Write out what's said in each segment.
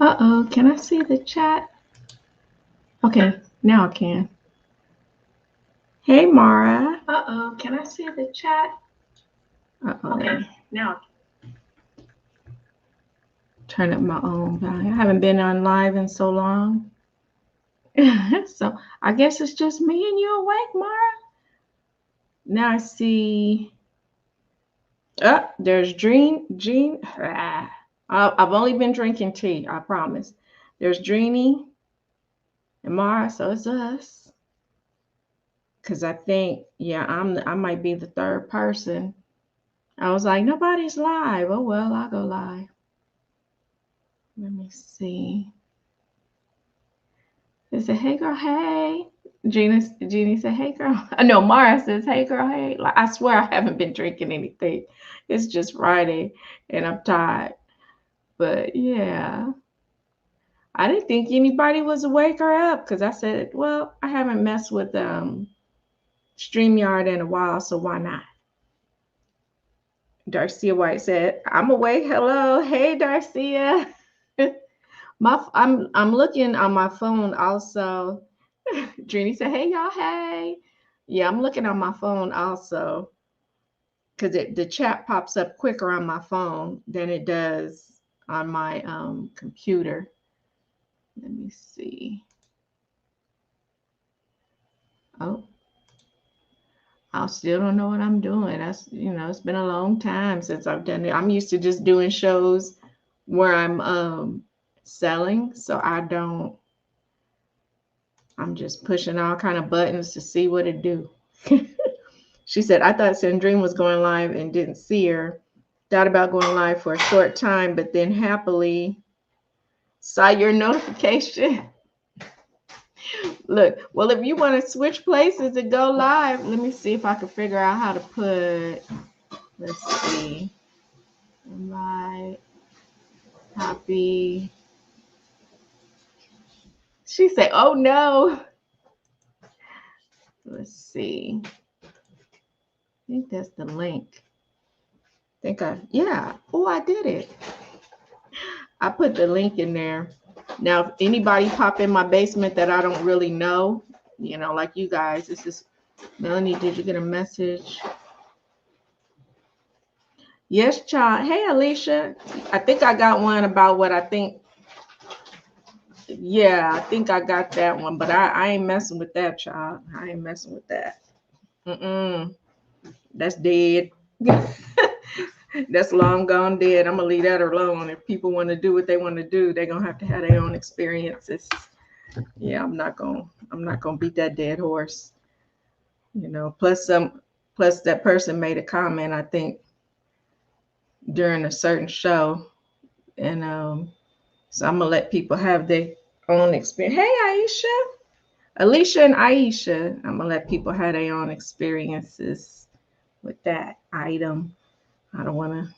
Uh-oh, can I see the chat? Okay, now I can. Hey, Mara. Uh-oh, can I see the chat? Uh-oh. Okay, now. Turn up my own volume. I haven't been on live in so long. So I guess it's just me and you awake, Mara. Now I see. There's Jean. I've only been drinking tea, I promise. There's Dreamy and Mara, so it's us. Cause I think, yeah, I might be the third person. I was like, nobody's live. Oh well, I'll go live. Let me see. It said, hey girl, hey. Jeannie said, hey girl. No, Mara says, hey girl, hey. Like, I swear I haven't been drinking anything. It's just Friday and I'm tired. But yeah. I didn't think anybody was awake or up because I said, well, I haven't messed with StreamYard in a while, so why not? Darcia White said, I'm awake. Hello. Hey Darcia. I'm looking on my phone also. Drini said, hey y'all, hey. Yeah, I'm looking on my phone also because the chat pops up quicker on my phone than it does on my computer. Let me see. Oh, I still don't know what I'm doing. It's been a long time since I've done it. I'm used to just doing shows where I'm selling, so I'm just pushing all kind of buttons to see what it do. She said, I thought Sandrine was going live and didn't see her. Thought about going live for a short time, but then happily saw your notification. Look, well, if you want to switch places and go live, let me see if I can figure out how to put, let's see, live, copy. She said, oh no. Let's see. I think that's the link. Yeah. Oh, I did it. I put the link in there. Now, if anybody pop in my basement that I don't really know, like you guys, this is Melanie. Did you get a message? Yes, child. Hey, Alicia. I think I got one about what I think. Yeah, I think I got that one, but I ain't messing with that, child. I ain't messing with that. Mm-mm. That's dead. That's long gone dead. I'm gonna leave that alone. If people want to do what they want to do, they're gonna have to have their own experiences. Yeah, I'm not gonna beat that dead horse. Plus that person made a comment, I think, during a certain show. And so I'm gonna let people have their own experience. Hey Aisha. Alicia and Aisha, I'm gonna let people have their own experiences with that item. I don't wanna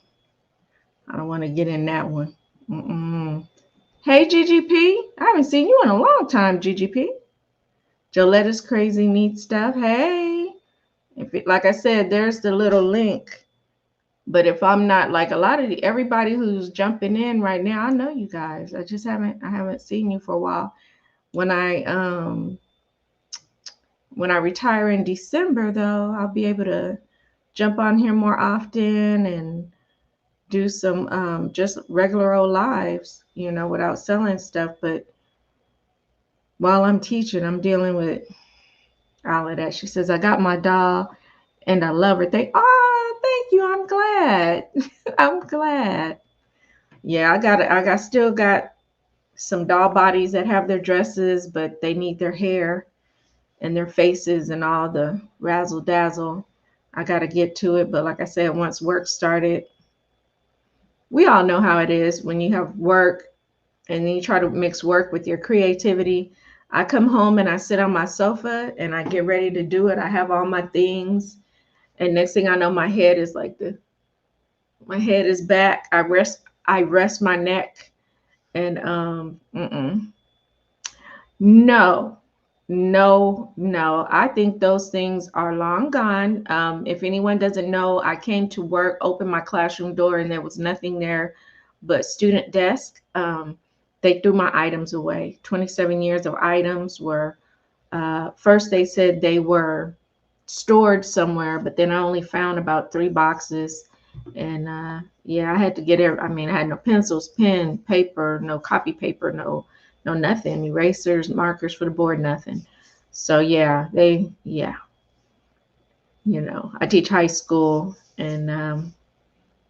I don't wanna get in that one. Mm-mm. Hey GGP. I haven't seen you in a long time, GGP. Joletta's crazy neat stuff. Hey. Like I said, there's the little link. But if I'm not like a lot of everybody who's jumping in right now, I know you guys. I haven't seen you for a while. When I retire in December though, I'll be able to jump on here more often and do some just regular old lives, without selling stuff. But while I'm teaching, I'm dealing with all of that. She says, I got my doll and I love her. Thank you. I'm glad. I'm glad. Yeah, still got some doll bodies that have their dresses, but they need their hair and their faces and all the razzle dazzle. I got to get to it. But like I said, once work started, we all know how it is when you have work and then you try to mix work with your creativity. I come home and I sit on my sofa and I get ready to do it. I have all my things. And next thing I know, my head is back. I rest my neck and no, no. I think those things are long gone. If anyone doesn't know, I came to work, opened my classroom door, and there was nothing there but student desk. they threw my items away. 27 years of items were, first they said they were stored somewhere, but then I only found about 3 boxes. And yeah, I had to get it. I mean, I had no pencils, pen, paper, no copy paper, no nothing, erasers, markers for the board, nothing. So yeah, I teach high school, and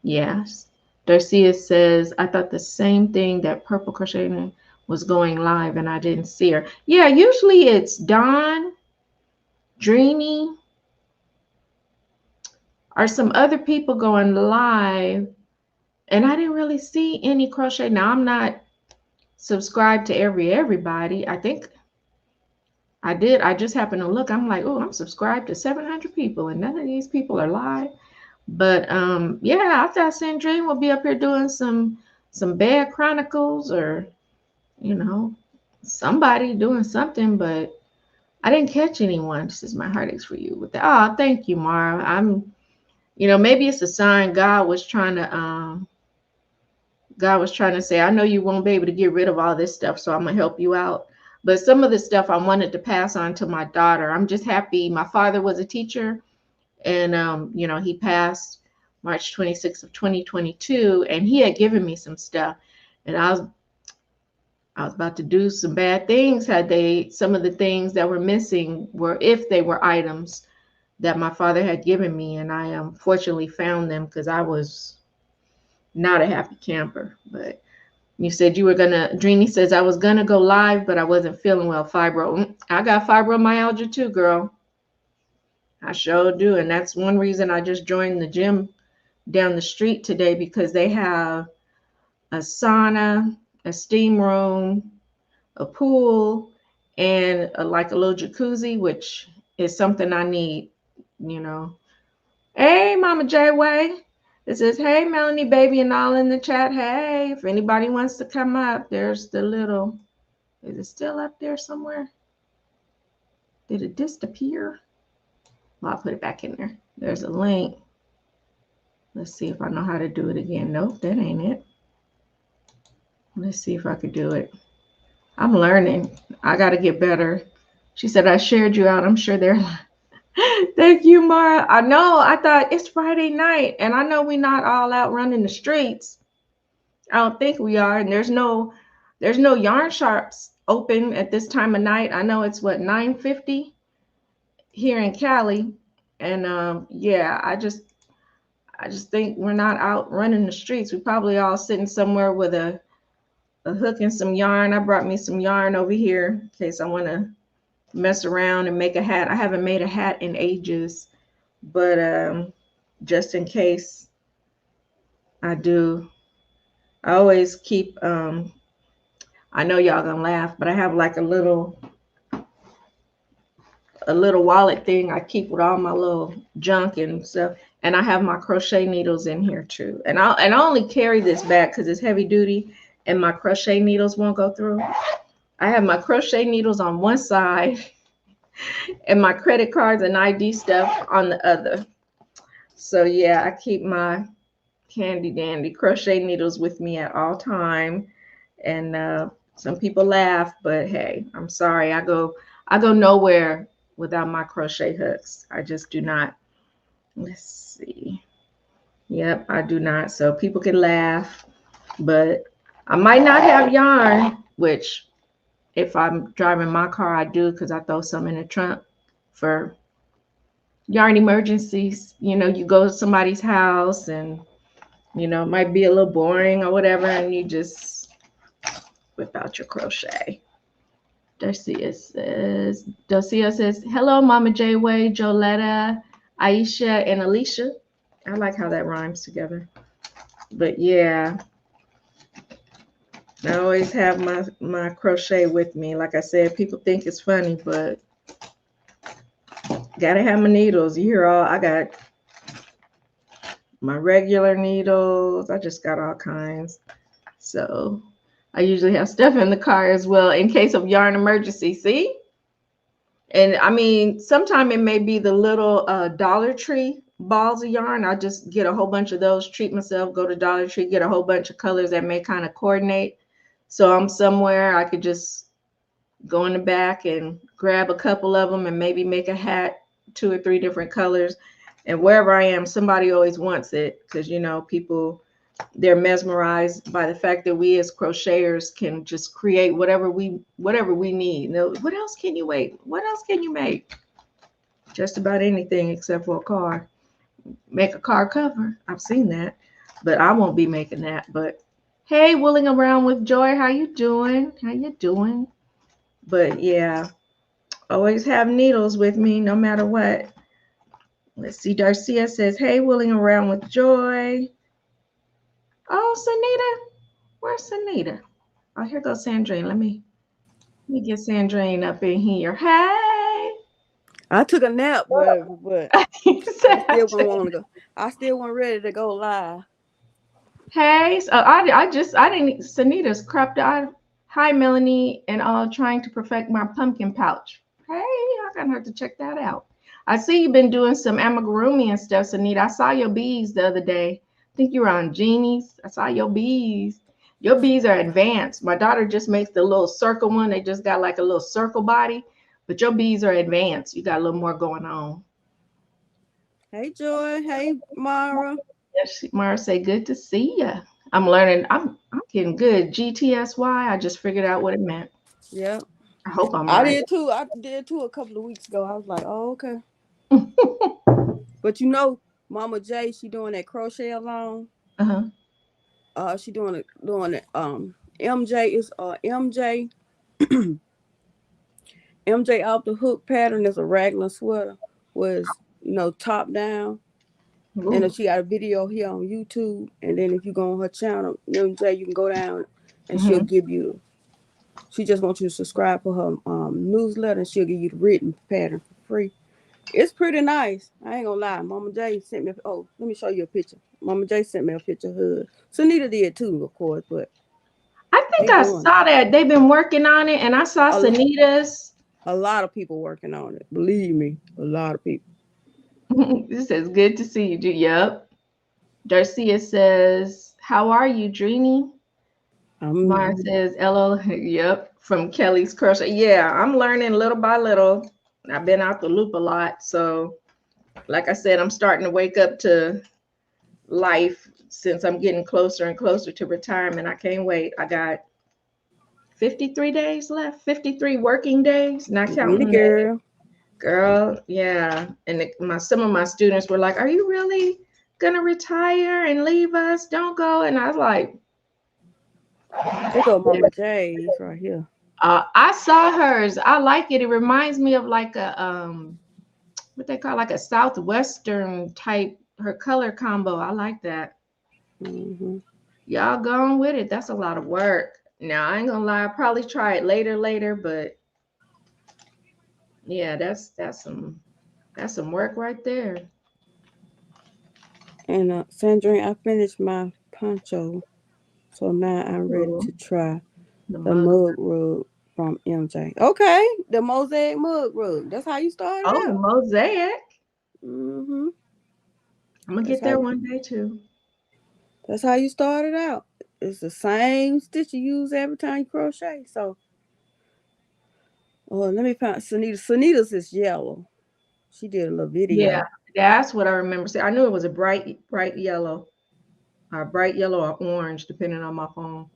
yes. Darcia says, I thought the same thing, that Purple Crocheting was going live and I didn't see her. Yeah, usually it's Dawn, Dreamy, or some other people going live, and I didn't really see any crochet. Now, I'm not subscribed to everybody. I think I did. I just happened to look. I'm like, oh, I'm subscribed to 700 people, and none of these people are live. But yeah, I thought Sandrine will be up here doing some bed chronicles, or somebody doing something, but I didn't catch anyone. This is my heartaches for you with that. Oh, thank you, Mara. Maybe it's a sign God was trying to say, I know you won't be able to get rid of all this stuff, so I'm gonna help you out. But some of the stuff I wanted to pass on to my daughter. I'm just happy. My father was a teacher, and he passed March 26th of 2022, and he had given me some stuff, and I was about to do some bad things some of the things that were missing were, if they were items that my father had given me, and I fortunately found them, because I was not a happy camper. But you said you were gonna, Dreamy says, I was gonna go live, but I wasn't feeling well. Fibro. I got fibromyalgia too, girl. I sure do. And that's one reason I just joined the gym down the street today, because they have a sauna, a steam room, a pool, and like a little jacuzzi, which is something I need. Hey, Mama J Way. It says, hey, Melanie, baby, and all in the chat. Hey, if anybody wants to come up, there's the little, is it still up there somewhere? Did it disappear? Well, I'll put it back in there. There's a link. Let's see if I know how to do it again. Nope, that ain't it. Let's see if I could do it. I'm learning. I got to get better. She said, I shared you out. I'm sure they're like, thank you, Mara. I know. I thought it's Friday night, and I know we're not all out running the streets. I don't think we are. And there's no yarn shops open at this time of night. I know it's 9:50 here in Cali, and yeah, I just think we're not out running the streets. We're probably all sitting somewhere with a hook and some yarn. I brought me some yarn over here in case I want to mess around and make a hat. I haven't made a hat in ages, but just in case I do, I always keep, I know y'all gonna laugh, but I have like a little wallet thing I keep with all my little junk and stuff, and I have my crochet needles in here too. And I only carry this bag because it's heavy duty and my crochet needles won't go through. I have my crochet needles on one side and my credit cards and ID stuff on the other. So yeah, I keep my handy dandy crochet needles with me at all time. And some people laugh, but hey, I'm sorry. I go nowhere without my crochet hooks. I just do not. Let's see. Yep, I do not. So people can laugh, but I might not have yarn, which if I'm driving my car, I do, because I throw some in the trunk for yarn emergencies. You go to somebody's house and, it might be a little boring or whatever, and you just whip out your crochet. Darcia says, hello, Mama J Way, Joletta, Aisha, and Alicia. I like how that rhymes together. But yeah, I always have my crochet with me. Like I said, people think it's funny, but gotta have my needles. You hear I got my regular needles. I just got all kinds. So I usually have stuff in the car as well in case of yarn emergency. See? And I mean, sometimes it may be the little Dollar Tree balls of yarn. I just get a whole bunch of those, treat myself, go to Dollar Tree, get a whole bunch of colors that may kind of coordinate. So I'm somewhere I could just go in the back and grab a couple of them and maybe make a hat, 2 or 3 different colors. And wherever I am, somebody always wants it because people, they're mesmerized by the fact that we as crocheters can just create whatever we need. What else can you make? What else can you make? Just about anything except for a car. Make a car cover. I've seen that, but I won't be making that. But hey, Wooling Around with Joy, how you doing? How you doing? But yeah, always have needles with me no matter what. Let's see. Darcia says, hey, Wooling Around with Joy. Oh, Sanita. Where's Sanita? Oh, here goes Sandrine. Let me get Sandrine up in here. Hey. I took a nap, but I still Hey. want to go. I still wasn't ready to go live. So I didn't. Sanita's crept out. Hi, Melanie, and all trying to perfect my pumpkin pouch. Hey, I got her to check that out. I see you've been doing some amigurumi and stuff, Sanita. I saw your bees the other day. I think you were on Jeannie's. I saw your bees. Your bees are advanced. My daughter just makes the little circle one. They just got like a little circle body, but your bees are advanced. You got a little more going on. Hey, Joy. Hey, Mara. Yes, Mara say, good to see ya. I'm learning. I'm getting good. GTSY. I just figured out what it meant. Yeah, I hope I'm I right. did too. I did too a couple of weeks ago. I was like, oh, okay. But Mama J, she doing that crochet along. Uh-huh. She doing it. MJ is MJ off the hook pattern is a raglan sweater, was top down. And Ooh. she got a video here on YouTube. And then if you go on her channel, MJ, you can go down and she'll Mm-hmm. give you. She just wants you to subscribe for her newsletter, and she'll give you the written pattern for free. It's pretty nice. I ain't gonna lie. Mama J sent me. Oh, let me show you a picture. Mama J sent me a picture of her. Sunita did too, of course, but I think they I doing it. saw that they've been working on it, and I saw A, Sanita's. a lot of people working on it. Believe me, a lot of people. This says, good to see you. Yep. Darcia says, how are you, Dreamy? Mara Um, says, "Hello." Yep, from Kelly's Crochet. Yeah, I'm learning little by little. I've been out the loop a lot, so like I said, I'm starting to wake up to life since I'm getting closer and closer to retirement. I can't wait. I got 53 days left, 53 working days, not yeah, counting the girl. girl. Yeah, and some of my students were like, "Are you really gonna retire and leave us? Don't go." And I was like, They go Mama J's right here. I saw hers. I like it. It reminds me of like a what they call like a southwestern type. Her color combo. I like that. Mm-hmm. Y'all going with it. That's a lot of work. Now I ain't gonna lie. I'll probably try it later. But yeah, that's some work right there. And Sandrine, I finished my poncho, so now I'm ready Ooh, to try the the mug. mug rug from MJ. Okay, the mosaic mug rug. That's how you started Oh, the out. mosaic. Mm-hmm. I'm gonna That's get how there you, one day too. that's how you started out. It's the same stitch you use every time you crochet. So, oh, let me find Sunita. Sunita's is yellow. She did a little Yeah, video. that's what I remember. See, I knew it was a bright yellow, or bright yellow or orange, depending on my phone.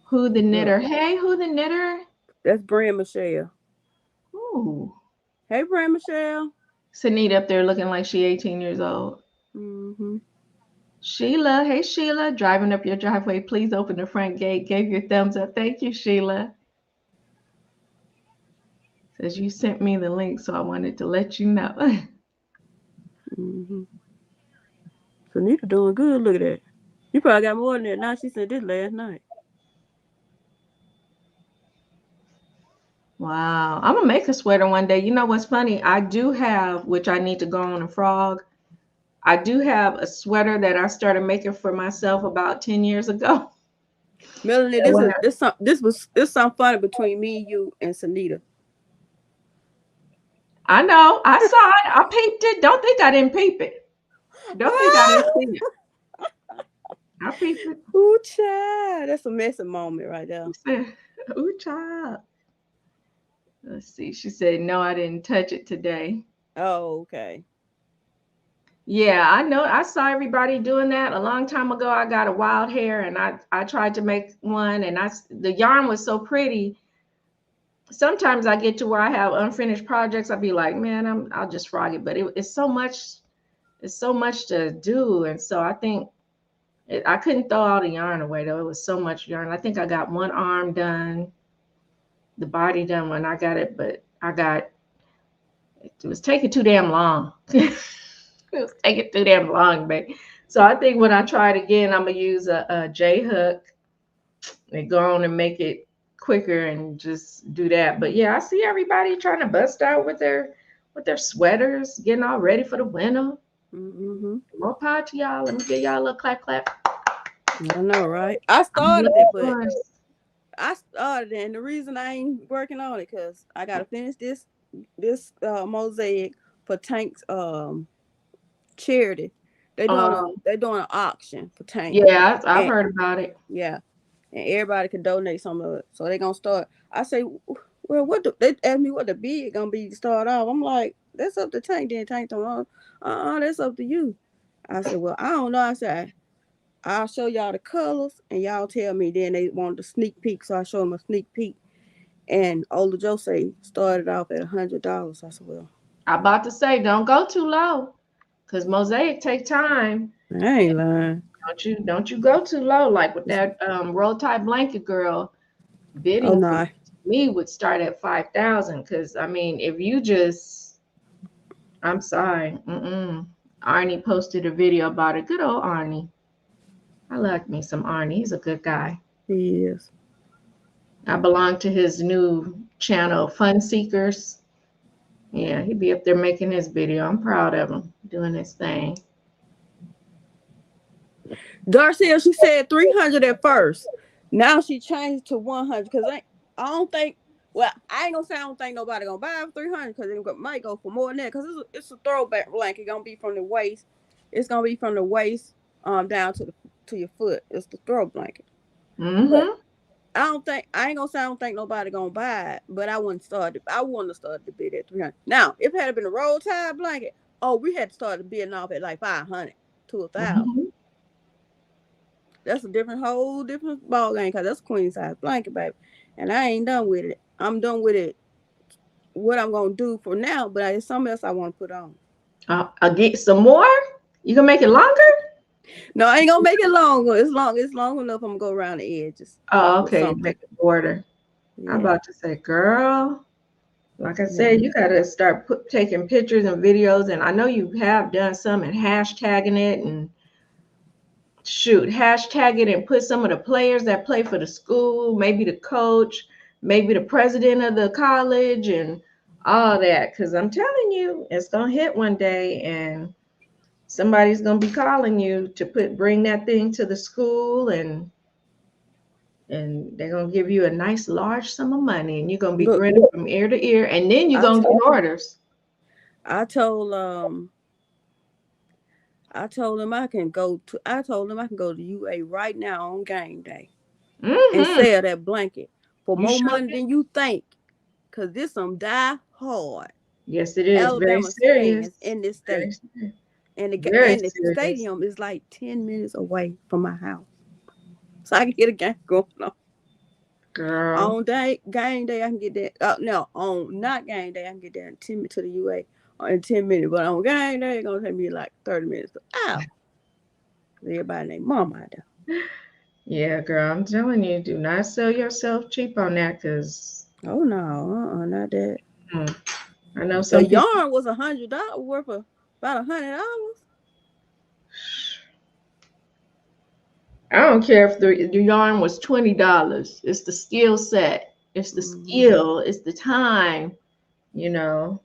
Who the Look, knitter? Hey, who the knitter? that's Brand Michelle. Ooh, Hey, Brand Michelle. Sunita up there looking like she 18 years old. Mm-hmm. Sheila, hey Sheila, driving up your driveway. Please open the front gate. Gave your thumbs up. Thank you, Sheila. Says you sent me the link, so I wanted to let you know. Mm-hmm. Sunita doing good. Look at that. You probably got more than that. Now she said this last night. Wow, I'm gonna make a sweater one day. You know what's funny? I do have, which I need to go on a frog. I do have a sweater that I started making for myself about 10 years ago. Melanie, And when this something funny between me, you, and Sunita. I know, I saw it, I peeped it. Don't think I didn't peep it. Don't think I didn't see it. I peeped it. Ooh, child. That's a messy moment right there. She said, ooh, child. Let's see. She said, no, I didn't touch it today. Oh, okay. Yeah, I know. I saw everybody doing that a long time ago. I got a wild hair and I tried to make one and the yarn was so pretty. Sometimes I get to where I have unfinished projects. I'll be like, man, I'll just frog it. But it's so much to do. And so I think I couldn't throw all the yarn away though. It was so much yarn. I think I got one arm done, the body done when I got it, but it was taking too damn long. It was taking too damn long, babe. So I think when I try it again, I'm gonna use a J hook and go on and make it quicker and just do that. But yeah, I see everybody trying to bust out with their sweaters, getting all ready for the winter. Mm-hmm. More power to y'all. Let me give y'all a little clap clap. I know, right? I started it, but I started it, and the reason I ain't working on it because I gotta finish this mosaic for Tank's charity. They're doing an auction for Tank. Yeah, I've heard about it. Yeah, and everybody can donate some of it. So they're gonna start. I say, well, they asked me what the bid gonna be to start off. I'm like, that's up to Tank. Then Tank don't know. That's up to you. I said, well, I don't know. I said, I'll show y'all the colors and y'all tell me. Then they wanted a sneak peek, so I showed them a sneak peek. And Ola Jose started off at $100. I said, well, I'm about to say, don't go too low, because mosaic take time. I ain't lying. Don't you go too low, like with that roll tie blanket girl bidding for me would start at 5,000. Because I mean, if you just, I'm sorry, Arnie posted a video about it. Good old Arnie. I like me some Arnie. He's a good guy. He is. I belong to his new channel, Fun Seekers. Yeah, he'd be up there making his video. I'm proud of him doing his thing. Darcel, she said 300 at first. Now she changed to 100 because I don't think. Well, I ain't gonna say I don't think nobody gonna buy it for 300 because it might go for more than that because it's a throwback blanket. Gonna be from the waist. It's gonna be from the waist down to your foot. It's the throw blanket. Mm-hmm. But I ain't gonna say I don't think nobody gonna buy it, but I wouldn't start. I wouldn't have started the bid at 300. Now, if it had been a roll tie blanket, we had to start the bidding off at like 500 to 1,000. Mm-hmm. That's a whole different ball game because that's a queen size blanket, baby. And I ain't done with it. I'm done with it. What I'm gonna do for now, but it's something else I want to put on. I'll get some more. You gonna make it longer? No, I ain't gonna make it longer. It's long enough. I'm gonna go around the edges. Oh, okay. Make the border. Yeah. I'm about to say, girl. Like I said, you gotta start taking pictures and videos, and I know you have done some and hashtagging it and hashtag it and put some of the players that play for the school, maybe the coach, maybe the president of the college, and all that. Because I'm telling you, it's gonna hit one day, and somebody's gonna be calling you to bring that thing to the school, and they're gonna give you a nice large sum of money, and you're gonna be grinning from ear to ear, and then you're gonna get orders. I told him I can go to UA right now on game day and sell that blanket for more money than you think. Cause this some die hard. Yes, it is. Alabama very serious fans in this state. And the stadium is like 10 minutes away from my house. So I can get a game going on. Girl. On game day, I can get that. No, on not game day, I can get that in 10 minutes to the UA in 10 minutes. But on game day, it's going to take me like 30 minutes. Everybody named Mama out there. Yeah, girl, I'm telling you, do not sell yourself cheap on that because. Oh, no, not that. I know some the yarn was $100 worth of about $100. I don't care if the yarn was $20. It's the skill set. It's the skill. It's the time. You know,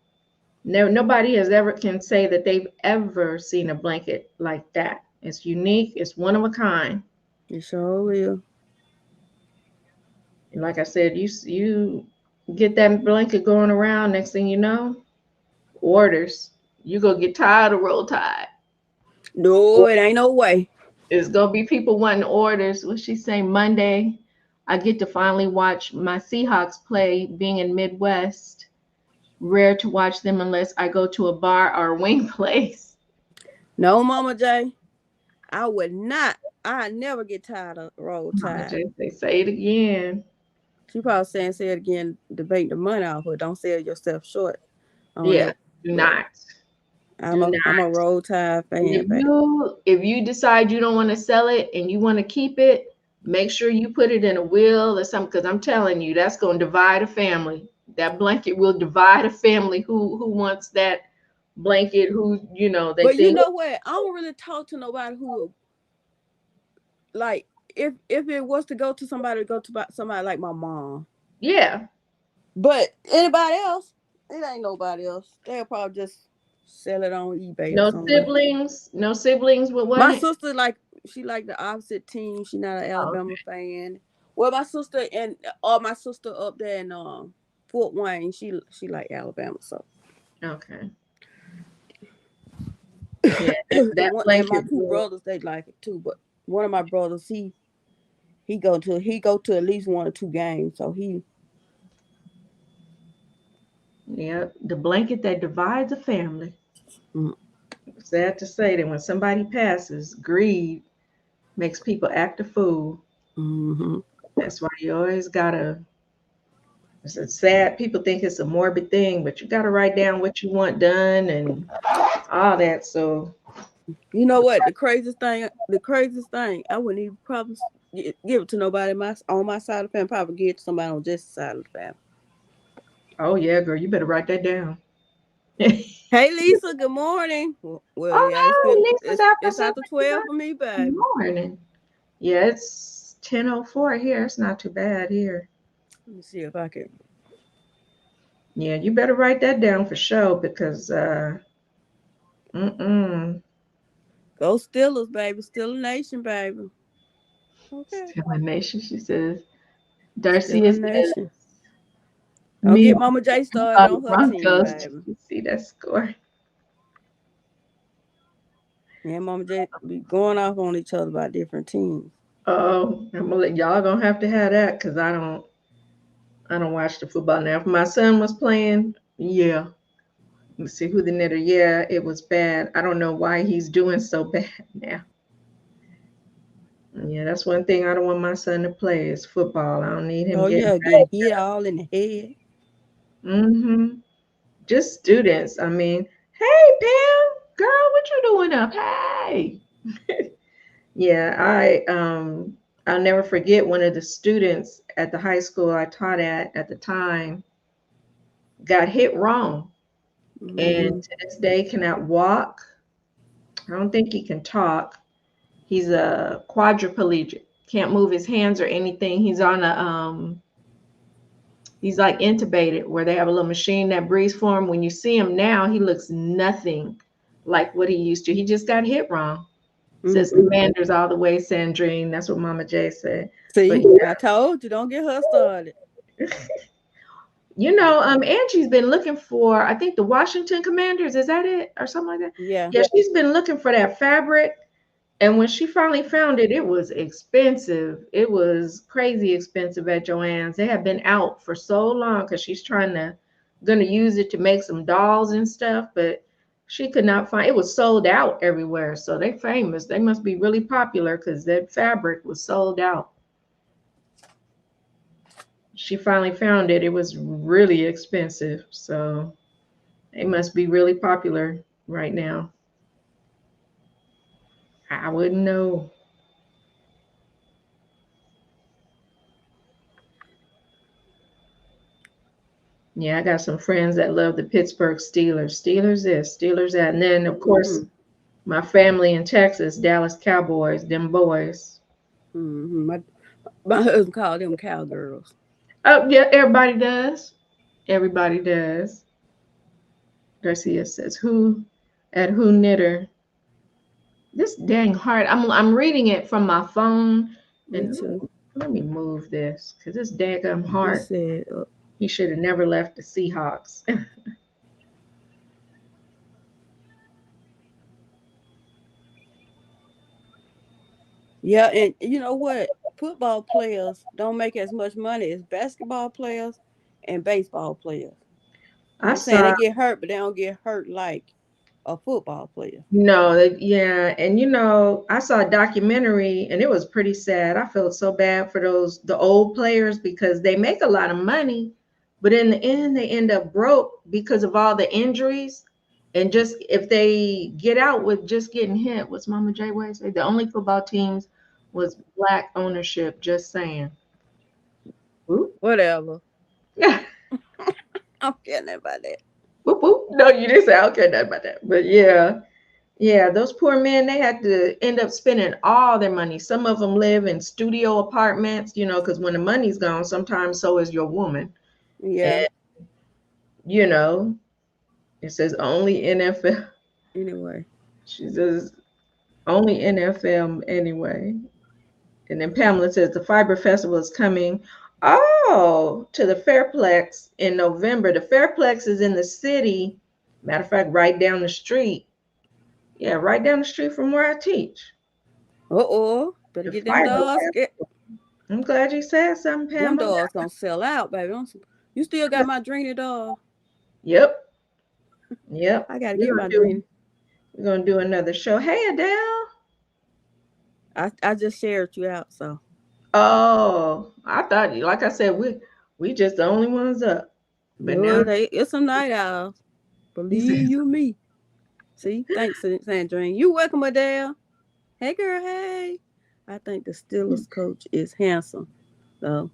nobody has ever can say that they've ever seen a blanket like that. It's unique. It's one of a kind. It sure will. And like I said, you get that blanket going around. Next thing you know, orders. You gonna get tired of roll tide. No, it ain't no way. It's gonna be people wanting orders. What she saying? Monday, I get to finally watch my Seahawks play. Being in Midwest, rare to watch them unless I go to a bar or a wing place. No, Mama J, I would not. I never get tired of Roll Mama Tide. J say, say it again. She probably saying say it again, debate the money off her. Don't sell yourself short on Yeah, that. do But not. I'm Do a not. I'm a Roll Tide And fan, baby. if you decide you don't want to sell it and you want to keep it, make sure you put it in a will or something. Because I'm telling you, that's going to divide a family. That blanket will divide a family. Who wants that blanket? Who they But you think, know what? I don't really talk to nobody who like if it was to go to somebody, go to somebody like my mom. yeah, But anybody else, it ain't nobody else. They'll probably just sell it on eBay or no something. siblings, no siblings would want My it. sister she like the opposite team. She not an Oh, Alabama fan. Well, my sister and my sister up there in Fort Wayne, she like Alabama. So okay. Yeah, that and my blanket two will. brothers they like it too. But one of my brothers he go to at least 1 or 2 games. So he Yeah, the blanket that divides a family. mm, Sad to say that when somebody passes, greed makes people act a fool. mm-hmm. That's why you always gotta. It's a sad. People think it's a morbid thing, but you gotta write down what you want done and all that. So You know what? The craziest thing, I wouldn't even probably give it to nobody on my side of the family. Probably give it to somebody on just the side of the family. oh yeah, girl, you better write that down. Hey Lisa, good morning. Well, Oh yeah, it's no, good. Lisa's after It's after 12 for me, good baby. morning. Yeah, it's 10:04 here. It's not too bad here. Let me see if I can. Yeah, you better write that down for sure because mm-mm. Go Steelers, baby. Steeler Nation, baby. Okay. Still a nation, she says. Darcy Steeler is Nation. Don't me get Mama J started on her team, Broncos. baby. You see that score. Me and Mama J be going off on each other about different teams. Oh, I'm gonna let y'all gonna have to have that because I don't watch the football now. If my son was playing, yeah. Let's see who the knitter. Yeah, it was bad. I don't know why he's doing so bad now. Yeah, that's one thing I don't want my son to play is football. I don't need him Oh getting yeah, getting back. hit all in the head. Mm-hmm. Just students. I mean, hey Pam, girl, what you doing up? Hey. Yeah, I'll never forget one of the students at the high school I taught at the time got hit wrong and Mm-hmm. to this day cannot walk. I don't think he can talk. He's a quadriplegic, can't move his hands or anything. He's like intubated where they have a little machine that breathes for him. When you see him now, he looks nothing like what he used to. He just got hit wrong. Says Mm-hmm. Commanders all the way, Sandrine. That's what Mama J said. But See, yeah. I told you, don't get her started. Angie's been looking for, I think the Washington Commanders, is that it? Or something like that? Yeah. Yeah, she's been looking for that fabric. And when she finally found it, it was expensive. It was crazy expensive at Joann's. They had been out for so long because she's gonna use it to make some dolls and stuff, but she could not find it was sold out everywhere. So they famous. They must be really popular because that fabric was sold out. She finally found it. It was really expensive. So they must be really popular right now. I wouldn't know. Yeah, I got some friends that love the Pittsburgh Steelers. Steelers this, Steelers that. And then, of course, Mm-hmm. my family in Texas, Dallas Cowboys, them boys. Mm-hmm. My husband called them cowgirls. Oh, yeah, everybody does. Everybody does. Garcia says, who knitter? This dang hard. I'm reading it from my phone. Me And too. let me move this because this daggum He heart. said, He should have never left the Seahawks. Yeah, and you know what? Football players don't make as much money as basketball players and baseball players. I I'm saying saw they get hurt, but they don't get hurt like a football player. no, yeah, and I saw a documentary and it was pretty sad. I felt so bad for the old players because they make a lot of money, but in the end they end up broke because of all the injuries. And just if they get out with just getting hit, what's Mama J Way say? The only football teams was black ownership, just saying. Whoop. Whatever. Yeah. I'm kidding about that. Whoop, whoop. No, you didn't say I don't care nothing about that. But yeah. Yeah, those poor men, they had to end up spending all their money. Some of them live in studio apartments, because when the money's gone, sometimes so is your woman. Yeah. And, you know, it says only NFL. Anyway. She says only NFL anyway. And then Pamela says the Fiber Festival is coming. Oh, to the Fairplex in November. The Fairplex is in the city. Matter of fact, right down the street. Yeah, right down the street from where I teach. Uh-oh. Better The get them Fiber dogs. I'm glad you said something, Them Pamela. dogs gonna sell out, baby. You still got my Dreamy dog. Yep. Yep. I gotta We're get gonna my do Dreamy. we're gonna do another show. Hey Adele. I just shared you out, so Oh, I thought like I said, we just the only ones up. But now no, it's some night owls. he says, Believe you me. See, thanks, Sandrine. You welcome, Adele. Hey, girl. Hey. I think the Steelers coach is handsome, so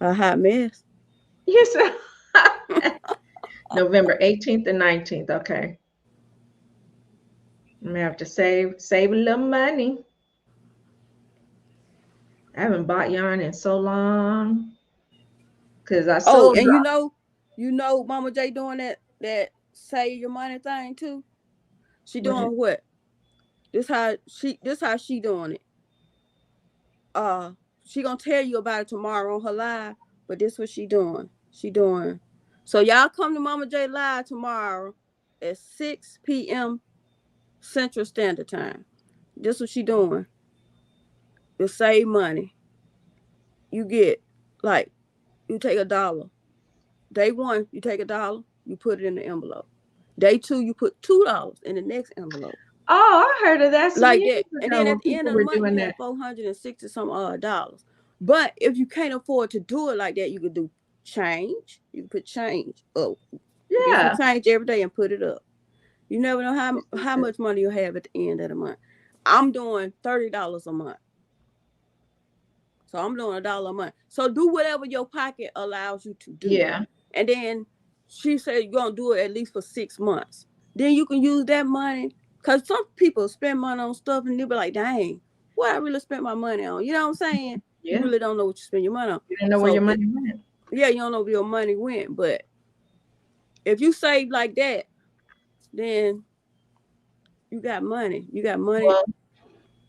a hot mess. you said November 18th and 19th. Okay. I'm gonna have to save a little money. I haven't bought yarn in so long. Cause I Oh, sold and Mama J doing that save your money thing too. She what. doing what? This how she doing it. She gonna tell you about it tomorrow on her live, but this what she doing. She doing. So y'all come to Mama J live tomorrow at 6 p.m. Central Standard Time. This what she doing. To save money. You get like you take $1. Day one, you take $1, you put it in the envelope. Day two, you put $2 in the next envelope. Oh, I heard of that some Like years that. And ago then when at the end people of the were month, doing you that. have $460 some odd dollars. But if you can't afford to do it like that, you could do change. You can put change up. Get some Yeah. change every day and put it up. You never know how much money you have at the end of the month. I'm doing $30 a month. So I'm doing $1 a month. So do whatever your pocket allows you to do. Yeah. And then she said you're gonna do it at least for 6 months. Then you can use that money. Cause some people spend money on stuff and they'll be like, dang, what I really spent my money on. You know what I'm saying? Yeah. You really don't know what you spend your money on. You didn't know where your money went. Yeah, you don't know where your money went. But if you save like that, then you got money. You got money. Well,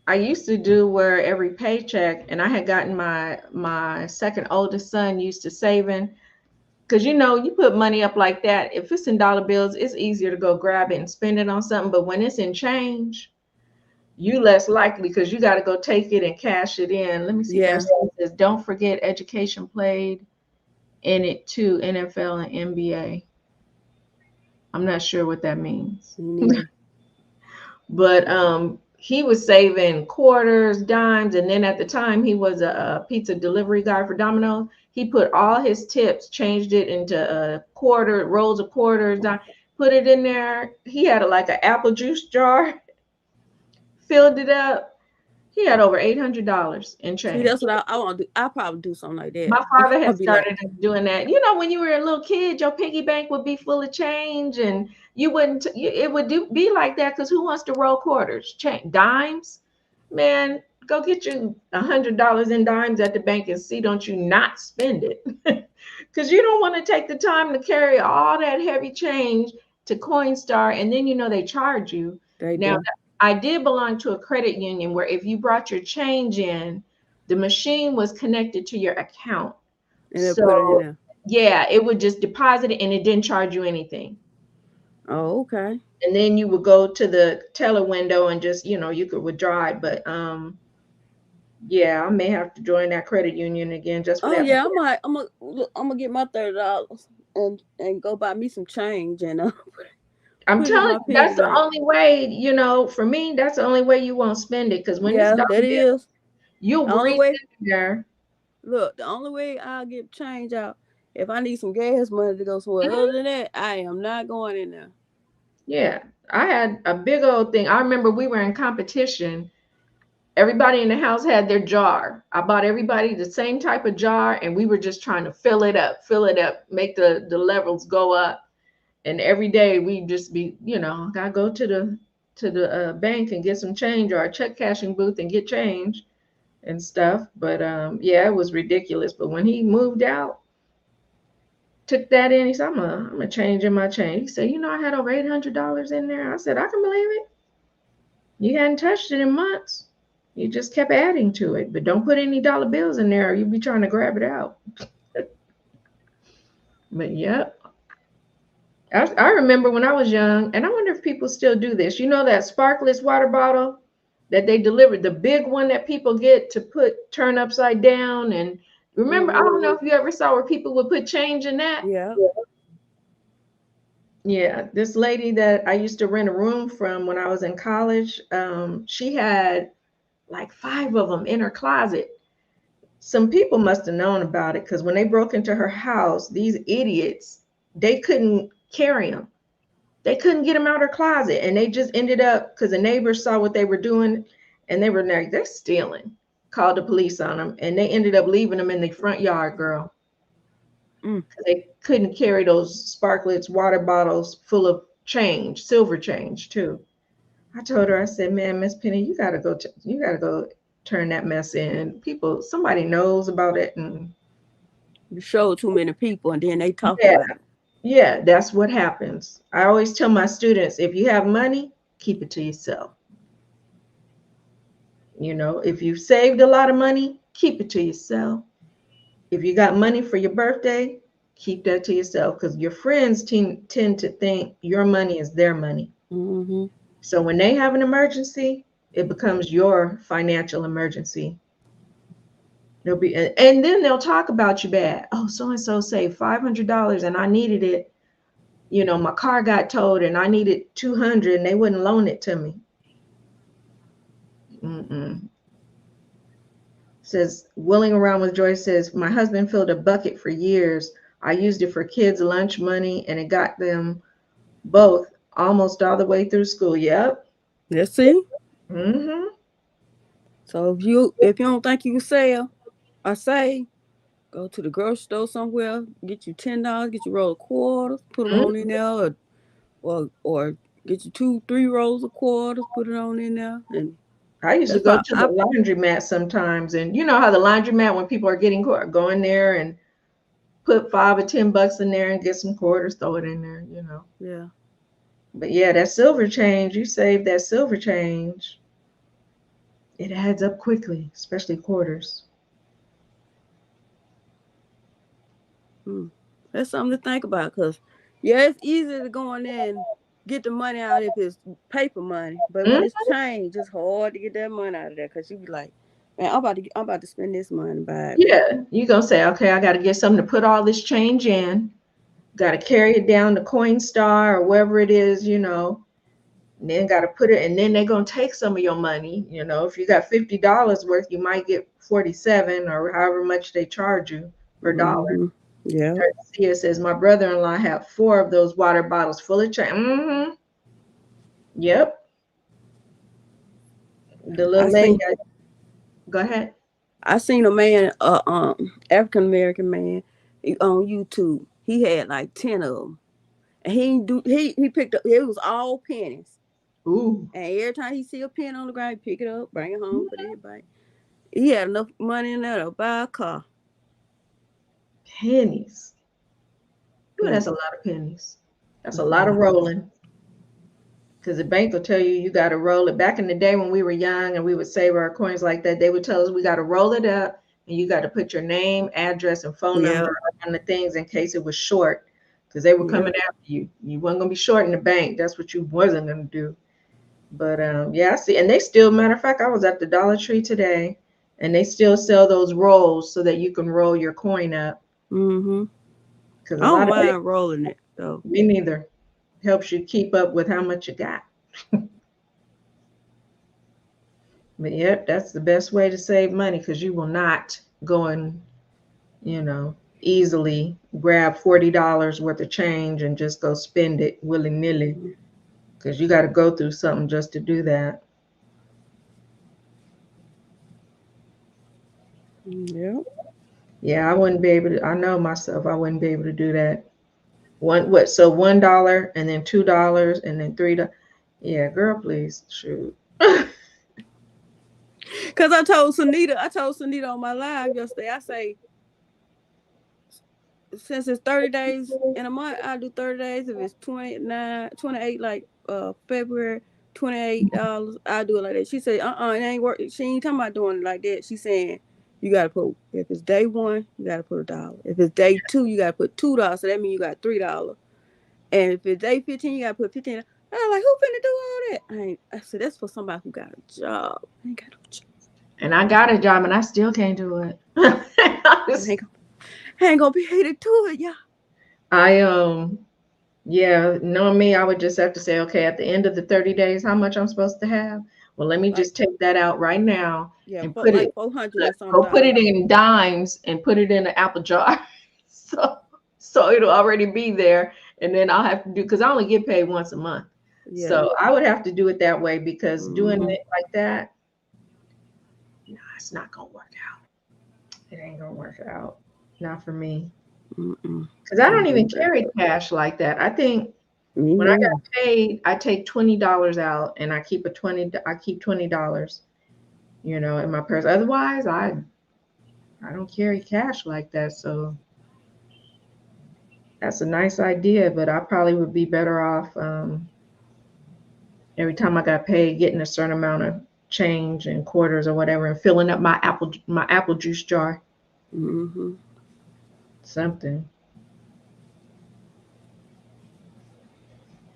I used to do where every paycheck, and I had gotten my second oldest son used to saving, because you put money up like that. If it's in dollar bills, it's easier to go grab it and spend it on something. But when it's in change, you less likely because you got to go take it and cash it in. Let me see. Yeah. Says, don't forget education played in it too, NFL and NBA. I'm not sure what that means. Me neither. But he was saving quarters, dimes, and then at the time he was a pizza delivery guy for Domino's. He put all his tips, changed it into rolls of quarters, put it in there. He had like an apple juice jar, filled it up. He had over $800 in change. See, that's what I want to do. I'll probably do something like that. My father had started like, doing that. When you were a little kid, your piggy bank would be full of change, and you wouldn't. It would be like that because who wants to roll quarters, dimes? Man, go get you $100 in dimes at the bank and see don't you not spend it, because you don't want to take the time to carry all that heavy change to Coinstar, and then they charge you. Now, I did belong to a credit union where if you brought your change in, the machine was connected to your account. And so, put it in there. Yeah, it would just deposit it and it didn't charge you anything. Oh, okay. And then you would go to the teller window and just, you could withdraw it. But Yeah, I may have to join that credit union again just for Oh that. yeah, I'm gonna get my $30 and go buy me some change and I'm put it in telling my you, piggy that's the bank. only way, for me, that's the only way you won't spend it. Because when this Yeah, dollar that bill, is you'll the only breathe way. in there. Look, the only way I'll get change out if I need some gas money to go somewhere. Mhm. Other than that, I am not going in there. Yeah, I had a big old thing. I remember we were in competition. Everybody in the house had their jar. I bought everybody the same type of jar, and we were just trying to fill it up, make the levels go up. And every day we just be, gotta go to the bank and get some change, or a check cashing booth and get change and stuff. But yeah, it was ridiculous. But when he moved out, took that in, he said, I'm gonna change in my change. He said, I had over $800 in there. I said, I can believe it. You hadn't touched it in months. You just kept adding to it. But don't put any dollar bills in there or you'll be trying to grab it out. But yep. I remember when I was young, and I wonder if people still do this. You know that sparkless water bottle that they delivered, the big one that people get to turn upside down. And remember, I Hmm. don't know if you ever saw where people would put change in that. Yeah. Yeah, this lady that I used to rent a room from when I was in college, she had like 5 of them in her closet. Some people must have known about it because when they broke into her house, these idiots, they couldn't carry them. They couldn't get them out of her closet. And they just ended up, because the neighbors saw what they were doing and they were like, they're stealing. Called the police on them. And they ended up leaving them in the front yard, girl. Mm. They couldn't carry those sparklets water bottles full of change, silver change too. I told her, I said, man, Miss Penny, you gotta go turn that mess in. Somebody knows about it. And You show it too many people and then they talk yeah, about it. yeah, that's what happens. I always tell my students, if you have money, keep it to yourself. If you've saved a lot of money, keep it to yourself. If you got money for your birthday, keep that to yourself because your friends tend to think your money is their money. Hmm. So when they have an emergency, it becomes your financial emergency. And then they'll talk about you bad. Oh, so and so saved $500 and I needed it. My car got towed and I needed 200 and they wouldn't loan it to me. Mm-mm. Says Willing Around with Joy says, my husband filled a bucket for years. I used it for kids' lunch money and it got them both almost all the way through school. Yep. Let's see. Mm-hmm. So if you don't think you can sell or save, go to the grocery store somewhere, get you $10, get you roll of quarters, put them on in there, or get you 2-3 rolls of quarters, put it on in there, and I used to that's go why to the laundromat sometimes, and you know how the laundromat, when people are getting caught, go in there and put $5 or $10 in there and get some quarters, throw it in there. yeah. But yeah, that silver change, you save that silver change, it adds up quickly, especially quarters. Hmm. That's something to think about, because yeah, it's easy to go in there and get the money out if it's paper money, but when Mhm. it's change, it's hard to get that money out of there because you be like, man, I'm about to spend this money, baby. Yeah, you gonna say, okay, I got to get something to put all this change in. Got to carry it down to Coinstar or wherever it is. And then got to put it, and then they're gonna take some of your money. If you got $50 worth, you might get 47 or however much they charge you per dollar. Hmm. Yeah. Sia says my brother-in-law had 4 of those water bottles full of change. Mm-hmm. Yep. The I little lady. seen Go ahead. I seen a man, African American man, on YouTube. He had like 10 of them, and he picked up. It was all pennies, Ooh, and every time he see a penny on the ground, he pick it up, bring it home, put it in his bank. He had enough money in there to buy a car. pennies. Ooh, that's Penny. a lot of pennies. That's a lot of rolling. Because the bank will tell you got to roll it. Back in the day when we were young and we would save our coins like that, they would tell us we got to roll it up and you got to put your name, address, and phone Yep. number on the things in case it was short. Because they were Yep. coming after you. You weren't gonna be short in the bank. That's what you wasn't gonna do. But yeah, I see. And they still, matter of fact, I was at the Dollar Tree today And they still sell those rolls so that you can roll your coin up. Mm-hmm. Because I a lot don't of mind rolling it though. me neither. Helps you keep up with how much you got. But yep, that's the best way to save money because you will not go and, easily grab $40 worth of change and just go spend it willy-nilly because you got to go through something just to do that. Yeah. Yeah, I wouldn't be able to. I know myself, I wouldn't be able to do that. So $1 and then $2 and then $3. Yeah, girl, please, shoot. Cause I told Sunita on my live yesterday, I say, since it's 30 days in a month, I do 30 days. If it's 28, like February, $28, I do it like that. She said, it ain't work. She ain't talking about doing it like that. She saying you gotta put, if it's day one, you gotta put $1. If it's day two, you gotta put $2. So that means you got $3. And if it's day 15, you gotta put $15. I'm like, who finna do all that? I said, that's for somebody who got a job. I ain't got no job. And I got a job and I still can't do it. I ain't gonna be able to do it, y'all. Yeah, knowing me, I would just have to say, okay, at the end of the 30 days, how much I'm supposed to have? Well, let me just take that out right now and put like it, 400 or something. go put it in dimes and put it in an apple jar. So it'll already be there. And then I'll have to do, because I only get paid once a month. Yeah. So I would have to do it that way because doing it like that, no, it's not going to work out. It ain't going to work out. Not for me. Because I don't even carry cash like that. I think when I got paid, I take $20 out and I keep $20, in my purse. Otherwise, I don't carry cash like that. So that's a nice idea, but I probably would be better off every time I got paid getting a certain amount of change and quarters or whatever and filling up my apple juice jar. Something.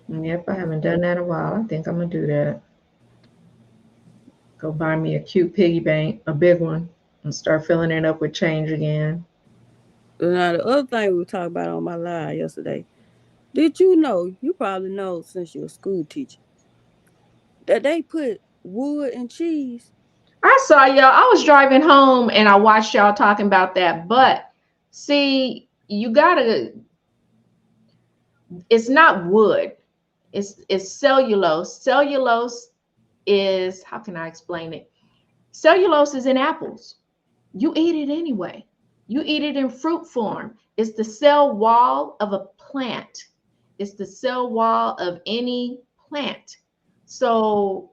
Yep, I haven't done that in a while. I think I'm gonna do that. Go buy me a cute piggy bank, a big one, and start filling it up with change again. Now, the other thing we talked about on my live yesterday, did you know, you probably know since you're a school teacher, that they put wood in cheese? I saw y'all. I was driving home and I watched y'all talking about that. But see, it's not wood. It's cellulose. Cellulose is, how can I explain it? Cellulose is in apples. You eat it anyway. You eat it in fruit form. It's the cell wall of a plant. It's the cell wall of any plant. So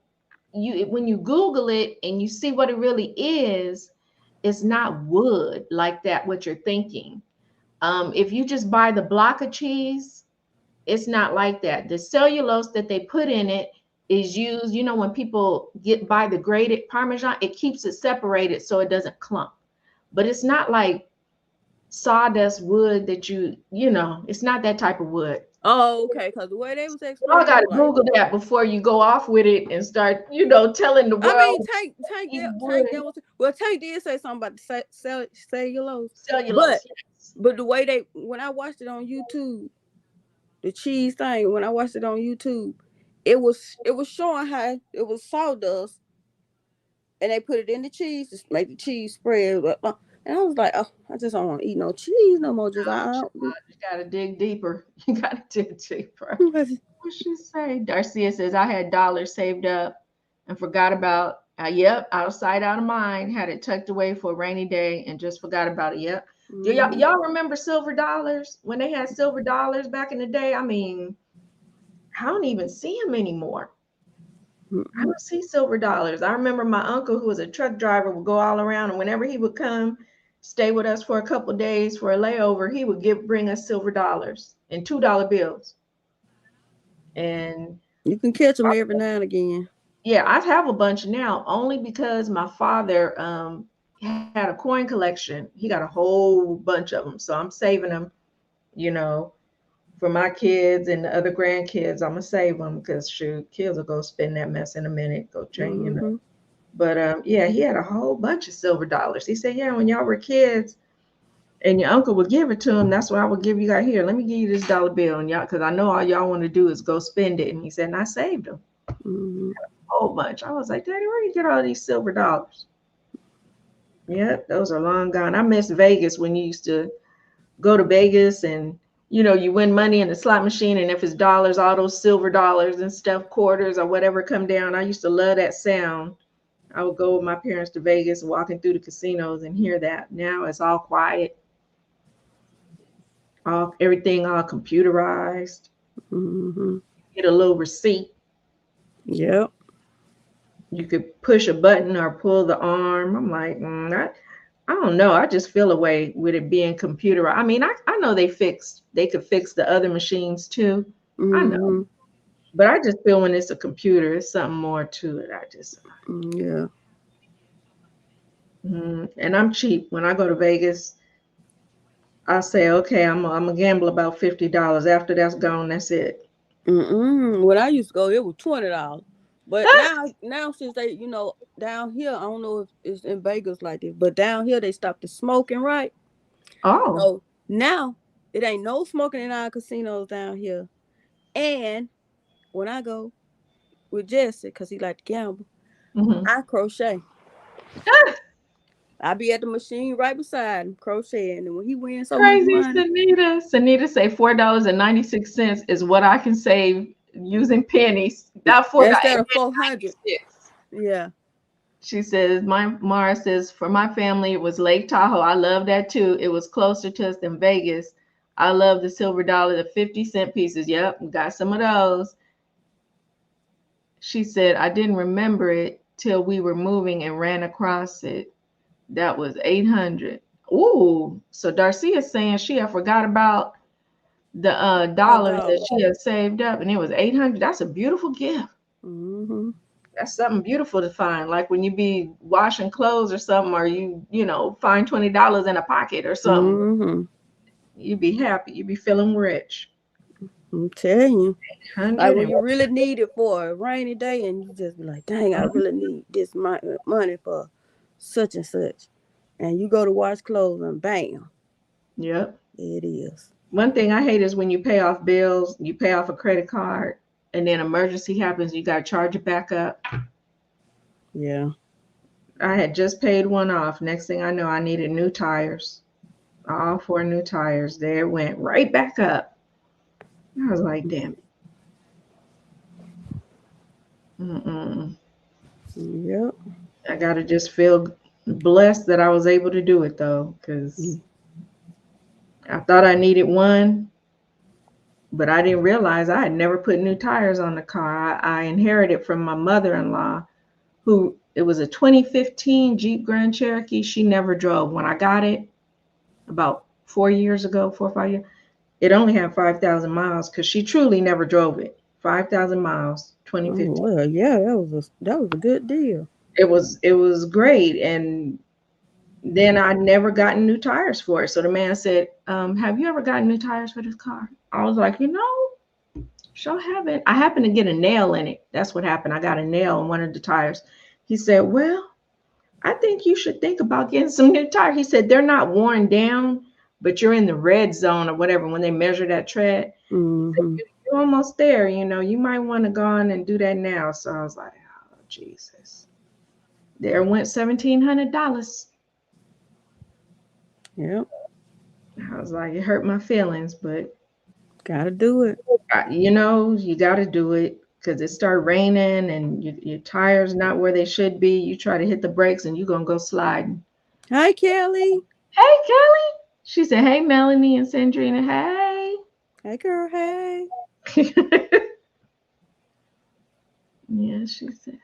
when you Google it and you see what it really is, it's not wood like that, what you're thinking. If you just buy the block of cheese, it's not like that. The cellulose that they put in it is used, when people buy the grated Parmesan, it keeps it separated so it doesn't clump. But it's not like sawdust wood that it's not that type of wood. Oh, okay. Because the way they was explaining, Y'all got to Google that before you go off with it and start, telling the world. I mean, take that. Well, Tank did say something about the cellulose. Cellulose. But the way when I watched it on YouTube, the cheese thing, when I watched it on YouTube, it was showing how it was sawdust, and they put it in the cheese to make the cheese spread. And I was like, oh, I just don't want to eat no cheese no more. You gotta dig deeper. You gotta dig deeper. What she say? Darcia says, I had dollars saved up and forgot about. Yep, out of sight, out of mind. Had it tucked away for a rainy day and just forgot about it. Yep. Do y'all remember silver dollars when they had silver dollars back in the day? I mean, I don't even see them anymore. I don't see silver dollars. I remember my uncle, who was a truck driver, would go all around, and whenever he would come stay with us for a couple of days for a layover, he would bring us silver dollars and $2 bills. And you can catch them every now and again. Yeah, I have a bunch now, only because my father had a coin collection. He got a whole bunch of them, so I'm saving them, for my kids and the other grandkids. I'm gonna save them because shoot, kids will go spend that mess in a minute. Go change, But yeah, he had a whole bunch of silver dollars. He said, yeah, when y'all were kids and your uncle would give it to him, that's what I would give you guys. Here, let me give you this dollar bill, and y'all, because I know all y'all want to do is go spend it. And he said, and I saved them Mm-hmm. a whole bunch. I was like, Daddy, where you get all these silver dollars? Yep, those are long gone. I miss Vegas when you used to go to Vegas and you win money in the slot machine, and if it's dollars, all those silver dollars and stuff, quarters or whatever come down. I used to love that sound. I would go with my parents to Vegas, walking through the casinos and hear that. Now it's all quiet, all everything all computerized. Mm-hmm. Get a little receipt. Yep. You could push a button or pull the arm. I'm like, I don't know. I just feel a way with it being computerized. I mean, I know they could fix the other machines too. I know. Mm-hmm. But I just feel when it's a computer, it's something more to it. Yeah. And I'm cheap. When I go to Vegas, I say, okay, I'm gonna gamble about $50. After that's gone, that's it. Mm-mm. When I used to go, it was $20. But now since they, down here, I don't know if it's in Vegas like this, but down here they stopped the smoking, right? Oh, So now it ain't no smoking in our casinos down here. And when I go with Jesse, because he like to gamble, hmm. I crochet. I be at the machine right beside him, crocheting. And when he wins so much Crazy, money, Sanita. Sanita say $4.96 is what I can save using pennies. Not instead of 400, 4.96. yeah. She says, my Mara says, for my family, it was Lake Tahoe. I love that too. It was closer to us than Vegas. I love the silver dollar, the 50-cent pieces. Yep, got some of those. She said, I didn't remember it till we were moving and ran across it. That was 800. Ooh, so Darcy is saying she had forgot about the A dollars that dollar. she had saved up, and it was 800. That's a beautiful gift. Mm-hmm. That's something beautiful to find. Like when you be washing clothes or something, or you find $20 in a pocket or something, Mm-hmm. you be happy. You be feeling rich. I'm telling you. Like 100 when and you really need it for a rainy day and you just be like, dang, I really need this money for such and such. And you go to wash clothes and bam, yep. there it is. One thing I hate is when you pay off bills, you pay off a credit card, and then emergency happens, you got to charge it back up. Yeah. I had just paid one off. Next thing I know, I needed new tires. All four new tires. There it went right back up. I was like, damn it. Mm-mm. Yep. I got to just feel blessed that I was able to do it though, because I thought I needed one, but I didn't realize I had never put new tires on the car. I inherited from my mother-in-law, who it was a 2015 Jeep Grand Cherokee. She never drove. When I got it about 4 years ago, 4 or 5 years, it only had 5,000 miles because she truly never drove it. 5,000 miles, Oh 2015. well, yeah, that was a good deal. It was great, and then I never gotten new tires for it. So the man said, "Have you ever gotten new tires for this car?" I was like, sure haven't. I happened to get a nail in it. That's what happened. I got a nail in one of the tires. He said, "Well, I think you should think about getting some new tires." He said, "They're not worn down, but you're in the red zone or whatever when they measure that tread." He said, Mm-hmm. "You're almost there. You might want to go on and do that now." So I was like, "Oh, Jesus." There went $1,700. Yep. I was like, it hurt my feelings, but Gotta do it. you got to do it because it started raining and your tires not where they should be. You try to hit the brakes and you're gonna go sliding. Hi, Kelly. Hey, Kelly. She said, "Hey, Melanie and Sandrina. Hey, girl. Hey. Hey." Yeah, she said.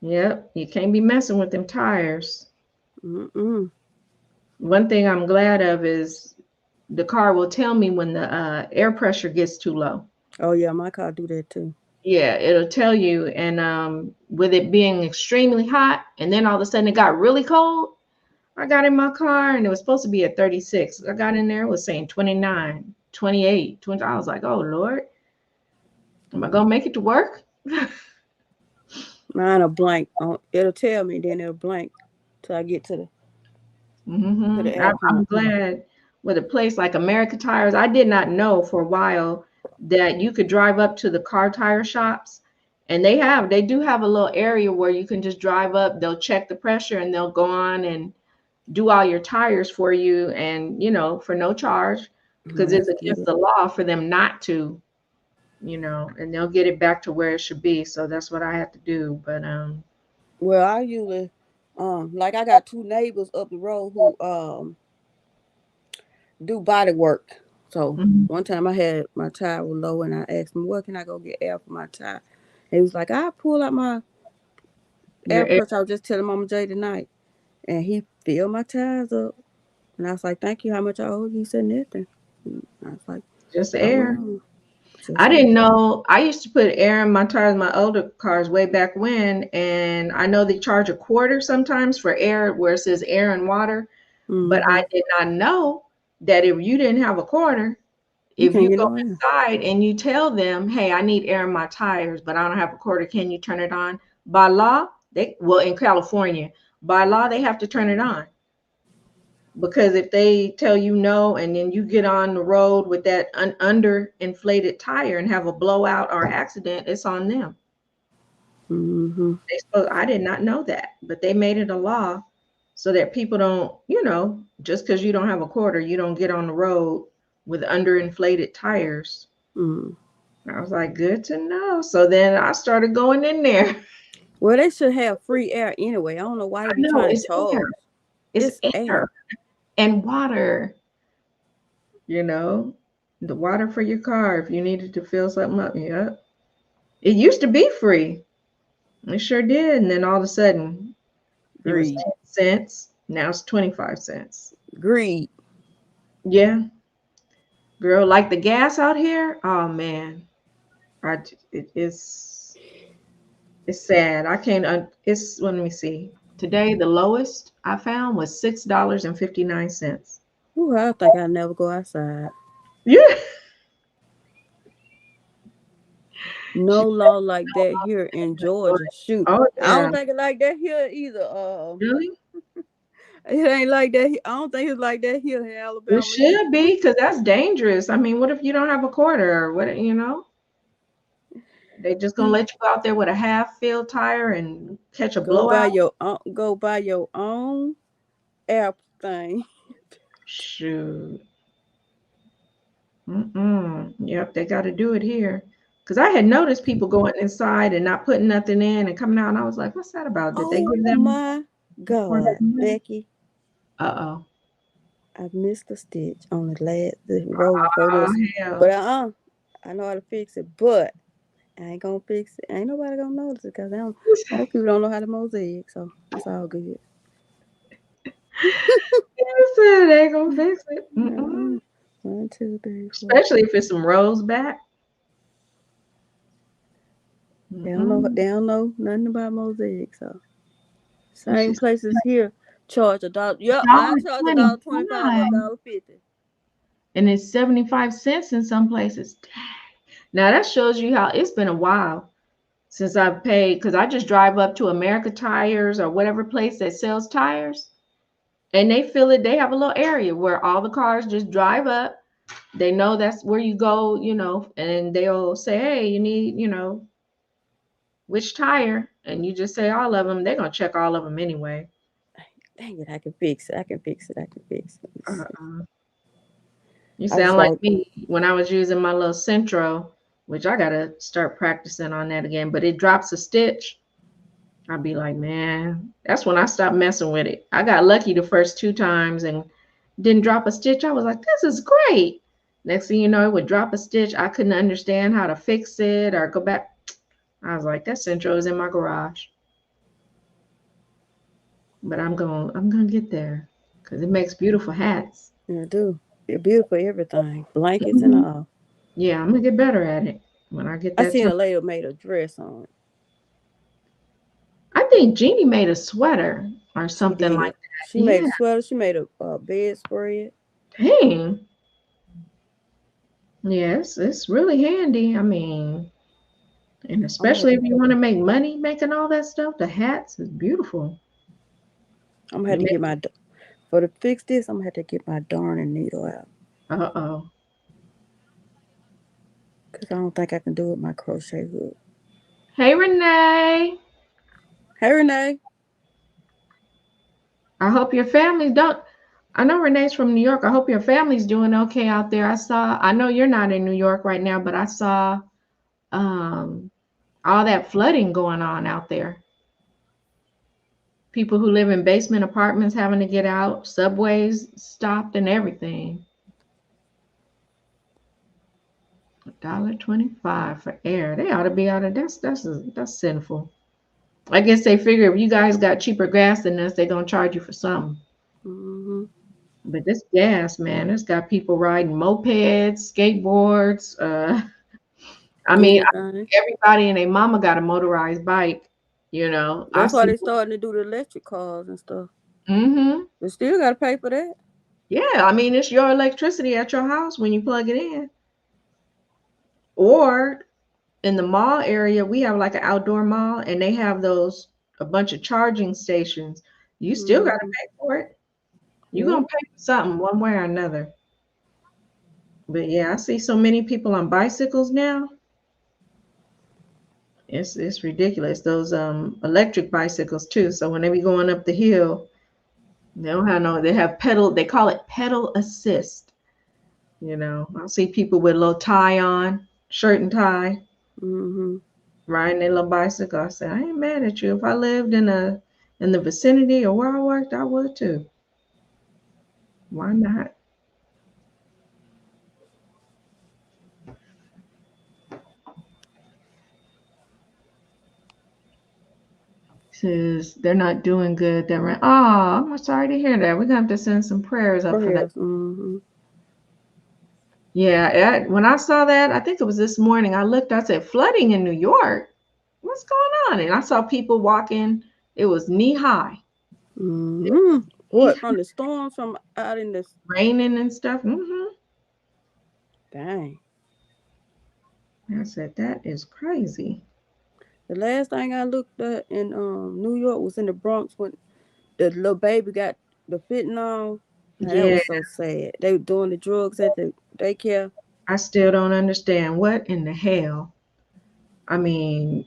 Yep, you can't be messing with them tires. Mm-mm. One thing I'm glad of is the car will tell me when the air pressure gets too low. Oh yeah, my car do that too. Yeah, it'll tell you. And with it being extremely hot, and then all of a sudden it got really cold. I got in my car and it was supposed to be at 36. I got in there, it was saying 29, 28, 20. I was like, oh Lord, am I gonna make it to work? Mine a blank. It'll tell me, then it'll blank till I get to the air I'm pump. glad with a place like America Tires. I did not know for a while that you could drive up to the car tire shops, and they do have a little area where you can just drive up. They'll check the pressure and they'll go on and do all your tires for you, and for no charge, Oh, because it's that's against good. the law for them not to, and they'll get it back to where it should be. So that's what I have to do. But Well, I usually, like I got two neighbors up the road who do body work. So mhm. one time I had my tire was low, and I asked him, "Where can I go get air for my tire?" And he was like, "I pull out my Your air air, pressure. I was just telling Mama J tonight," and he filled my tires up. And I was like, "Thank you. How much I owe you?" He said nothing. And I was like, just I went air. on. Just I air. didn't know. I used to put air in my tires, my older cars way back when, and I know they charge a quarter sometimes for air where it says air and water, but Mm-hmm. I did not know that if you didn't have a quarter, You if can't you get go no air. inside and you tell them, "Hey, I need air in my tires, but I don't have a quarter. Can you turn it on?" By law, in California, by law they have to turn it on. Because if they tell you no and then you get on the road with that under inflated tire and have a blowout or accident, it's on them. Mm-hmm. I did not know that, but they made it a law so that people don't, just because you don't have a quarter, you don't get on the road with underinflated tires. Mm-hmm. I was like, good to know. So then I started going in there. Well, they should have free air anyway. I don't know why they I be know trying to it's air. charge. It's It's air air. and water, you know, the water for your car if you needed to fill something up. Yeah. It used to be free. It sure did. And then all of a sudden it was Greed. 10 cents. Now it's 25 cents. Greed. Yeah. Girl, like the gas out here. Oh man. It's sad. I can't it's let me see. Today the lowest I found was $6.59. Ooh, I think I never go outside. Yeah. No law like that here in Georgia. Shoot, Oh I yeah. don't think it like that here either. Really? It ain't like that. I don't think it's like that here in It Alabama either. should be because that's dangerous. I mean, what if you don't have a quarter or what? They just gonna let you go out there with a half filled tire and catch a blowout? Go buy your own air thing. Shoot. Yep, they got to do it here. Because I had noticed people going inside and not putting nothing in and coming out, and I was like, what's that about? Did they Oh give them my more God, money? Becky, Uh-oh. I missed a stitch on the row before Oh, this. hell. But I know how to fix it. But I ain't gonna fix it. Ain't nobody gonna notice it because most people don't know how to mosaic. So it's all good. You said they gonna fix it. Uh-uh. 1, 2, 3, 4. Especially if it's some rows back. Mm-mm. They don't know nothing about mosaic. So What she same places here charge a dollar. Yep, I charge a dollar 25 or a $1.25. dollar 50. And it's 75 cents in some places. Now that shows you how it's been a while since I've paid, because I just drive up to America Tires or whatever place that sells tires, and they fill it. They have a little area where all the cars just drive up. They know that's where you go, and they'll say, "Hey, you need, which tire?" And you just say all of them. They're gonna check all of them anyway. Dang it, I can fix it. I can fix it. I can fix it. Let's see. Uh-uh. You I just sound like like, me when I was using my little Centro, which I gotta start practicing on that again. But it drops a stitch. I'd be like, man, that's when I stopped messing with it. I got lucky the first two times and didn't drop a stitch. I was like, this is great. Next thing you know, it would drop a stitch. I couldn't understand how to fix it or go back. I was like, that Centro is in my garage. But I'm gonna get there because it makes beautiful hats. I do. They're beautiful everything. Blankets and Mhm. all. Yeah, I'm gonna get better at it when I get I that seen time. a lady made a dress on it. I think Jeannie made a sweater or She something did. like that. She made Yeah, a sweater. She made a bedspread. dang. Yes, it's really handy. I mean, And I'm gonna have especially to, if you want to make money making all that stuff, the hats is beautiful. I'm gonna have to get my for to fix this. I'm gonna have to get my darning needle out Uh-oh. because I don't think I can do it with my crochet hook. Hey, Renee. Hey Renee. I hope your family don't. I know Renee's from New York. I hope your family's doing okay out there. I know you're not in New York right now, but I saw um, all that flooding going on out there. People who live in basement apartments having to get out, subways stopped and everything. $1.25 for air. They ought to be out of that's sinful. I guess they figure if you guys got cheaper gas than us, they're gonna charge you for something. Mm-hmm. But this gas, man, it's got people riding mopeds, skateboards. I mean, Anything. everybody and their mama got a motorized bike. I That's why see. they starting to do the electric cars and stuff. Mm-hmm. But still gotta pay for that. Yeah, I mean, it's your electricity at your house when you plug it in. Or in the mall area, we have like an outdoor mall, and they have a bunch of charging stations. You still got to Mm-hmm. pay for it. You're Yeah. gonna pay for something one way or another. But yeah, I see so many people on bicycles now. It's ridiculous. Those electric bicycles too. So when they be going up the hill, they have pedal, they call it pedal assist. I see people with a little tie on, shirt and tie, Mm-hmm. riding their little bicycle. I said, I ain't mad at you. If I lived in the vicinity of where I worked, I would too. Why not? Says they're not doing good. I'm sorry to hear that. We're gonna have to send some prayers up for that. Prayers. Mm-hmm. Yeah, when I saw that, I think it was this morning, I looked, I said, flooding in New York. What's going on? And I saw people walking, it was knee high. Mm-hmm. What, from the storms from out in the Raining and stuff. dang. I said, that is crazy. The last thing I looked at in New York was in the Bronx when the little baby got the fentanyl. Now, that Yeah, was so sad. They were doing the drugs at the daycare. I still don't understand what in the hell. I mean,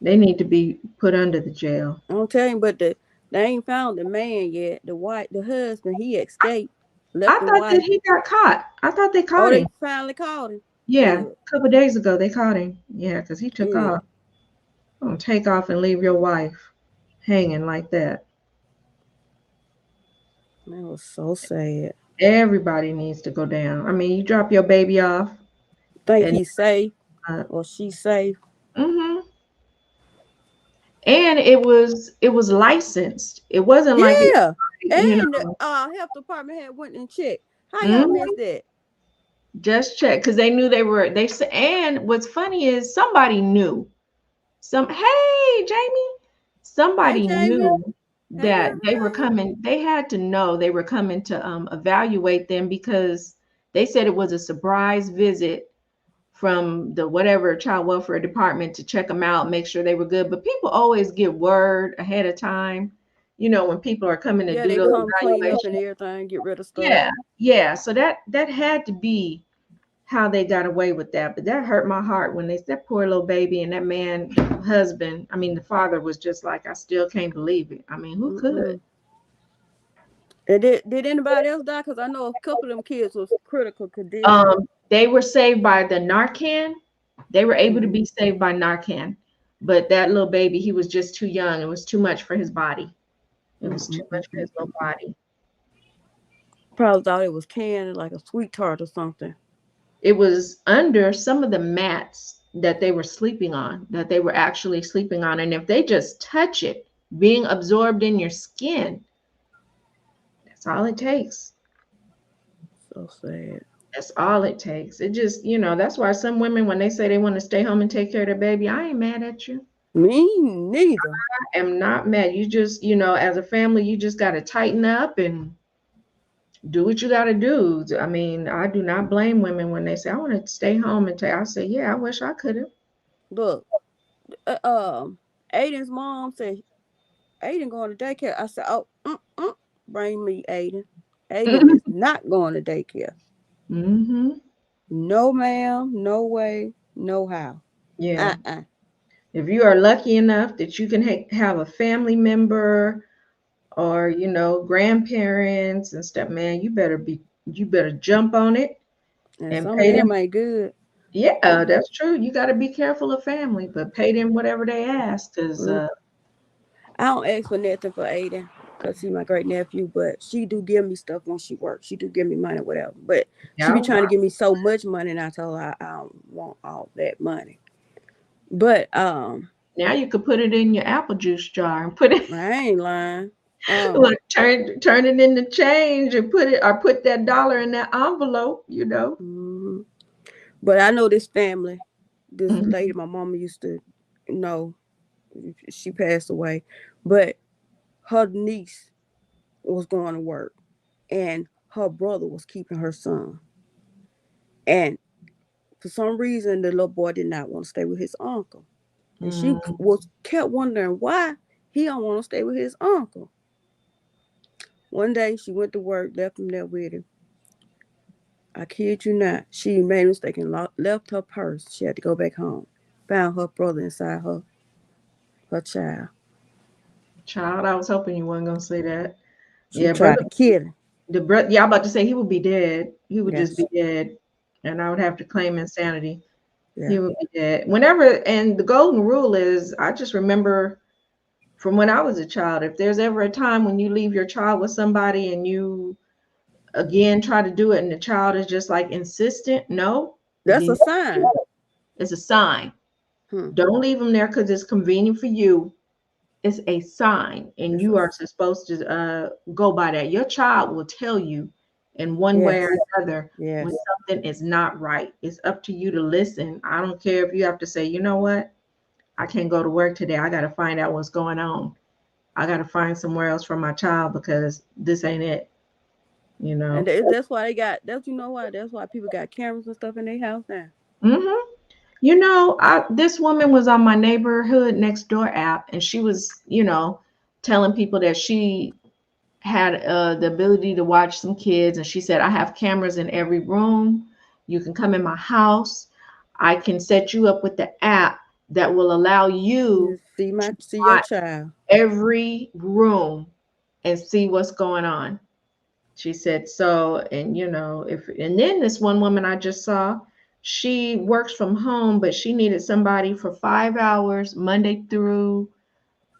they need to be put under the jail. I don't tell you, but they ain't found the man yet. The husband, he escaped, I left the thought that wife. he got caught. I thought they Oh, caught they him. finally caught him. Yeah, Good, a couple of days ago they caught him. Yeah, because he took good. off. Don't take off and leave your wife hanging like that. That was so sad. Everybody needs to go down. I mean, you drop your baby off Think and he's safe uh, or she's safe. hmm and it was licensed. It wasn't like it, Yeah. you And the know, health department had went and checked. How y'all mhm, missed that? just check because they knew they said. And what's funny is somebody knew. Hey, Jamie, Hey, somebody Jamie. knew Hey, that they were girlfriend. coming. They had to know they were coming to evaluate them because they said it was a surprise visit from the whatever child welfare department to check them out, make sure they were good. But people always get word ahead of time, when people are coming to Yeah, do they those come clean up and evaluations. everything, get rid of stuff. Yeah, yeah. So that had to be how they got away with that. But that hurt my heart when that poor little baby and that man, the husband, I mean, the father was just like, I still can't believe it. I mean, who could? Mm-mm. And did anybody else die? Because I know a couple of them kids was critical condition. They were saved by the Narcan. They were able to Mm-hmm. be saved by Narcan. But that little baby, he was just too young. It was too much for his body. It was too much for his little body. Probably thought it was canned like a sweet tart or something. It was under some of the mats that they were sleeping on, that they were actually sleeping on. And if they just touch it, being absorbed in your skin, that's all it takes. So sad. That's all it takes. It just, that's why some women, when they say they want to stay home and take care of their baby, I ain't mad at you. Me neither. I am not mad. You just, as a family, you just got to tighten up and do what you got to do. I mean, I do not blame women when they say, I want to stay home and take. I say, yeah, I wish I could have. Look, Aiden's mom said Aiden going to daycare. I said, oh, bring me Aiden. Aiden is not going to daycare. Mm-hmm. No, ma'am. No way. No how. Yeah. Uh-uh. If you are lucky enough that you can have a family member or grandparents and stuff, man, you better jump on it And and some of pay them. them ain't good. Yeah, that's true. You got to be careful of family, but pay them whatever they ask, because Mm. I don't ask for nothing for Aiden because he's my great nephew, but she do give me stuff when she works. She do give me money, whatever. But she be yeah, trying to give me so much money, and I told her I don't want all that money. But now you could put it in your apple juice jar and put it I ain't lying. like turn it into change and put that dollar in that envelope. Mhm. But I know this family, this Mhm. lady my mama used to know, she passed away, but her niece was going to work and her brother was keeping her son. And for some reason, the little boy did not want to stay with his uncle. And she Mm. was kept wondering why he don't want to stay with his uncle. One day she went to work, left him there with him. I kid you not. She made a mistake and left her purse. She had to go back home. Found her brother inside her child. Child, I was hoping you weren't gonna say that. She Yeah, tried brother, to kill him. the brother. Yeah, I'm about to say he would be dead. He would just Yes. be dead, and I would have to claim insanity. He Yeah. would be dead. Whenever, and the golden rule is, I just remember from when I was a child, if there's ever a time when you leave your child with somebody and you again try to do it and the child is just like insistent, no, That's you a sign. it's a sign. Hmm. Don't leave them there because it's convenient for you. It's a sign, and It's you a are supposed to go by that. Your child will tell you in one way or yes. another when Yes. something is not right. It's up to you to listen. I don't care if you have to say, you know what, I can't go to work today. I got to find out what's going on. I got to find somewhere else for my child because this ain't it, you And know. that's why they got that's you know why that's why people got cameras and stuff in their house now. hmm this woman was on my neighborhood next door app, and she was, telling people that she had the ability to watch some kids, and she said, I have cameras in every room. You can come in my house. I can set you up with the app that will allow you You to see your watch child. every room and see what's going on. She said so, and if and then this one woman I just saw, she works from home, but she needed somebody for 5 hours Monday through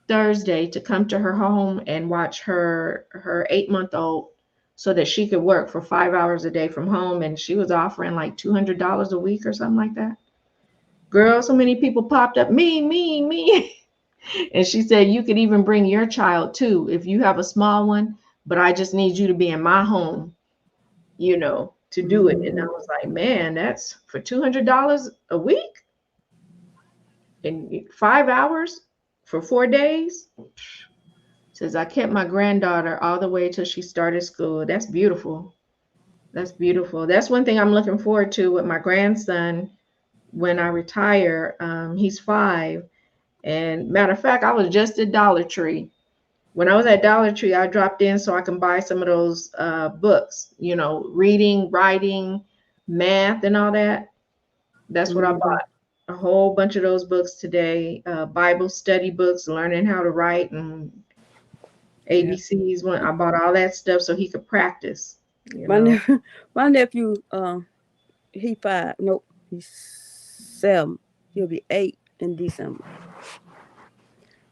Thursday to come to her home and watch her 8-month-old so that she could work for 5 hours a day from home. And she was offering like $200 a week or something like that. Girl, so many people popped up, me. And she said, you could even bring your child too if you have a small one, but I just need you to be in my home, to do it. And I Mm-hmm. was like, man, that's for $200 a week and 5 hours for 4 days. Says, I kept my granddaughter all the way till she started school. That's beautiful. That's beautiful. That's one thing I'm looking forward to with my grandson when I retire. He's 5. And matter of fact, I was just at Dollar Tree. When I was at Dollar Tree, I dropped in so I can buy some of those books, reading, writing, math, and all that. That's what I Mm-hmm. bought. A whole bunch of those books today, Bible study books, learning how to write and Yeah. ABCs. When I bought all that stuff so he could practice, you My know. nephew, my nephew, he 5. Nope, he's 7. He'll be 8 in December.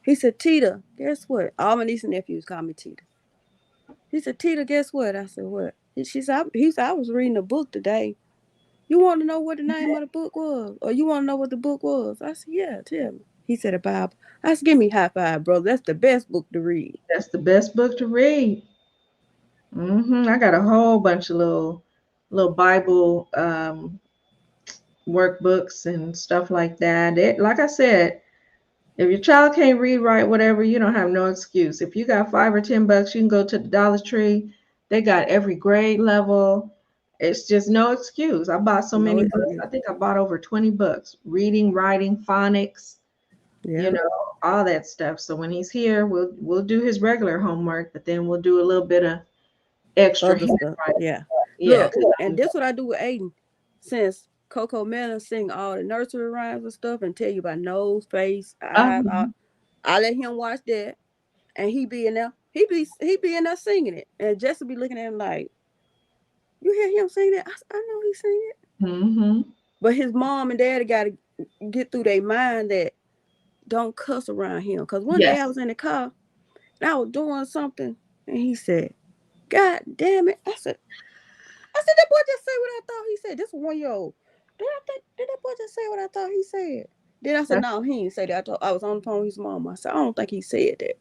He said, Tita, guess what? All my nieces and nephews call me Tita. He said, Tita, guess what? I said, what? He said, I was reading a book today. You want to know what the name of the book was? Or you want to know what the book was? I said, yeah, tell me. He said, a Bible. I said, give me high five, brother. That's the best book to read. That's the best book to read. I got a whole bunch of little Bible workbooks and stuff like that. Like I said, if your child can't read, write, whatever, you don't have no excuse. If you got $5 or $10, you can go to the Dollar Tree. They got every grade level. It's just no excuse. I bought so No many books. excuse. I think I bought over 20 books, reading, writing, phonics, Yeah. you know, all that stuff. So when he's here, we'll do his regular homework, but then we'll do a little bit of extra Other stuff. handwriting. Yeah. Yeah, Look, and this what I do with Aiden. Since Coco Melon sing all the nursery rhymes and stuff and tell you about nose, face, eyes, I let him watch that, and he be in there. He be in there singing it, and Jesse be looking at him like, "You hear him sing that? I know he sing it." mm-hmm. But his mom and daddy got to get through their mind that don't cuss around him. Cause one day I Yes. was in the car and I was doing something, and he said, "God damn it!" I said, that boy just said what I thought he said. This 1-year-old. Did that boy just say what I thought he said? Then I said, no, he didn't say that. I was on the phone with his mom. I said, I don't think he said that.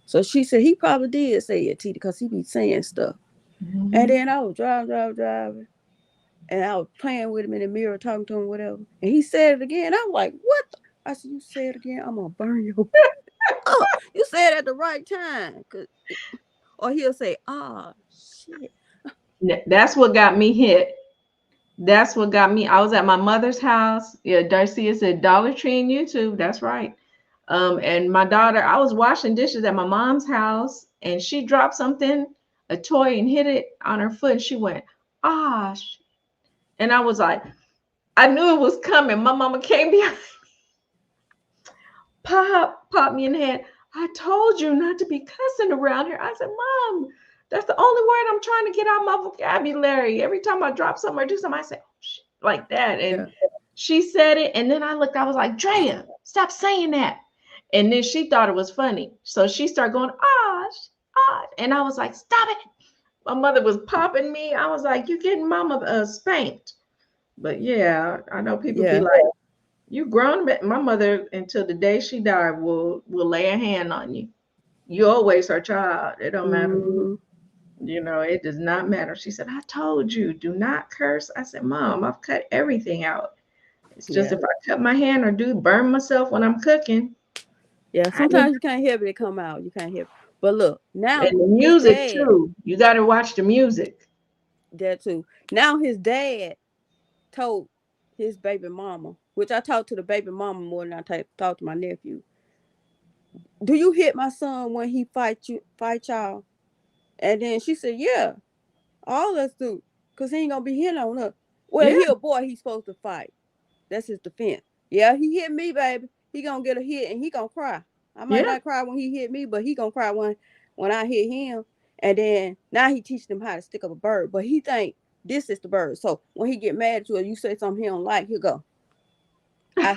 So she said, he probably did say it, Tita, because he be saying stuff. Mm-hmm. And then I was driving. And I was playing with him in the mirror, talking to him, whatever. And he said it again. I was like, what? I said, you say it again? I'm going to burn you. Oh, you said it at the right time. Or he'll say, shit. That's what got me hit. That's what got me. I was at my mother's house. Yeah, Darcia said Dollar Tree and YouTube. That's right. And my daughter, I was washing dishes at my mom's house, and she dropped something, a toy, and hit it on her foot. And she went, ah, and I was like, I knew it was coming. My mama came behind me, popped me in the head. I told you not to be cussing around here. I said, Mom, that's the only word I'm trying to get out of my vocabulary. Every time I drop something or do something, I say, oh, shit, like that. And she said it. And then I looked, I was like, Drea, stop saying that. And then she thought it was funny. So she started going, and I was like, stop it. My mother was popping me. I was like, you getting mama spanked. But yeah, I know people be like, you grown. My mother, until the day she died, will lay a hand on you. You always her child. It don't matter. You know, it does not matter. She said, I told you, do not curse. I said, Mom, I've cut everything out. It's just if I cut my hand or burn myself when I'm cooking. Yeah, sometimes you can't help it come out. You can't help it. But look, now and the music too. You got to watch the music. That too. Now his dad told his baby mama, which I talked to the baby mama more than I talked to my nephew. Do you hit my son when he fight y'all? And then she said, yeah, all us do. Because he ain't going to be hitting on us. Well, he a boy, he's supposed to fight. That's his defense. Yeah, he hit me, baby. He going to get a hit and he going to cry. I might not cry when he hit me, but he going to cry when I hit him. And then now he teaching him how to stick up a bird. But he think this is the bird. So when he get mad at you or you say something he don't like, he'll go. I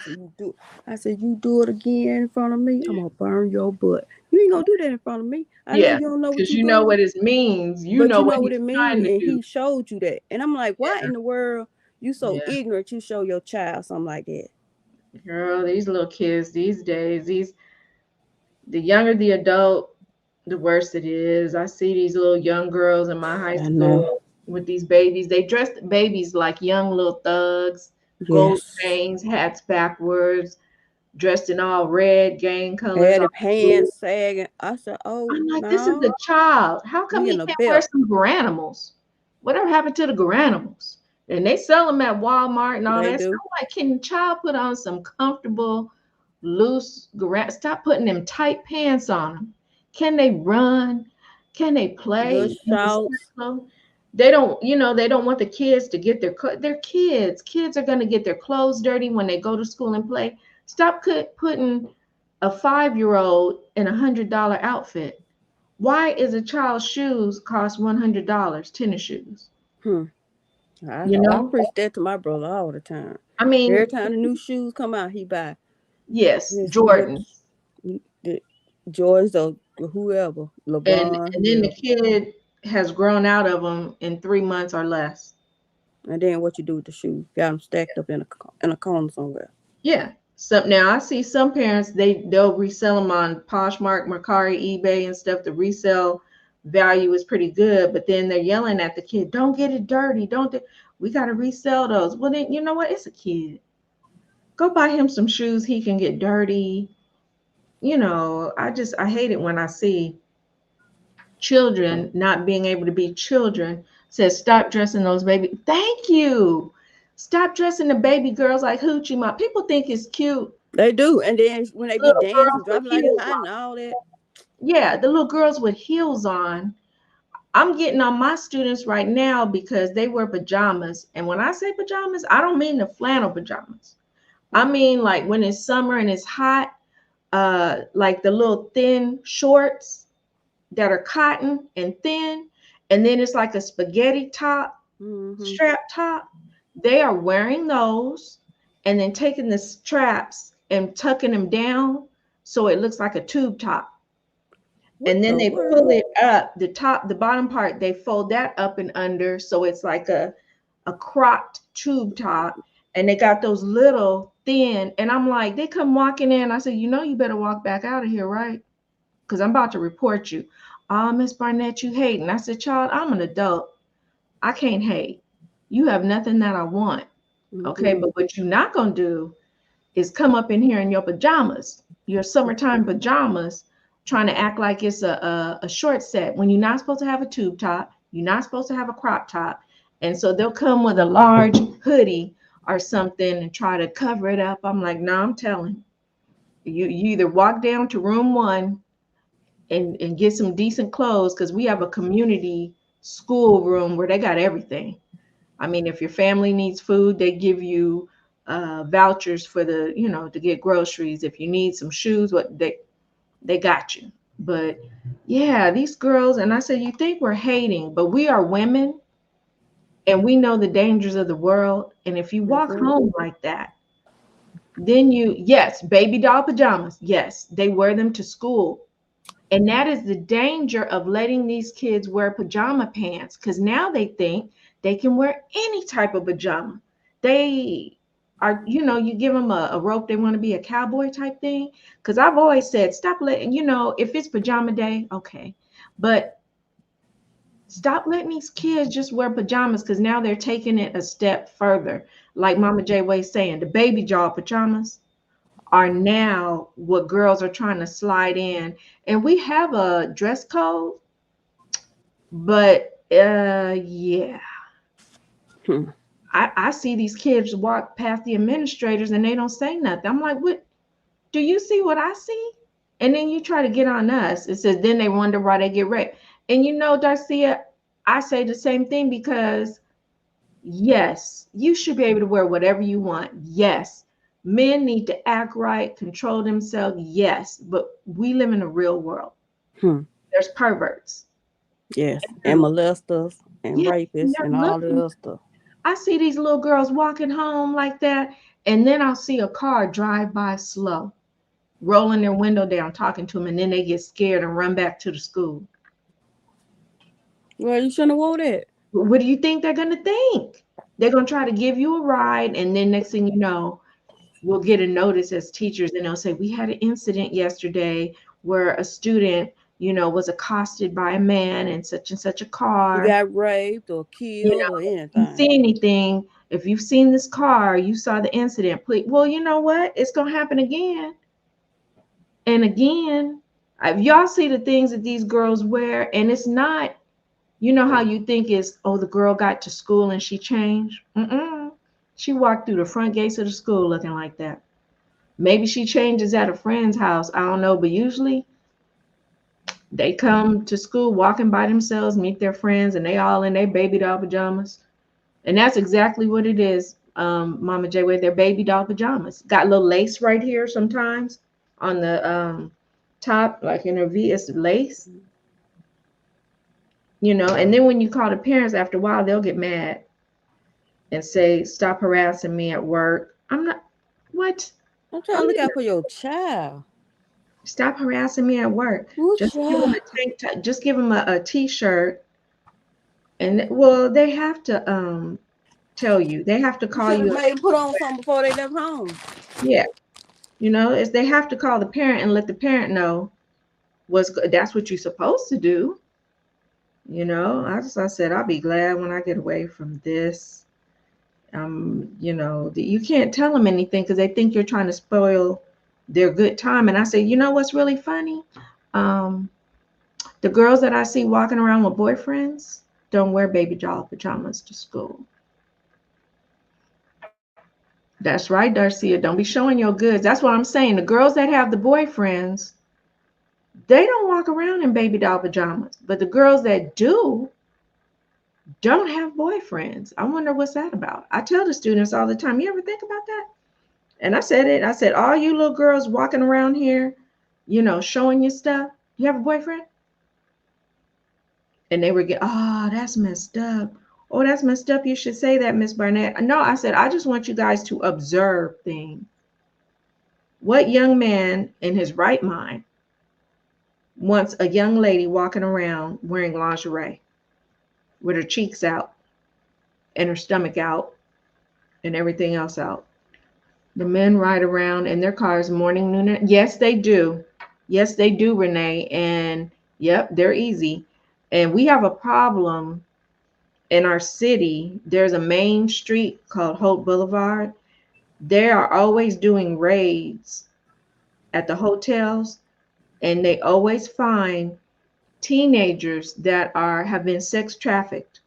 said, you do it again in front of me, I'm going to burn your butt. You ain't going to do that in front of me. I know you don't know what because you know what it means. You know what it means, and he showed you that. And I'm like, why in the world you so ignorant you show your child something like that? Girl, these little kids these days, the younger the adult, the worse it is. I see these little young girls in my high school with these babies. They dress babies like young little thugs, gold chains, hats backwards, dressed in all red, gang colors. Had the pants sagging. I said, oh, I'm like, this is a child. How come he can't wear some Garanimals? Whatever happened to the Garanimals? And they sell them at Walmart and all that stuff. I'm like, can the child put on some comfortable, loose Stop putting them tight pants on them. Can they run? Can they play? They don't, they don't want the kids to get their kids. Kids are going to get their clothes dirty when they go to school and play. Stop putting a 5-year-old in $100 outfit. Why is a child's shoes cost $100? Tennis shoes. I preach that to my brother all the time. I mean, every time the new shoes come out, he buy. Yes, Jordan. George or whoever, LeBron. And then the kid has grown out of them in 3 months or less. And then what you do with the shoes? Got them stacked up in a corner somewhere. Yeah. So now I see some parents, they'll resell them on Poshmark, Mercari, eBay and stuff. The resale value is pretty good, but then they're yelling at the kid, don't get it dirty. We got to resell those. Well, then you know what? It's a kid. Go buy him some shoes he can get dirty. I hate it when I see children not being able to be children. Says stop dressing those baby. Thank you. Stop dressing the baby girls like hoochie mom. People think it's cute. They do. And then when they be Little dancing, girls with dropping like it's heels hot and on. all that. Yeah, the little girls with heels on. I'm getting on my students right now because they wear pajamas. And when I say pajamas, I don't mean the flannel pajamas. I mean like when it's summer and it's hot, like the little thin shorts that are cotton and thin, and then it's like a spaghetti top, strap top. They are wearing those and then taking the straps and tucking them down so it looks like a tube top. What And then the they world? pull it up, the top, the bottom part, they fold that up and under so it's like a cropped tube top. And they got those little thin, and I'm like, they come walking in. I said, you know, you better walk back out of here, right? Because I'm about to report you. Oh, Miss Barnett, you hating. I said, child, I'm an adult. I can't hate. You have nothing that I want. Okay. But what you're not going to do is come up in here in your pajamas, your summertime pajamas, trying to act like it's a short set when you're not supposed to have a tube top. You're not supposed to have a crop top. And so they'll come with a large hoodie or something and try to cover it up. I'm like, no, I'm telling you, you either walk down to room 1 and get some decent clothes, because we have a community school room where they got everything. I mean, if your family needs food, they give you vouchers for the, you know, to get groceries. If you need some shoes, what they got you. But yeah, these girls, and I said, you think we're hating, but we are women and we know the dangers of the world. And if you walk home like that, then yes, baby doll pajamas. Yes, they wear them to school. And that is the danger of letting these kids wear pajama pants, because now they think they can wear any type of pajama. They are, you know, you give them a rope, they want to be a cowboy type thing. Because I've always said, stop letting, you know, if it's pajama day, okay. But stop letting these kids just wear pajamas, because now they're taking it a step further. Like Mama J Way saying, the baby doll pajamas are now what girls are trying to slide in. And we have a dress code, but yeah. I see these kids walk past the administrators and they don't say nothing. I'm like, what? Do you see what I see? And then you try to get on us. It says then they wonder why they get raped. And you know, Darcia, I say the same thing, because yes, you should be able to wear whatever you want. Yes, men need to act right, control themselves. Yes, but we live in a real world. There's perverts. Yes, and molesters and Yeah, and rapists they're and all the looking. other stuff. I see these little girls walking home like that, and then I'll see a car drive by slow, rolling their window down, talking to them, and then they get scared and run back to the school. Well, you shouldn't have wore that. What do you think they're going to think? They're going to try to give you a ride, and then next thing you know, we'll get a notice as teachers, and they'll say, we had an incident yesterday where a student, you know, was accosted by a man in such and such a You car. got raped or You killed or know, if you anything. see anything, if you've seen this car, you saw the incident, please. Well, you know what? It's going to happen again and again. If y'all see the things that these girls wear, and it's not, you know how you think is, oh, the girl got to school and she changed. She walked through the front gates of the school looking like that. Maybe she changes at a friend's house. I don't know, but usually they come to school walking by themselves, meet their friends, and they all in their baby doll pajamas. And that's exactly what it is, Mama J, with their baby doll pajamas. Got a little lace right here sometimes on the top, like in her V, it's lace. You know, and then when you call the parents after a while, they'll get mad and say, stop harassing me at work. I'm not, what? I'm trying to look out for your child. Stop harassing me at work. Ooh, Just give them child. a tank top, just give them a t-shirt. And well, they have to tell you. They have to You call should have you. made put on something before they left home. Yeah. You know, it's they have to call the parent and let the parent know that's what you're supposed to do. You know, I said I'll be glad when I get away from this. You know, you can't tell them anything because they think you're trying to spoil their good time. And I say, you know what's really funny? The girls that I see walking around with boyfriends, don't wear baby doll pajamas to school. That's right, Darcia. Don't be showing your goods. That's what I'm saying. The girls that have the boyfriends, they don't walk around in baby doll pajamas. But the girls that do don't have boyfriends. I wonder what's that about. I tell the students all the time, you ever think about that? And I said it. I said, all you little girls walking around here, showing you stuff, you have a boyfriend? And they would get, oh, that's messed up. Oh, that's messed up. You should say that, Miss Barnett. No, I said, I just want you guys to observe things. What young man in his right mind wants a young lady walking around wearing lingerie with her cheeks out and her stomach out and everything else out? The men ride around in their cars morning, noon, and yes, they do. Yes, they do, Renee. And yep, they're easy. And we have a problem in our city. There's a main street called Holt Boulevard. They are always doing raids at the hotels, and they always find teenagers that have been sex trafficked,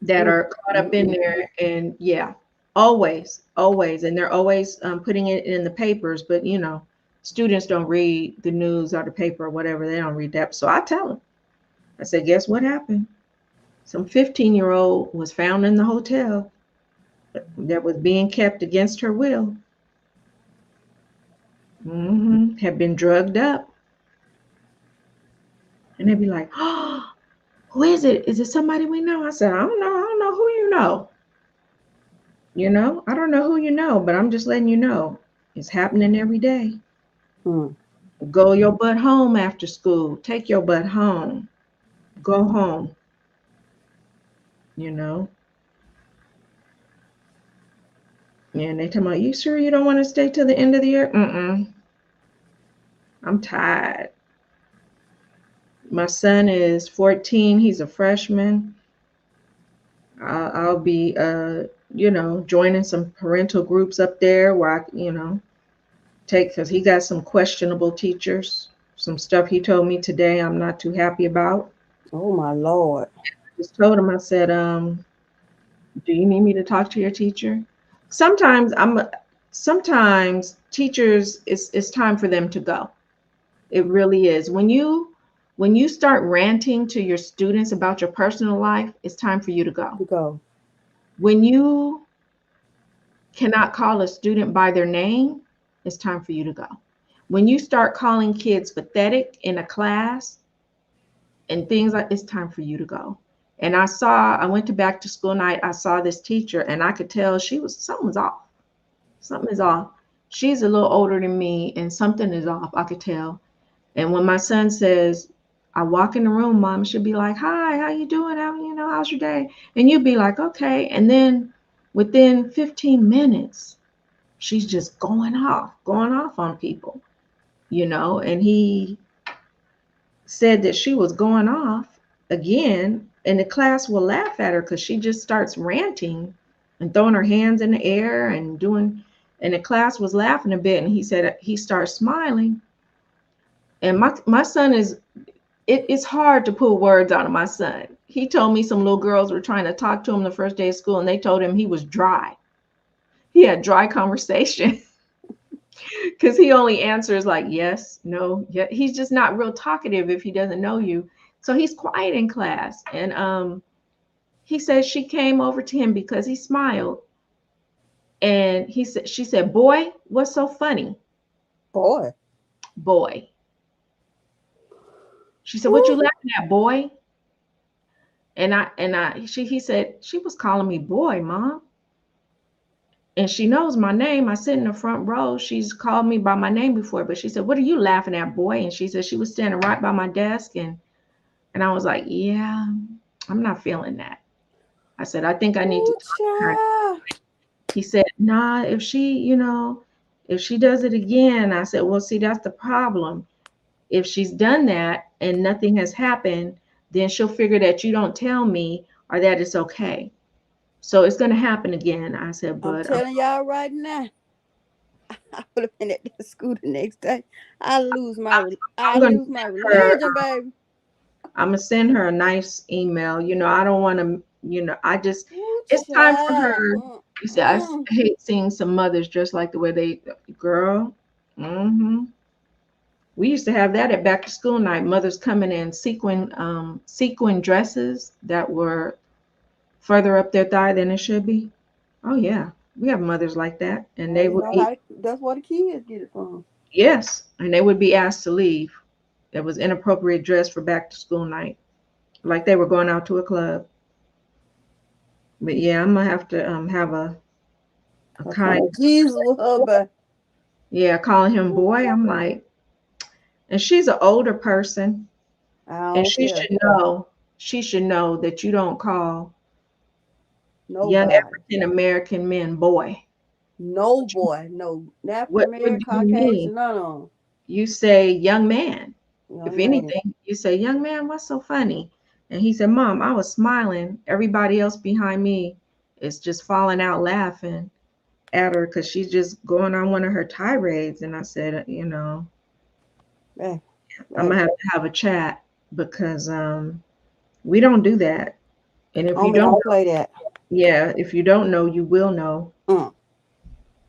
that are caught up in there. And yeah, always. And they're always putting it in the papers. But, students don't read the news or the paper or whatever. They don't read that. So I tell them, I said, guess what happened? Some 15-year-old was found in the hotel that was being kept against her will. Had been drugged up. And they'd be like, oh, who is it? Is it somebody we know? I said, I don't know. I don't know who you know. I don't know who you know, but I'm just letting you know it's happening every day. Go your butt home after school. Take your butt home. Go home. And they tell me, you sure you don't want to stay till the end of the year? I'm tired. My son is 14. He's a freshman. I'll be, joining some parental groups up there where I, because he got some questionable teachers, some stuff he told me today I'm not too happy about. Oh, my Lord. I just told him, I said, do you need me to talk to your teacher? Sometimes teachers, it's time for them to go. It really is. When you start ranting to your students about your personal life, it's time for you to go. When you cannot call a student by their name, it's time for you to go. When you start calling kids pathetic in a class and things like, it's time for you to go. And I went to back to school night. I saw this teacher and I could tell something was off. Something is off. She's a little older than me and something is off. I could tell. And when my son says, I walk in the room, Mom, she'll be like, hi, how you doing? How's your day? And you'd be like, okay. And then within 15 minutes, she's just going off on people, and he said that she was going off again, and the class will laugh at her because she just starts ranting and throwing her hands in the air and the class was laughing a bit, and he said he starts smiling. And my son it's hard to pull words out of my son. He told me some little girls were trying to talk to him the first day of school and they told him he was dry. He had dry conversation because he only answers like yes, no, yeah. He's just not real talkative if he doesn't know you. So he's quiet in class. And he says she came over to him because he smiled. And she said, boy, what's so funny? Boy. She said, what you laughing at, boy? He said, she was calling me boy, Mom. And she knows my name. I sit in the front row. She's called me by my name before, but she said, what are you laughing at, boy? And she said she was standing right by my desk. And I was like, yeah, I'm not feeling that. I said, I think I need to talk to her. He said, nah, if she does it again. I said, well, see, that's the problem. If she's done that and nothing has happened, then she'll figure that you don't tell me or that it's okay. So it's going to happen again. I said, but I'm telling y'all right now, I would have been at the school the next day. I lose my religion, baby. I'm gonna send her a nice email. I don't want to. Ooh, It's time for child. her. You see, hate seeing some mothers just like the way they, girl. hmm We used to have that at back to school night. Mothers coming in sequin dresses that were further up their thigh than it should be. Oh yeah, we have mothers like that, and Now they you would know be, how that's where the kids get it from. yes, and they would be asked to leave. That was inappropriate dress for back to school night, like they were going out to a club. But yeah, I'm gonna have to have a I kind kind, of Jesus with her, but yeah, calling him boy. I'm like, and she's an older person, I and don't care. she should know that you don't call young Nobody. African American men boy. No boy. No African What American, do you mean? Caucasian, none of them. You say young man. If Young man. anything, you say, young man, what's so funny? And he said, Mom, I was smiling. Everybody else behind me is just falling out laughing at her because she's just going on one of her tirades. And I said, Hey, I'm hey. gonna have a chat because we don't do that. And if you Homie, don't, don't play that. yeah, if you don't know, you will know. Mm.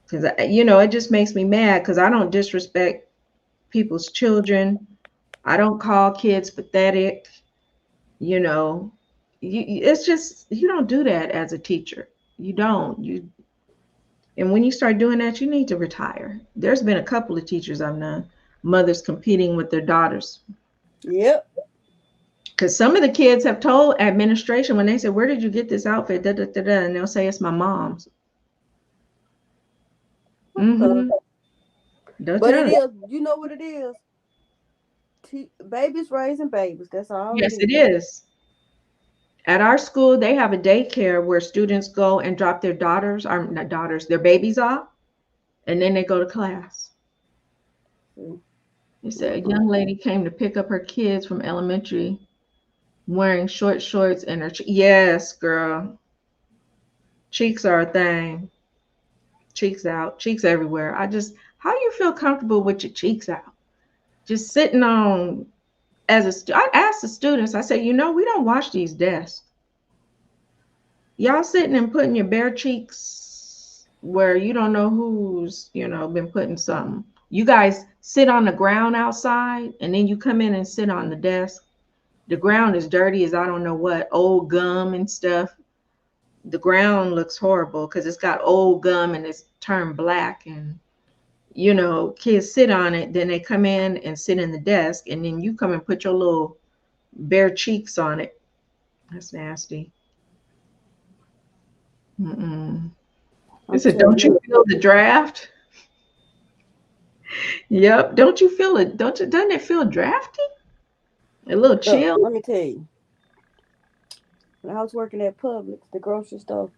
Because it just makes me mad because I don't disrespect people's children. I don't call kids pathetic. you know it's just you don't do that as a teacher. You don't. And when you start doing that, you need to retire. There's been a couple of teachers I've known, mothers competing with their daughters, Yep. because some of the kids have told administration when they say, where did you get this outfit, da, da, da, da, and they'll say it's my mom's. Uh, They'll but tell it them. is, you know what it is? Babies raising babies. That's all it Yes, it is. is. At our school they have a daycare where students go and drop their daughters, or not daughters, their babies off, and then they go to class. See? He said a Mm-mm. young lady came to pick up her kids from elementary wearing short shorts and her yes, girl. Cheeks are a thing. Cheeks out, cheeks everywhere. How do you feel comfortable with your cheeks out? Just sitting on I asked the students, I said, we don't wash these desks. Y'all sitting and putting your bare cheeks where you don't know who's, been putting something. You guys sit on the ground outside and then you come in and sit on the desk. The ground is dirty as I don't know what, old gum and stuff. The ground looks horrible because it's got old gum and it's turned black. And kids sit on it, then they come in and sit in the desk, and then you come and put your little bare cheeks on it. That's nasty. Mm-mm. They I'm said, telling don't you you. feel the draft? Yep. Don't you feel it? Doesn't it feel drafty? A little Look, chill? let me tell you. When I was working at Publix, the grocery store,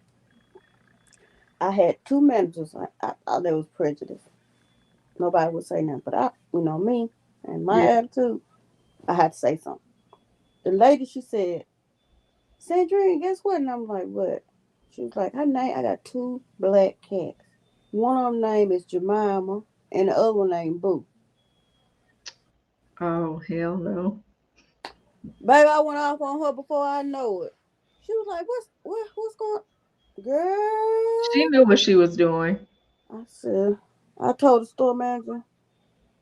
I had two managers. I thought there was prejudice. Nobody would say nothing. But me and my Yeah. attitude, I had to say something. The lady, she said, Sandrine, guess what? And I'm like, what? She was like, her name, I got two black cats. One of them name is Jemima, and the other one named Boo. Oh, hell no. Baby, I went off on her before I know it. She was like, what's going on? She Girl. knew what she was doing. I said, I told the store manager.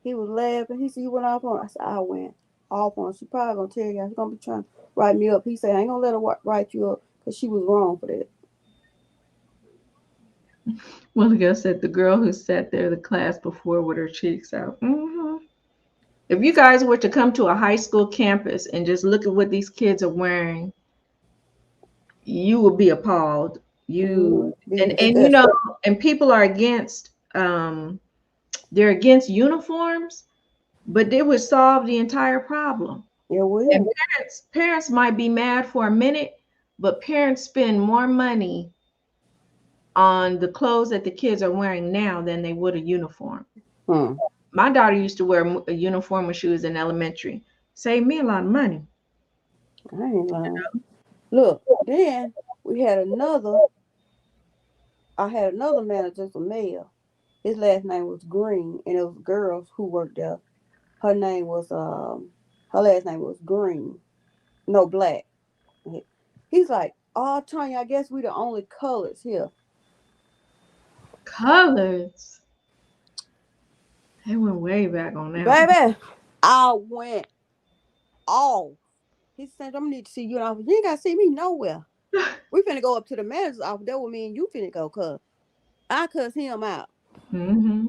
He was laughing. He said, you went off on her. I said, I went off on her. She probably going to tell you. She's going to be trying to write me up. He said, I ain't going to let her write you up because she was wrong for that. Well, like I said, the girl who sat there the class before with her cheeks out. If you guys were to come to a high school campus and just look at what these kids are wearing, you would be appalled. You Be and disgusted. and people are against they're against uniforms, but it would solve the entire problem. Yeah, And will. parents might be mad for a minute, but parents spend more money on the clothes that the kids are wearing now than they would a uniform. Hmm. My daughter used to wear a uniform when she was in elementary. Saved me a lot of money. I ain't lying. Look, then we had another. I had another manager, a male. His last name was Green, and it was girls who worked there. Her name was Her last name was Green. No, black. He's like, oh, Tanya, I guess we the only colors here. Colors. They went way back on that one. Baby, I went off. He said, I'm gonna need to see you in office. You ain't gotta see me nowhere. We finna go up to the manager's office. That with me and you finna go cuss. I cuss him out. Mm-hmm.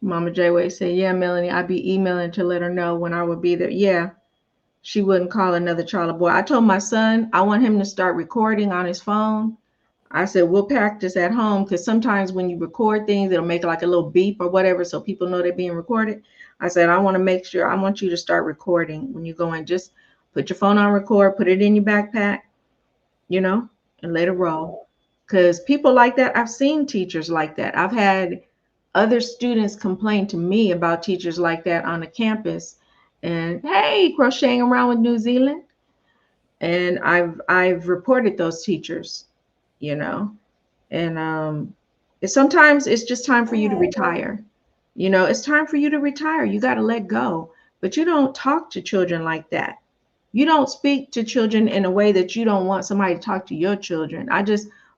Mama J Way said, yeah, Melanie, I'd be emailing to let her know when I would be there. Yeah, she wouldn't call another child a boy. I told my son I want him to start recording on his phone. I said, we'll practice at home because sometimes when you record things, it'll make like a little beep or whatever so people know they're being recorded. I said, I want you to start recording when you go in. Just put your phone on record, put it in your backpack, you know, and let it roll. Because people like that, I've seen teachers like that. I've had other students complain to me about teachers like that on the campus. And hey, crocheting around with New Zealand. And I've reported those teachers, you know. And sometimes it's just time for you to retire. You know, it's time for you to retire. You got to let go. But you don't talk to children like that. You don't speak to children in a way that you don't want somebody to talk to your children.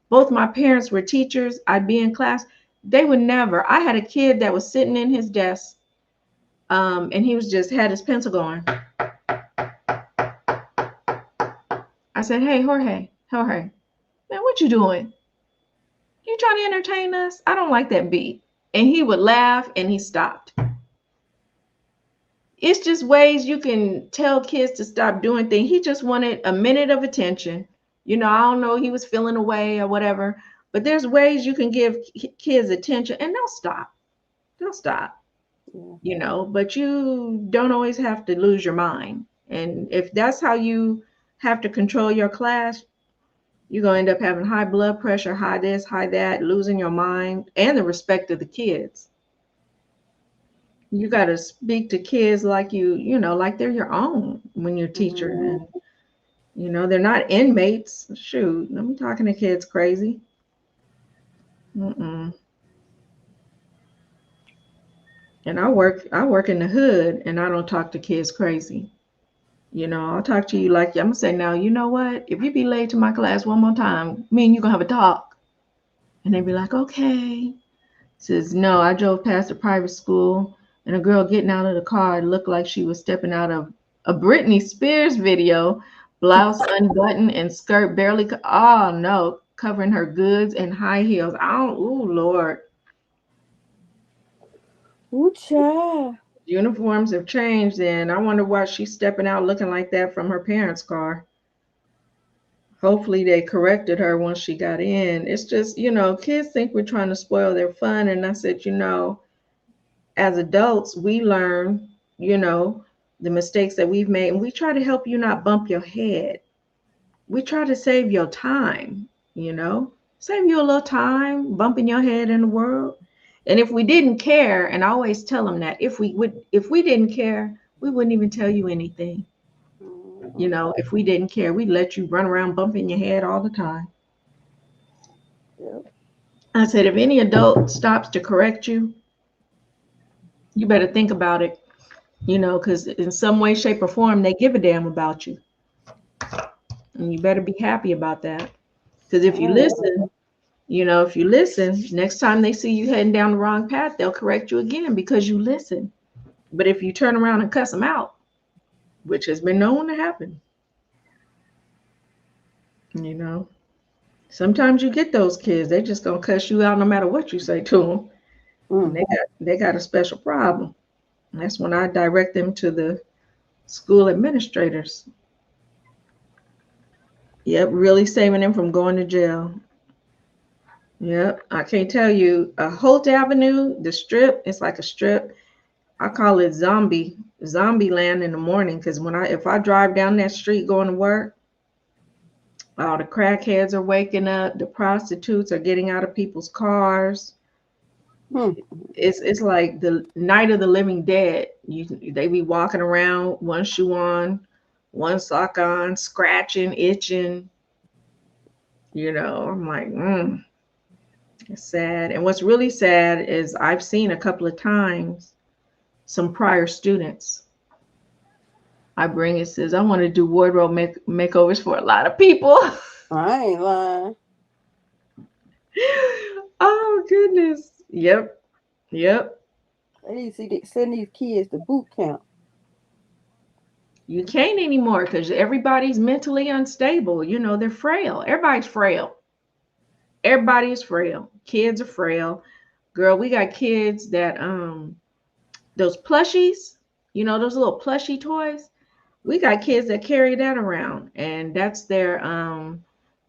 Both my parents were teachers. I'd be in class. They would never. I had a kid that was sitting in his desk, and he was just had his pencil going. I said, hey, Jorge, man, what you doing? You trying to entertain us? I don't like that beat. And he would laugh and he stopped. It's just ways you can tell kids to stop doing things. He just wanted a minute of attention. You know, I don't know, he was feeling away or whatever, but there's ways you can give kids attention and they'll stop. You know, but you don't always have to lose your mind. And if that's how you have to control your class, you're going to end up having high blood pressure, high this, high that, losing your mind and the respect of the kids. You got to speak to kids like you know, like they're your own when you're a teacher. And, you know, they're not inmates. Shoot, I'm talking to kids crazy. Mm-mm. And I work in the hood and I don't talk to kids crazy. You know, I'll talk to you like, I'm gonna say, now, you know what? If you be late to my class one more time, me and you gonna have a talk. And they be like, okay. Says, no, I drove past a private school and a girl getting out of the car looked like she was stepping out of a Britney Spears video, blouse unbuttoned and skirt barely, oh no, covering her goods and high heels. Oh, Lord. Ooh, child. Uniforms have changed, and I wonder why she's stepping out looking like that from her parents' car. Hopefully they corrected her once she got in. It's just, you know, kids think we're trying to spoil their fun. And I said, you know, as adults, we learn, you know, the mistakes that we've made, and we try to help you not bump your head. We try to save your time, you know, save you a little time bumping your head in the world. And if we didn't care, and I always tell them that if we didn't care, we wouldn't even tell you anything. You know, if we didn't care, we'd let you run around bumping your head all the time. Yep. I said, if any adult stops to correct you, you better think about it, you know, because in some way, shape, or form, they give a damn about you. And you better be happy about that. Because if you listen, you know, next time they see you heading down the wrong path, they'll correct you again because you listen. But if you turn around and cuss them out, which has been known to happen, you know, sometimes you get those kids, they just gonna cuss you out no matter what you say to them. And they got a special problem. And that's when I direct them to the school administrators. Yep, really saving them from going to jail. Yep, I can't tell you, Holt Avenue, the strip, it's like a strip. I call it zombie land in the morning because if I drive down that street going to work, all the crackheads are waking up, the prostitutes are getting out of people's cars. It's like the night of the living dead. They be walking around, one shoe on, one sock on, scratching, itching. You know, I'm like, it's sad. And what's really sad is I've seen a couple of times some prior students I bring it says I want to do wardrobe makeovers for a lot of people. I ain't lying. Oh goodness. Yep. Yep. They need to send these kids to boot camp. You can't anymore because everybody's mentally unstable. You know, they're frail. Everybody's frail. Everybody is frail. Kids are frail. Girl, we got kids that those plushies, you know, those little plushie toys. We got kids that carry that around, and that's their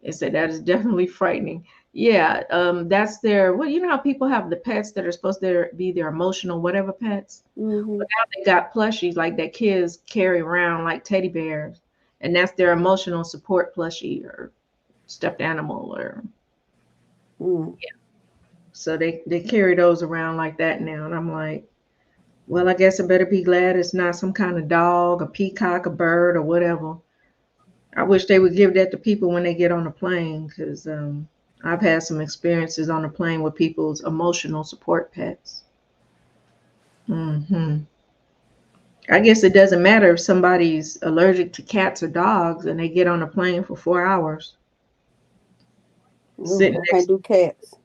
it said that is definitely frightening. Yeah, that's their, well, you know how people have the pets that are supposed to be their emotional whatever pets. Mm-hmm. But now they got plushies like that kids carry around like teddy bears, and that's their emotional support plushie or stuffed animal or Mm. so they carry those around like that now. And I'm like, well, I guess I better be glad it's not some kind of dog, a peacock, a bird, or whatever. I wish they would give that to people when they get on the plane because I've had some experiences on the plane with people's emotional support pets. Hmm. I guess it doesn't matter if somebody's allergic to cats or dogs and they get on a plane for 4 hours. Ooh, Sitting I can't next, do cats.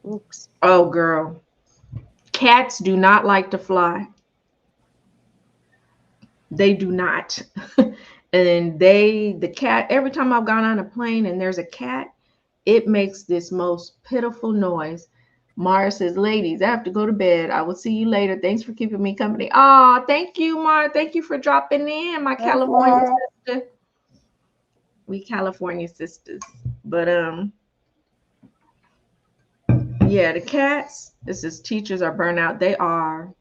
Oops. oh girl, cats do not like to fly. They do not. And the cat, every time I've gone on a plane and there's a cat, it makes this most pitiful noise. Mara says, ladies, I have to go to bed. I will see you later. Thanks for keeping me company. Oh, thank you, Mara. Thank you for dropping in, my Thanks, California Mara. sister. We California sisters. But yeah, the cats, this is teachers are burnout. They are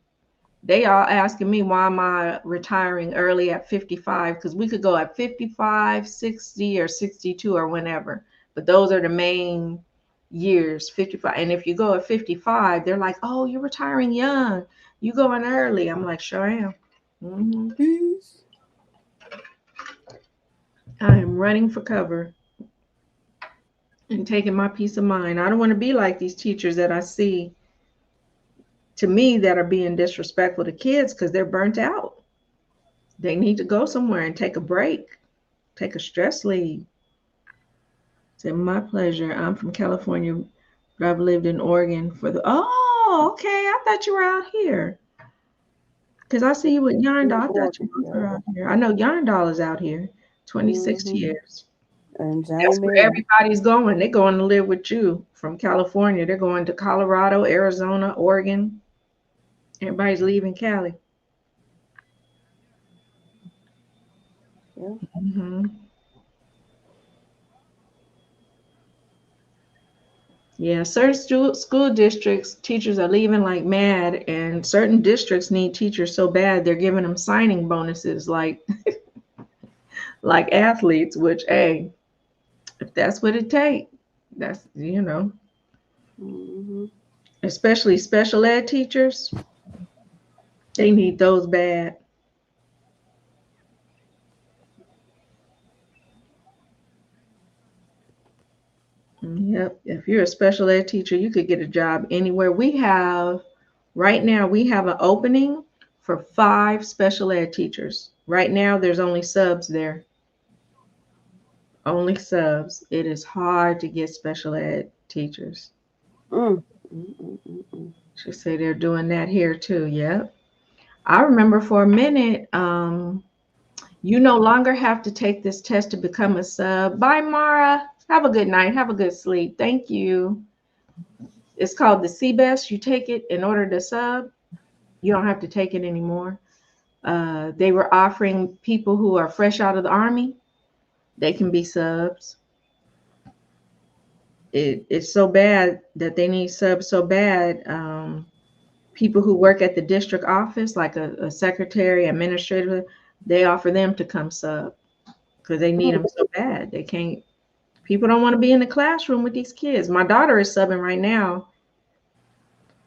asking me why am I retiring early at 55? Because we could go at 55, 60, or 62 or whenever. But those are the main years, 55. And if you go at 55, they're like, oh, you're retiring young. You going early. I'm like, sure am. Hmm. Peace. I am running for cover and taking my peace of mind. I don't want to be like these teachers that I see to me that are being disrespectful to kids because they're burnt out. They need to go somewhere and take a break, take a stress leave. It's my pleasure. I'm from California, but I've lived in Oregon for the. Oh, okay. I thought you were out here because I see you with Yarndall. I thought you both were out here. I know Yarndall is out here. 26 Mm-hmm. years. And That's where Jamie. everybody's going. They're going to live with you from California. They're going to Colorado, Arizona, Oregon. Everybody's leaving Cali. Yeah. Hmm. Yeah, certain school districts, teachers are leaving like mad, and certain districts need teachers so bad they're giving them signing bonuses like athletes, which hey, if that's what it takes, that's Mm-hmm. especially special ed teachers, they need those bad. Yep. If you're a special ed teacher, you could get a job anywhere. Right now, we have an opening for 5 special ed teachers. Right now, there's only subs there. Only subs. It is hard to get special ed teachers. Mm. Mm-mm-mm-mm. She said they're doing that here too. Yep. I remember for a minute, you no longer have to take this test to become a sub. Bye, Mara. Have a good night. Have a good sleep. Thank you. It's called the CBEST. You take it in order to sub. You don't have to take it anymore. They were offering people who are fresh out of the army, they can be subs. It's so bad that they need subs so bad. People who work at the district office, like a secretary, administrator, they offer them to come sub because they need them so bad. They can't. People don't want to be in the classroom with these kids. My daughter is subbing right now.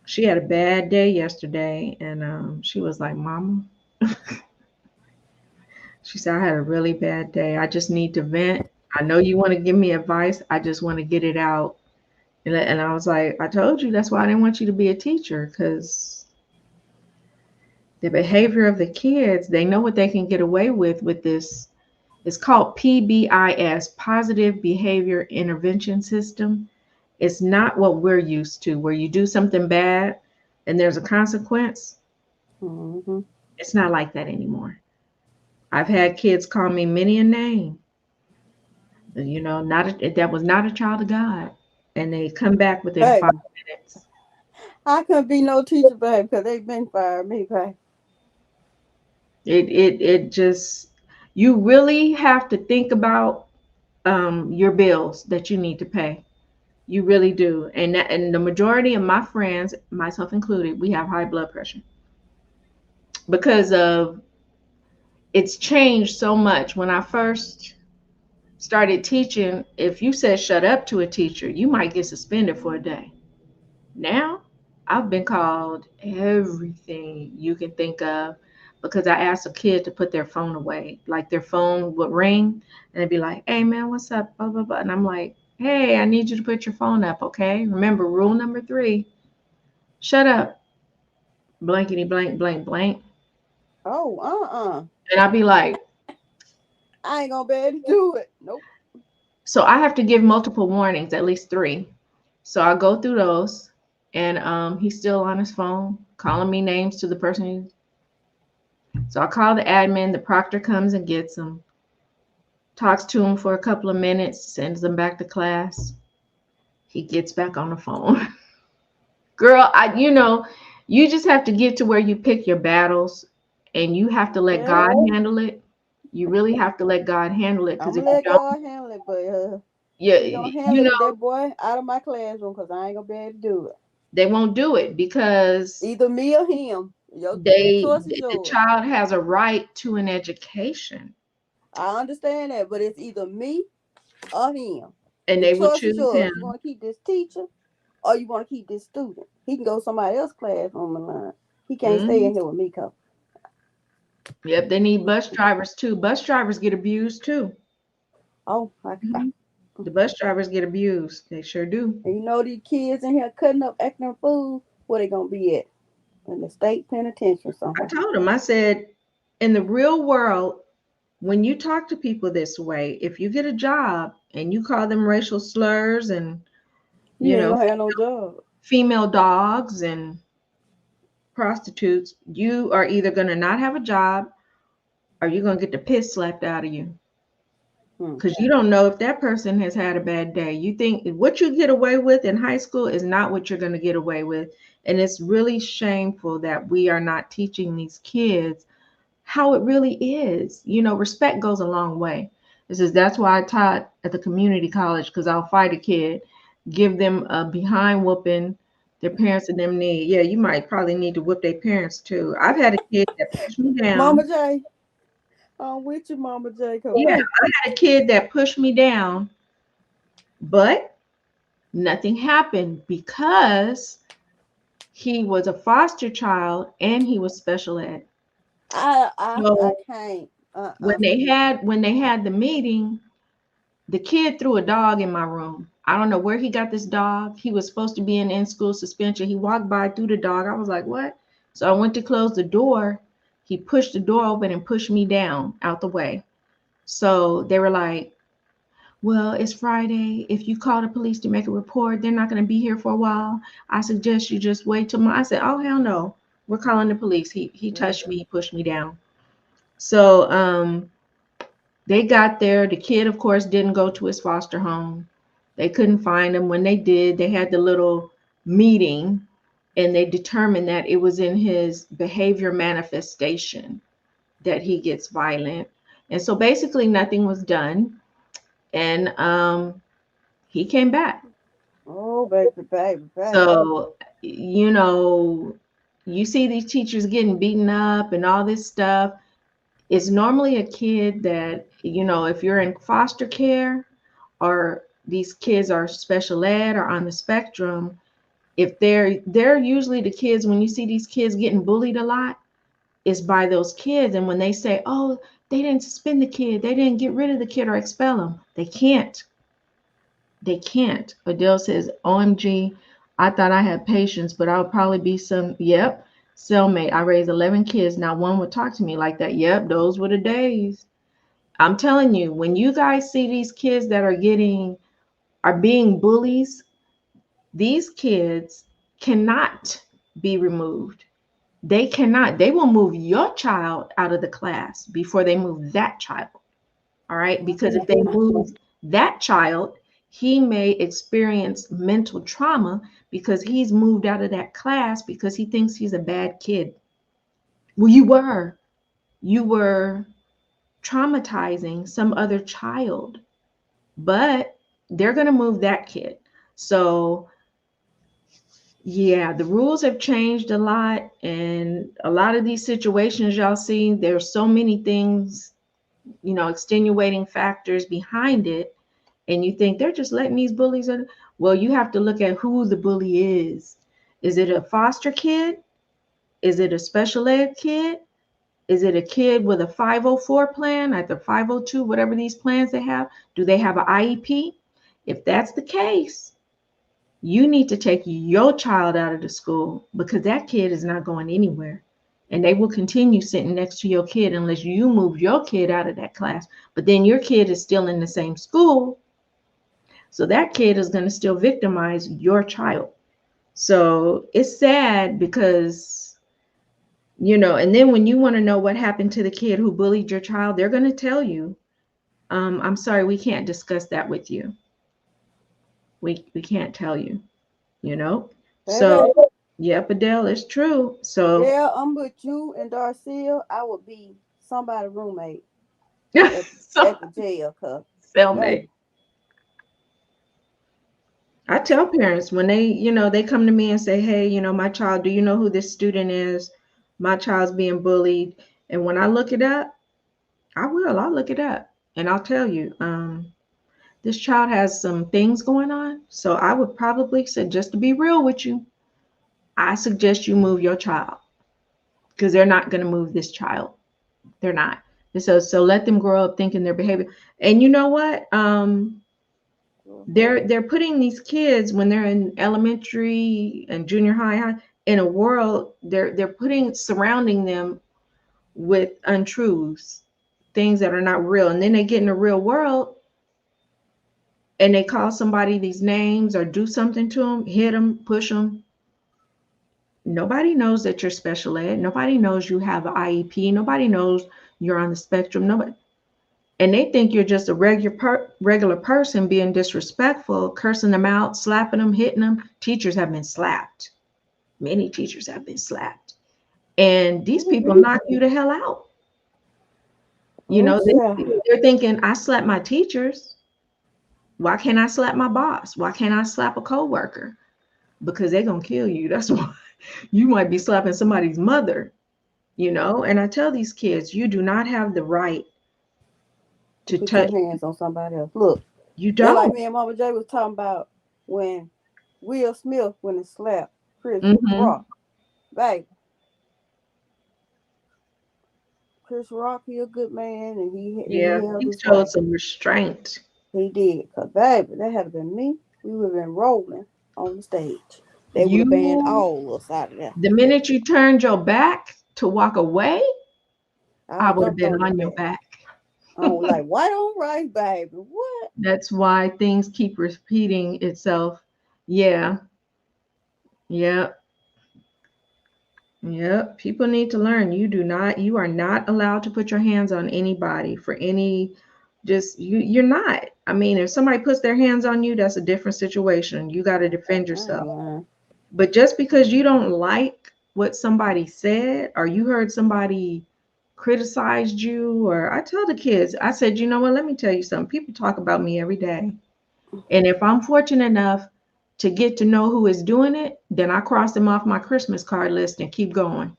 She had a bad day yesterday, and she was like, "Mama," she said, "I had a really bad day. I just need to vent. I know you want to give me advice. I just want to get it out." And I was like, "I told you that's why I didn't want you to be a teacher because The behavior of the kids, they know what they can get away with this. It's called PBIS, Positive Behavior Intervention System. It's not what we're used to, where you do something bad and there's a consequence. Mm-hmm. It's not like that anymore. I've had kids call me many a name, that was not a child of God, and they come back within Hey, 5 minutes. I couldn't be no teacher, babe, because they've been fired me, babe. It just, you really have to think about your bills that you need to pay. You really do. And the majority of my friends, myself included, we have high blood pressure because of, it's changed so much. When I first started teaching, if you said shut up to a teacher, you might get suspended for a day. Now, I've been called everything you can think of because I asked a kid to put their phone away. Like their phone would ring and they'd be like, "Hey man, what's up?" Blah blah blah. And I'm like, "Hey, I need you to put your phone up, okay? Remember rule number 3, shut up, blankety blank blank blank." Oh, And I'd be like, I ain't gonna be able to do it. Nope. so I have to give multiple warnings, at least 3. So I go through those, and he's still on his phone calling me names to the person. So I call the admin, the proctor comes and gets him, talks to him for a couple of minutes, sends him back to class. He gets back on the phone. Girl, you just have to get to where you pick your battles and you have to let Yeah, God handle it. You really have to let God handle it I'm because if gonna you let don't, God handle it, but yeah, he gonna handle it with that boy out of my classroom because I ain't gonna be able to do it. they won't do it because Either me or him. The choice is the yours. child has a right to an education I understand that, but it's either me or him. and The they will choice is choose yours. him. You want to keep this teacher or you want to keep this student. He can go somebody else's classroom and learn. He can't stay Mhm. in here with me, cause Yep, they need bus drivers too. Bus drivers get abused too. oh, Mhm. The bus drivers get abused. They sure do. and you know these kids in here cutting up, acting a fool. Where they gonna be at? In the state penitentiary I somewhere. told him, I said, in the real world, when you talk to people this way, if you get a job and you call them racial slurs and, You you ain't know, gonna have no job. female dogs and prostitutes, you are either going to not have a job or you're going to get the piss slapped out of you. Hmm. Because you don't know if that person has had a bad day. You think what you get away with in high school is not what you're going to get away with. And it's really shameful that we are not teaching these kids how it really is. Respect goes a long way. That's why I taught at the community college, because I'll fight a kid, give them a behind whooping their parents and them need. Yeah, you might probably need to whip their parents too. I've had a kid that pushed me Mama down. J, I'm with you, Mama J. Cause Yeah, I had a kid that pushed me down, but nothing happened because he was a foster child and he was special ed. I So can't. when they had the meeting, the kid threw a dog in my room. I don't know where he got this dog. He was supposed to be in school suspension. He walked by, threw the dog. I was like, what? So I went to close the door. He pushed the door open and pushed me down out the way. So they were like, well, it's Friday. If you call the police to make a report, they're not going to be here for a while. I suggest you just wait till I said, oh, hell no. We're calling the police. He touched me, he pushed me down. So they got there. The kid, of course, didn't go to his foster home. They couldn't find him. When they did, they had the little meeting and they determined that it was in his behavior manifestation that he gets violent. And so basically nothing was done. And he came back. Oh, baby, baby, baby. So, you see these teachers getting beaten up and all this stuff. It's normally a kid that, if you're in foster care or these kids are special ed or on the spectrum, if they're usually the kids, when you see these kids getting bullied a lot, is by those kids. And when they say, oh, they didn't suspend the kid, they didn't get rid of the kid or expel him, they can't. They can't. Adele says, OMG, I thought I had patience, but I'll probably be some. Yep. Cellmate. I raised 11 kids. Not one would talk to me like that. Yep, those were the days. I'm telling you, when you guys see these kids that are being bullies, these kids cannot be removed. They cannot. They will move your child out of the class before they move that child. All right. Because if they move that child, he may experience mental trauma because he's moved out of that class because he thinks he's a bad kid. Well, you were traumatizing some other child, but they're going to move that kid. So yeah, the rules have changed a lot, and a lot of these situations y'all see, there's so many things, extenuating factors behind it, and you think they're just letting these bullies in. Well, you have to look at who the bully is. Is it a foster kid? Is it a special ed kid? Is it a kid with a 504 plan, at the 502, whatever these plans they have? Do they have an IEP? If that's the case, you need to take your child out of the school because that kid is not going anywhere. And they will continue sitting next to your kid unless you move your kid out of that class. But then your kid is still in the same school. So that kid is going to still victimize your child. So it's sad because, and then when you want to know what happened to the kid who bullied your child, they're going to tell you, I'm sorry, we can't discuss that with you. We can't tell you. So Baby, yep, Adele, it's true. So yeah, I'm with you and Darcia. I would be somebody's roommate at so the jail, cause cellmate. baby, I tell parents when they come to me and say, hey, my child, do you know who this student is? My child's being bullied. And when I look it up, I'll look it up and I'll tell you, this child has some things going on. So I would probably say, just to be real with you, I suggest you move your child because they're not going to move this child. They're not. And so let them grow up thinking their behavior. And you know what? They're putting these kids when they're in elementary and junior high in a world they're putting surrounding them with untruths, things that are not real. And then they get in the real world and they call somebody these names or do something to them, hit them, push them. Nobody knows that you're special ed. Nobody knows you have an IEP. Nobody knows you're on the spectrum. Nobody. And they think you're just a regular person being disrespectful, cursing them out, slapping them, hitting them. Teachers have been slapped. Many teachers have been slapped. And these people knock you the hell out. They're thinking, I slap my teachers. Why can't I slap my boss? Why can't I slap a coworker? Because they're going to kill you. That's why you might be slapping somebody's mother, And I tell these kids, you do not have the right to put touch. your hands on somebody else. Look, You just like don't. me and Mama J was talking about when Will Smith when he slapped Chris Mhm. Rock. Baby, Chris Rock, he a good man, and Yeah, he held he his showed wife. some restraint. He did, cause baby, that had been me. We would have been rolling on the stage. They would have banned You, all of us out of there. the minute you turned your back to walk away, I I would would have jumped been on your on your back. back. I was like, white on rice, baby. What? That's why things keep repeating itself. Yeah, yeah, yeah. People need to learn. You are not allowed to put your hands on anybody for any, you're not. I mean, if somebody puts their hands on you, that's a different situation. You got to defend I ain't yourself. lying. But just because you don't like what somebody said or you heard somebody criticized you, or I tell the kids, I said, you know what, let me tell you something. People talk about me every day. And if I'm fortunate enough to get to know who is doing it, then I cross them off my Christmas card list and keep going.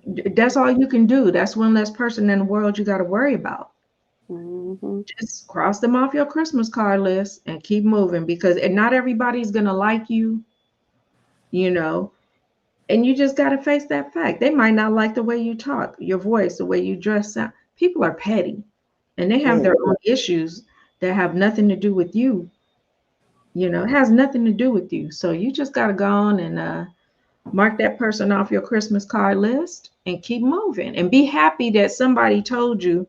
That's all you can do. That's one less person in the world you got to worry about. Mm-hmm. Just cross them off your Christmas card list and keep moving because and not everybody's going to like you, you know. And you just got to face that fact. They might not like the way you talk, your voice, the way you dress. People are petty and they have their Very. own issues that have nothing to do with you. It has nothing to do with you. So you just got to go on and Mark that person off your Christmas card list and keep moving and be happy that somebody told you,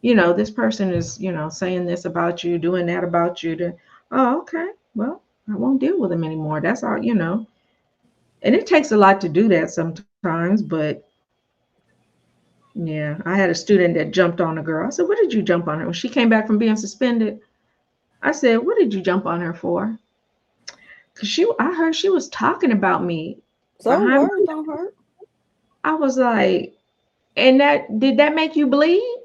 this person is, saying this about you, doing that about you. Oh, okay. Well, I won't deal with them anymore. That's all. And it takes a lot to do that sometimes, but yeah, I had a student that jumped on a girl. I said, "What did you jump on her?" When she came back from being suspended, I said, "What did you jump on her for?" Because I heard she was talking about me So behind words me. don't hurt. I was like, and did that make you bleed?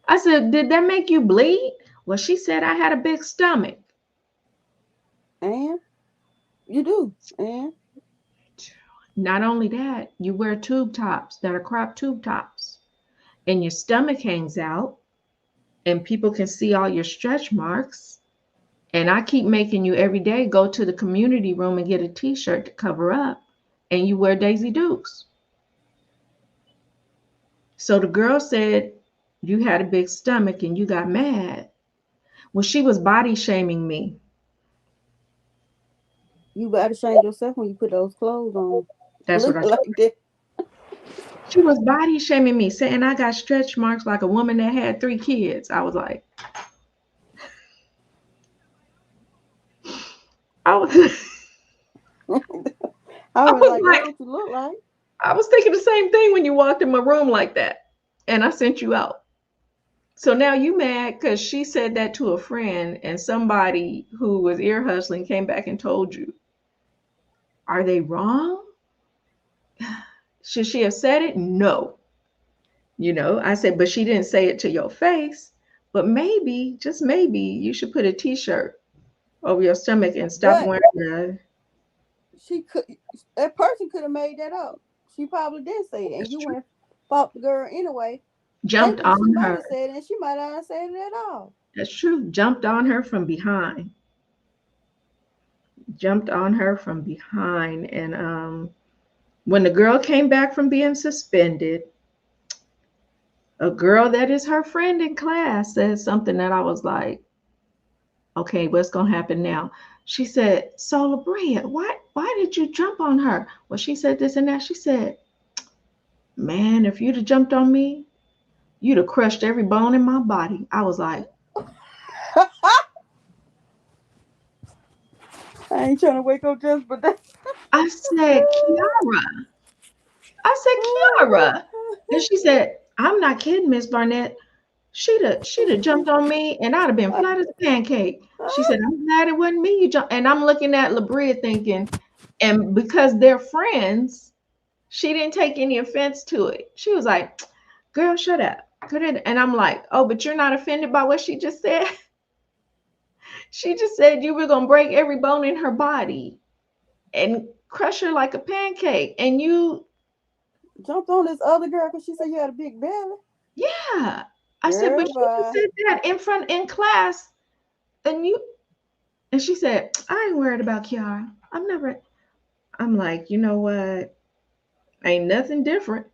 I said, "Did that make you bleed?" Well, she said I had a big stomach. And you do. And Not only that, you wear tube tops that are crop tube tops, and your stomach hangs out, and people can see all your stretch marks. And I keep making you every day go to the community room and get a t-shirt to cover up, and you wear Daisy Dukes. So the girl said you had a big stomach and you got mad. Well, she was body shaming me. you better shame yourself when you put those clothes on. That's what I Looking like told her. that. She was body shaming me, saying I got stretch marks like a woman that had 3 kids. I was like, I was, I I was was like, that's like, what you look like. I was thinking the same thing when you walked in my room like that, and I sent you out. So now you mad because she said that to a friend, and somebody who was ear hustling came back and told you. Are they wrong? Should she have said it? No. I said, but she didn't say it to your face. But maybe, just maybe, you should put a t-shirt over your stomach and stop But wearing the. she could that person could have made that up. She probably did say it. And That's you true. went fought the girl anyway. Jumped Thinking she on might her. have said it and she might not have said it at all. That's true. Jumped on her from behind. Jumped on her from behind. And when the girl came back from being suspended, a girl that is her friend in class said something that I was like, okay, what's gonna happen now? She said, "So Labria, why did you jump on her?" Well, she said this and that. She said, "Man, if you'd have jumped on me, you'd have crushed every bone in my body." I was like, I ain't trying to wake up just for that. I said, Kiara. I said, Kiara. And she said, "I'm not kidding, Miss Barnett. She'd have jumped on me and I'd have been flat as a pancake." She said, "I'm glad it wasn't me you jumped." And I'm looking at Labria thinking, and because they're friends, she didn't take any offense to it. She was like, "Girl, shut up." And I'm like, "Oh, but you're not offended by what she just said?" She just said you were gonna break every bone in her body and crush her like a pancake. And you, Jumped on this other girl because she said you had a big belly. yeah. I said, "But Girl, you just bye. said that in class, and you." And she said, "I ain't worried about Kiara. I'm never." I'm like, you know what? Ain't nothing different.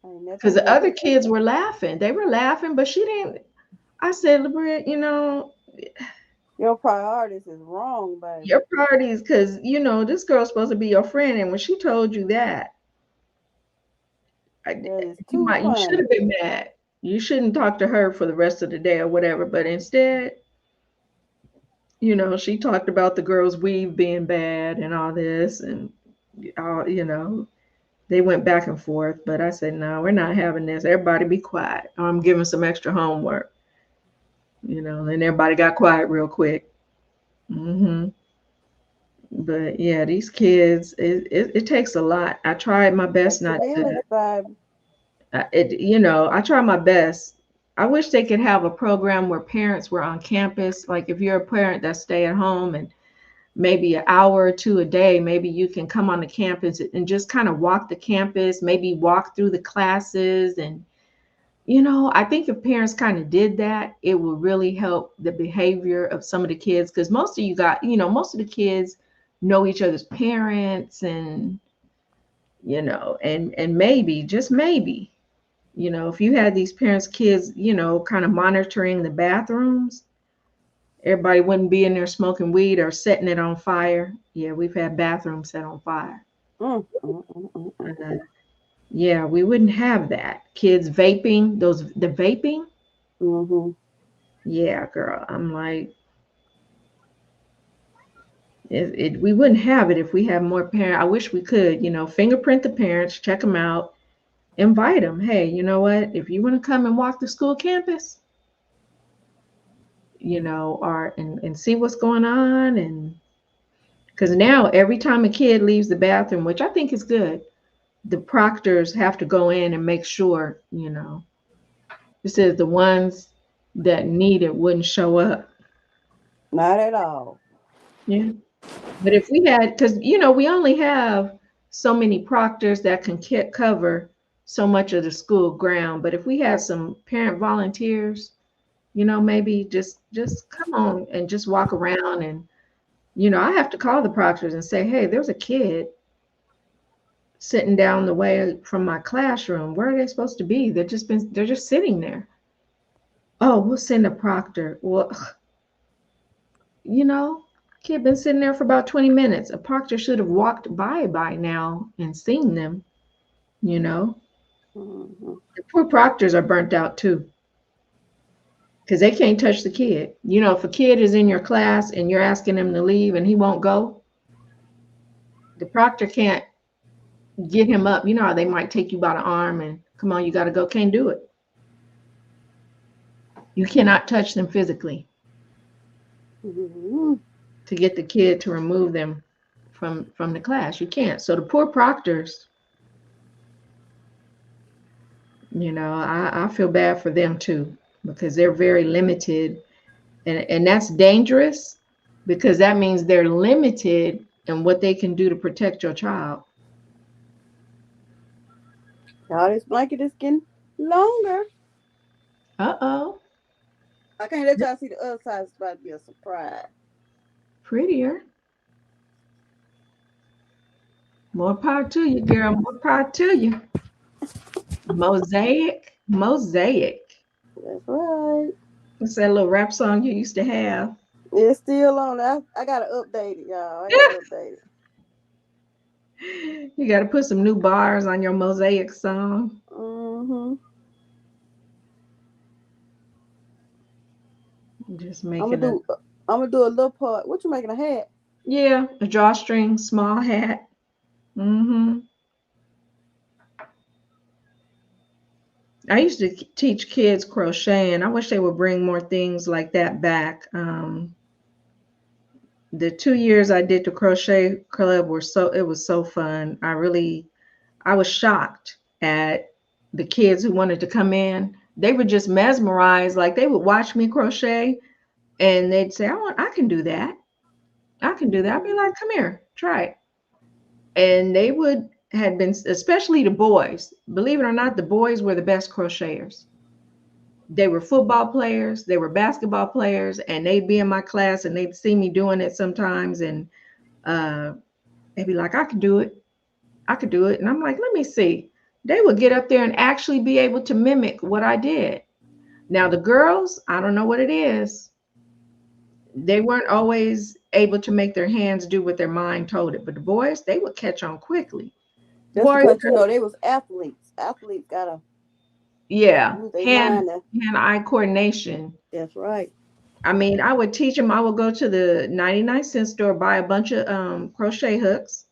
Ain't Because nothing the other different. kids were laughing. They were laughing, but she didn't. I said, "Labria, Your priorities is wrong, baby. your priorities, because this girl's supposed to be your friend, and when she told you that, I, That is you too might, you should funny. have been mad. You shouldn't talk to her for the rest of the day or whatever. But instead, she talked about the girl's weave being bad and all this, and they went back and forth. But I said, no, we're not having this. Everybody be quiet. Or I'm giving some extra homework. And everybody got quiet real quick. But yeah, these kids, it takes a lot. I tried my best Takes a not village, to. baby. I try my best. I wish they could have a program where parents were on campus. Like if you're a parent that stay at home and maybe an hour or two a day, maybe you can come on the campus and just kind of walk the campus, maybe walk through the classes. And, I think if parents kind of did that, it would really help the behavior of some of the kids. Because most of the kids know each other's parents and maybe, just maybe, if you had these parents, kids, kind of monitoring the bathrooms, Everybody wouldn't be in there smoking weed or setting it on fire. Yeah, we've had bathrooms set on fire. And, yeah, we wouldn't have that. Kids vaping, the vaping. Mm-hmm. Yeah, girl. I'm like, we wouldn't have it if we had more parents. I wish we could, fingerprint the parents, check them out, invite them. Hey, you know what? If you want to come and walk the school campus, or and see what's going on, and because now every time a kid leaves the bathroom, which I think is good, the proctors have to go in and make sure, it says the ones that need it wouldn't show up. Not at all. Yeah. But if we had, because, we only have so many proctors that can cover so much of the school ground. But if we had some parent volunteers, maybe just come on and just walk around and, I have to call the proctors and say, hey, there's a kid sitting down the way from my classroom. Where are they supposed to be? They're just sitting there. Oh, we'll send a proctor. Well, kid been sitting there for about 20 minutes. A proctor should have walked by now and seen them, Mm-hmm. The poor proctors are burnt out too because they can't touch the kid. If a kid is in your class and you're asking him to leave and he won't go, the proctor can't get him up. You know how they might take you by the arm and come on, you got to go. Can't do it. You cannot touch them physically Mm-hmm. to get the kid to remove them from the class. You can't. So the poor proctors, I feel bad for them too because they're very limited, and that's dangerous because that means they're limited in what they can do to protect your child. Y'all, this blanket is getting longer. Uh-oh. I can't let y'all see the other side. It's about to be a surprise. Prettier. More power to you, girl. More power to you. Mosaic. That's right. What's that little rap song you used to have? It's still on. I gotta update it, y'all. I gotta update it. You got to put some new bars on your Mosaic song. Mm-hmm. Just I'm making gonna do a little part. What you making, a hat? yeah, a drawstring small hat. Mm-hmm. I used to teach kids crocheting. I wish they would bring more things like that back. The 2 years I did the crochet club it was so fun. I was shocked at the kids who wanted to come in. They were just mesmerized. Like they would watch me crochet and they'd say, I can do that. I can do that. I'd be like, come here, try it. And they had been, especially the boys, believe it or not, the boys were the best crocheters. They were football players, they were basketball players, and they'd be in my class and they'd see me doing it sometimes. And they'd be like, I could do it. I could do it. And I'm like, let me see. They would get up there and actually be able to mimic what I did. Now, the girls, I don't know what it is. They weren't always able to make their hands do what their mind told it. But the boys, they would catch on quickly. That's because they was athletes. Athletes gotta use their hand-eye coordination. That's right. I mean, I would teach them. I would go to the 99-cent store, buy a bunch of crochet hooks.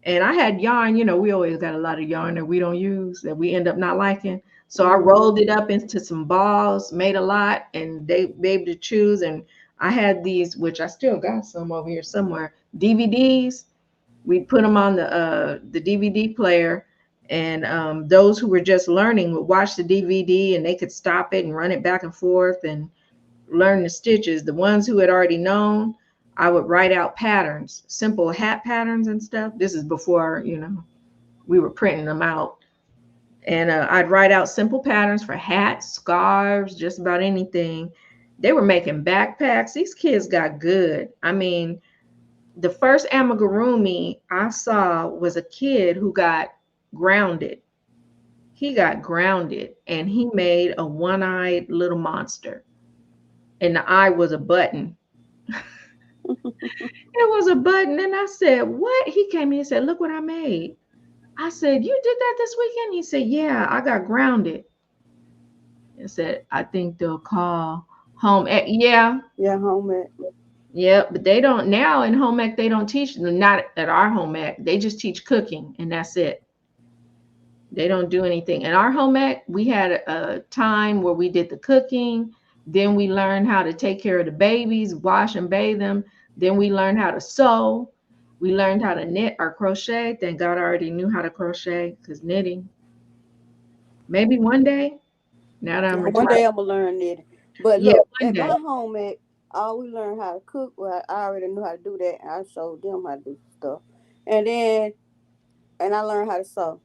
And I had yarn, we always got a lot of yarn that we don't use that we end up not liking. So I rolled it up into some balls, made a lot, and they be able to choose. And I had these, which I still got some over here somewhere, DVDs. We put them on the DVD player, and those who were just learning would watch the DVD and they could stop it and run it back and forth and learn the stitches. The ones who had already known, I would write out patterns, simple hat patterns and stuff. This is before, we were printing them out. And I'd write out simple patterns for hats, scarves, just about anything. They were making backpacks. These kids got good. I mean, the first amigurumi I saw was a kid who got grounded. He got grounded and he made a one-eyed little monster. and the eye was a button. It was a button. And I said, what? He came in and said, look what I made. I said, you did that this weekend? He said, yeah, I got grounded. I said, I think they'll call home ec. Yeah. Yeah, home ec. Yeah, but they don't now in home ec, they don't teach, not at our home ec. They just teach cooking and that's it. They don't do anything. In our home ec, we had a time where we did the cooking. Then we learned how to take care of the babies, wash and bathe them. Then we learned how to sew. We learned how to knit or crochet. Thank God I already knew how to crochet because knitting. Maybe one day, now that I'm One retired. day I'm gonna learn knitting. But Yeah, look, one at day. my home ec, all we learned how to cook. Well, I already knew how to do that, and I showed them how to do stuff. And I learned how to sew.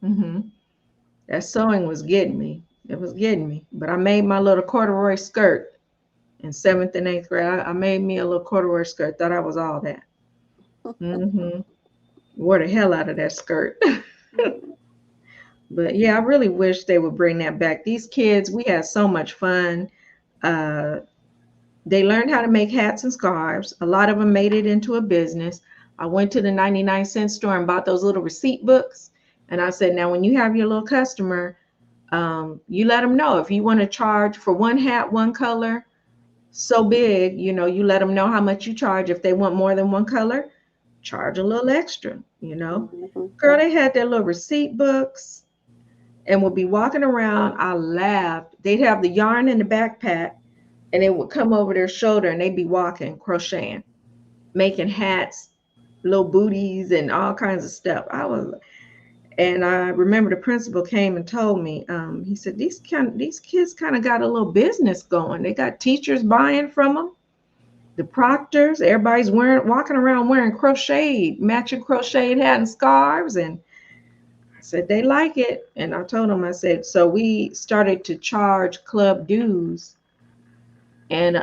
Hmm. That sewing was getting me. It was getting me. But I made my little corduroy skirt in 7th and 8th grade. I made me a little corduroy skirt. Thought I was all that. Hmm. Wore the hell out of that skirt. But yeah, I really wish they would bring that back. These kids, we had so much fun. Uh, they learned how to make hats and scarves. A lot of them made it into a business. I went to the 99-cent store and bought those little receipt books. And I said, now when you have your little customer, you let them know if you want to charge for one hat, one color, so big, you let them know how much you charge. If they want more than one color, charge a little extra. Mm-hmm. Girl, they had their little receipt books and would be walking around. I laughed. They'd have the yarn in the backpack and it would come over their shoulder and they'd be walking, crocheting, making hats, little booties and all kinds of stuff. And I remember the principal came and told me, he said, these kids kind of got a little business going. They got teachers buying from them, the proctors, everybody's walking around wearing matching crocheted hat and scarves. And I said, they like it. And I told them, I said, so we started to charge club dues. And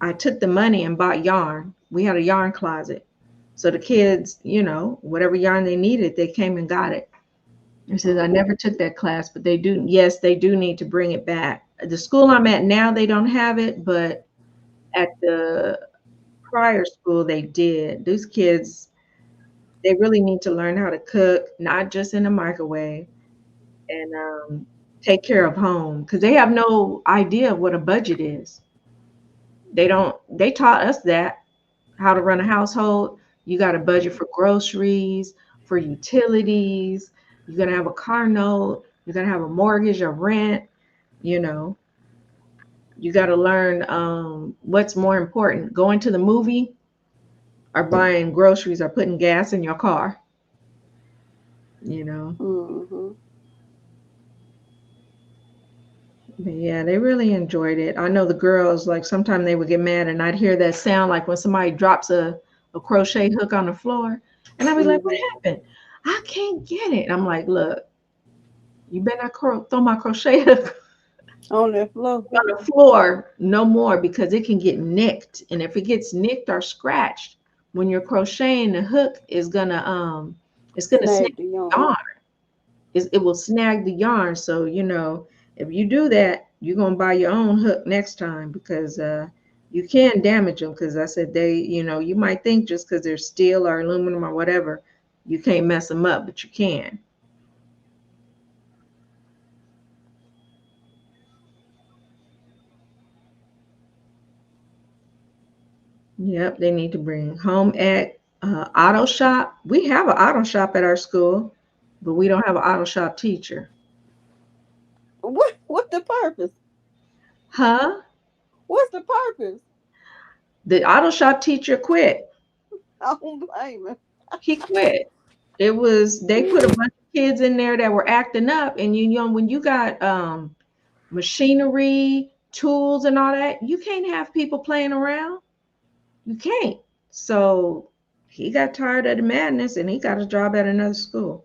I took the money and bought yarn. We had a yarn closet. So the kids, whatever yarn they needed, they came and got it. I said, I never took that class, but they do. Yes, they do need to bring it back. The school I'm at now, they don't have it, but at the prior school, they did. These kids, they really need to learn how to cook, not just in the microwave, and take care of home because they have no idea what a budget is. They taught us that how to run a household. You got a budget for groceries, for utilities. You're going to have a car note. You're going to have a mortgage or rent. You know, you got to learn what's more important, going to the movie or buying groceries or putting gas in your car. You know, Mm-hmm. but yeah, they really enjoyed it. I know the girls, like sometimes they would get mad and I'd hear that sound like when somebody drops a crochet hook on the floor. And I'd be like, what happened? I can't get it. I'm like, look, you better not throw my crochet hook On that floor. on the floor no more because it can get nicked. And if it gets nicked or scratched, when you're crocheting, the hook is gonna snag Snag the the yarn. yarn. It will snag the yarn. So, if you do that, you're gonna buy your own hook next time because you can damage them. Because I said you might think just because they're steel or aluminum or whatever, you can't mess them up, but you can. Yep, they need to bring home ec, auto shop. We have an auto shop at our school, but we don't have an auto shop teacher. What's the purpose? Huh? What's the purpose? The auto shop teacher quit. I don't blame him. He quit. They put a bunch of kids in there that were acting up, and when you got machinery, tools, and all that, you can't have people playing around. You can't. So he got tired of the madness, and he got a job at another school.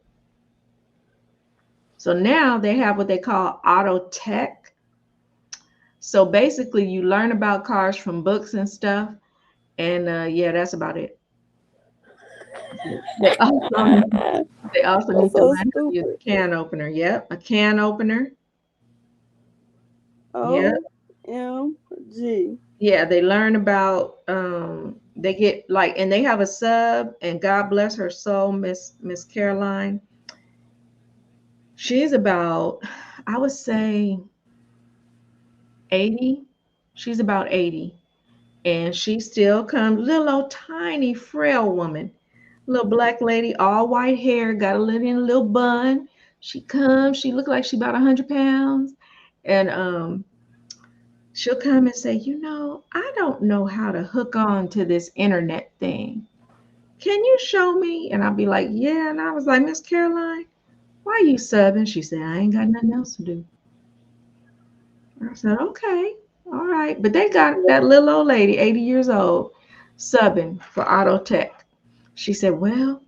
So now they have what they call auto tech. So basically, you learn about cars from books and stuff, and yeah, that's about it. They also, they also That's need to so learn how to use stupid. a can opener. Yep, a can opener. Yep. Oh, OMG. Yeah, they learn about they get like, and they have a sub, and God bless her soul, Miss Caroline. She's about, I would say 80. She's about 80. And she still comes, little old tiny frail woman, little black lady, all white hair, got a little in a little bun. She comes, she look like she about 100 pounds. And she'll come and say, I don't know how to hook on to this internet thing. Can you show me? And I'll be like, yeah. And I was like, Miss Caroline, why you subbing? She said, I ain't got nothing else to do. I said, okay, all right. But they got that little old lady, 80 years old, subbing for Auto Tech. She said, well,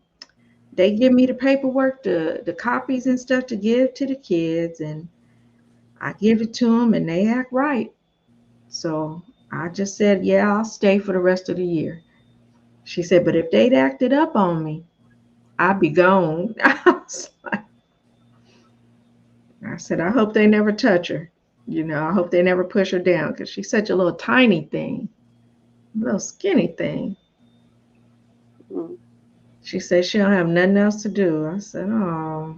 they give me the paperwork, the copies and stuff to give to the kids, and I give it to them, and they act right. So I just said, yeah, I'll stay for the rest of the year. She said, but if they'd acted up on me, I'd be gone. I said, I hope they never touch her. I hope they never push her down because she's such a little tiny thing, a little skinny thing. Mm. She said she don't have nothing else to do. I said, oh,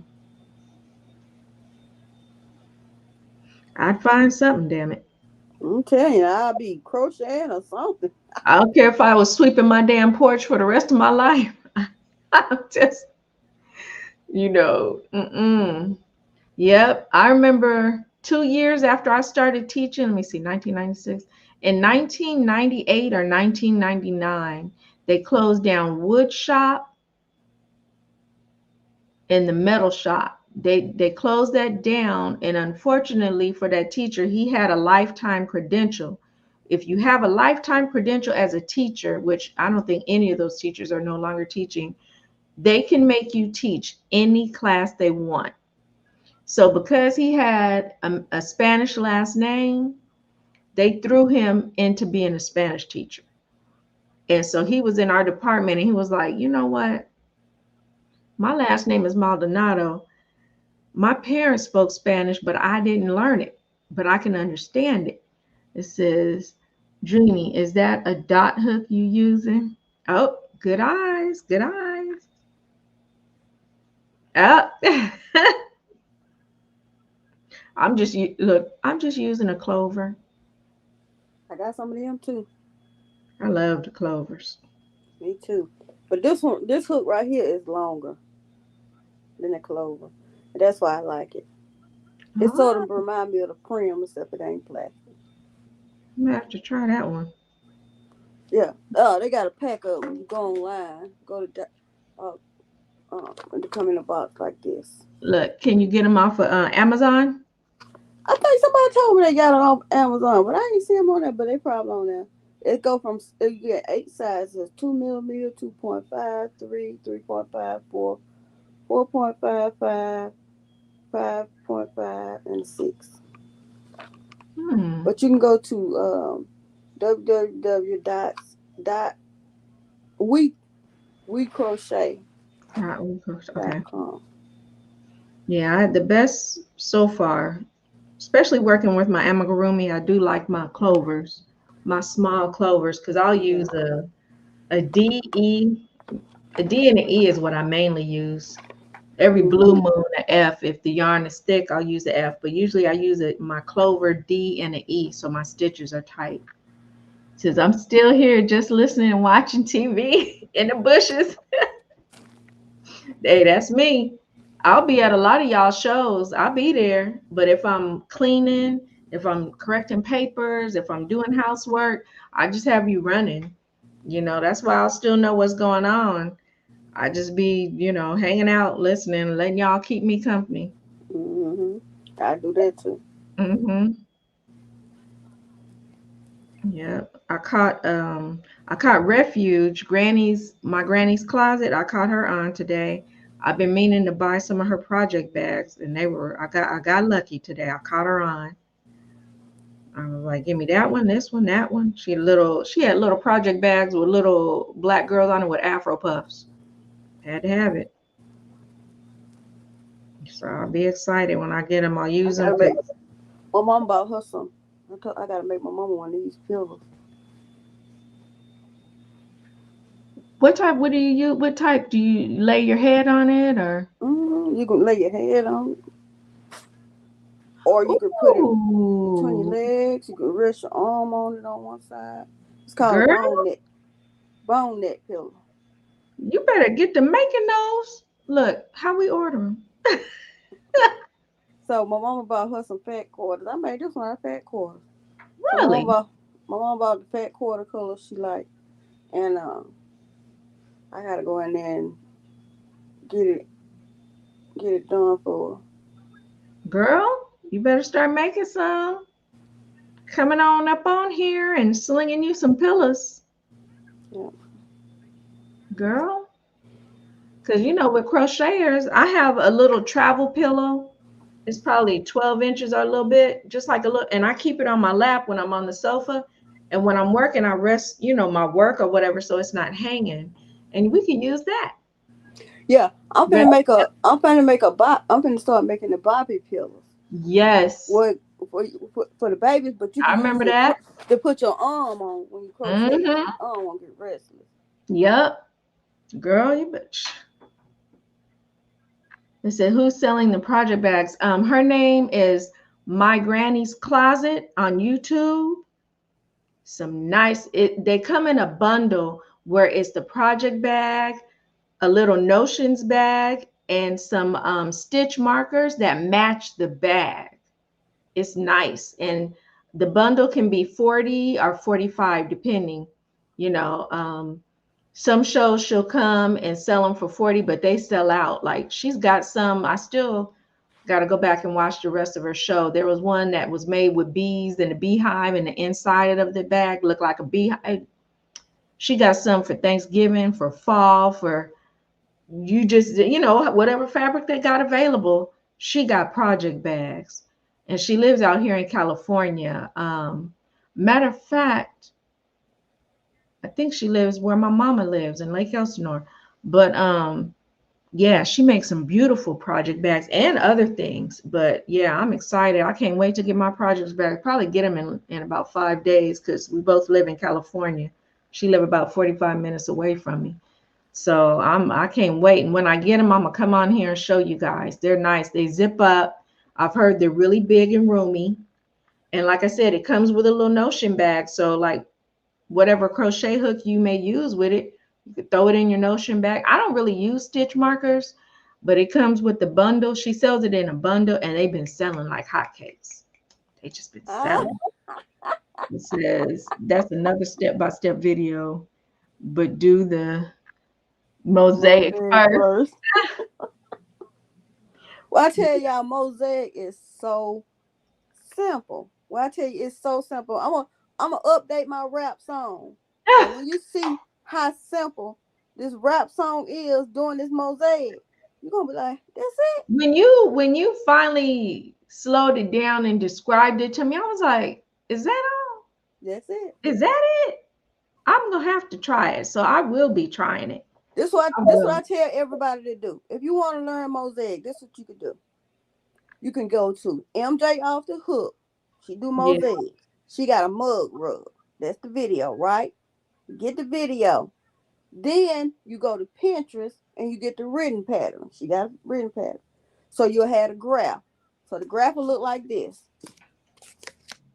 I'd find something, damn it. I'm telling you, I'll be crocheting or something. I don't care if I was sweeping my damn porch for the rest of my life. I'm just, mm-mm. Yep. I remember 2 years after I started teaching, let me see, 1996. In 1998 or 1999, they closed down wood shop and the metal shop. They closed that down, and unfortunately for that teacher, he had a lifetime credential. If you have a lifetime credential as a teacher, which I don't think any of those teachers are no longer teaching, they can make you teach any class they want. So because he had a Spanish last name, they threw him into being a Spanish teacher. And so he was in our department, and he was like, you know what? My last name is Maldonado. My parents spoke Spanish, but I didn't learn it, but I can understand it. It says, Dreamy, is that a dot hook you using? Oh, good eyes, good eyes. Oh. I'm just using a clover. I got some of them too. I love the clovers. Me too. But this hook right here is longer than the clover. And that's why I like it. It sort of remind me of the prim, except it ain't plastic. I'm gonna have to try that one. Yeah. They got a pack of them. You go online, go to they come in a box like this. Look, can you get them off of Amazon? I think somebody told me they got it off Amazon, but I ain't see them on there. But they probably on there. It go from you get 8 sizes: 2 millimeter, 2.5, 3, 3.5, 4, 4.55, 5.5, and 6. But you can go to www.wecrochet.com. Yeah, I had the best so far, especially working with my amigurumi. I do like my clovers, my small clovers, because I'll use a D, E. A D and an E is what I mainly use. Every blue moon, an F. If the yarn is thick, I'll use the F. But usually I use my clover, D, and an E, so my stitches are tight. Since I'm still here just listening and watching TV in the bushes. Hey, that's me. I'll be at a lot of y'all shows. I'll be there. But if I'm cleaning, if I'm correcting papers, if I'm doing housework, I just have you running. That's why I'll still know what's going on. I just be, hanging out, listening, letting y'all keep me company. I do that too. Yeah. I caught Refuge, my granny's closet. I caught her on today. I've been meaning to buy some of her project bags, and I got lucky today. I caught her on. I was like, give me that one, this one, that one. She had little project bags with little black girls on it with Afro puffs. Had to have it. So I'll be excited when I get them. I'll use them. My mom bought her some I gotta make my mama one of these pillows. What type? What do you use? What type do you lay your head on it, or? You can lay your head on it, or you could put it between your Ooh, legs. You could rest your arm on it on one side. It's called a girl, bone neck pillow. you better get to making those. Look, how we order them. So my mama bought her some fat quarters. I made this one out of fat quarters. So Really? my mama bought the fat quarter color she liked, and I gotta go in there and get it done for her. Girl, you better start making some. Coming on up on here and slinging you some pillows, Yeah. girl. Because you know, with crocheters, I have a little travel pillow. It's probably 12 inches or a little bit, just like a little, and I keep it on my lap when I'm on the sofa. And when I'm working, I rest, my work or whatever, so it's not hanging. And we can use that. Yeah, I'm But I'm finna start making the Bobby pillows. yes, What for the babies, but you I can use remember it that. to put your arm on when you crochet. Mm-hmm. Your arm won't get restless. Yep. Girl, you bitch. They said, who's selling the project bags? Her name is My Granny's Closet on YouTube. Some nice, they come in a bundle where it's the project bag, a little notions bag, and some stitch markers that match the bag. It's nice. And the bundle can be 40 or 45, depending, you know. Some shows she'll come and sell them for 40, but they sell out. Like she's got some, I still got to go back and watch the rest of her show. There was one that was made with bees and a beehive, and the inside of the bag looked like a beehive. She got some for Thanksgiving, for fall, for you just, whatever fabric they got available. She got project bags, and she lives out here in California. Matter of fact, I think she lives where my mama lives in Lake Elsinore. But yeah, she makes some beautiful project bags and other things. But yeah, I'm excited. I can't wait to get my projects back. Probably get them in about 5 days because we both live in California. She live about 45 minutes away from me. So I can't wait. And when I get them, I'm gonna come on here and show you guys. They're nice. They zip up. I've heard they're really big and roomy. And like I said, it comes with a little notion bag. So like whatever crochet hook you may use with it, you could throw it in your notion bag. I don't really use stitch markers, but it comes with the bundle. She sells it in a bundle, and they've been selling like hotcakes. They just been selling. It says that's another step-by-step video, but do the mosaic first. Well, I tell y'all, mosaic is so simple. Well, I tell you, it's so simple. I'm gonna update my rap song. And when you see how simple this rap song is doing this mosaic, you're gonna be like, that's it. When you finally slowed it down and described it to me, I was like, is that all? That's it. Is that it? I'm gonna have to try it. So I will be trying it. This what I tell everybody to do. If you want to learn mosaic, this is what you can do. You can go to MJ Off the Hook. She do mosaic. Yeah. She got a mug rug. That's the video, right? You get the video. Then you go to Pinterest and you get the written pattern. She got a written pattern. So you'll have a graph. So the graph will look like this.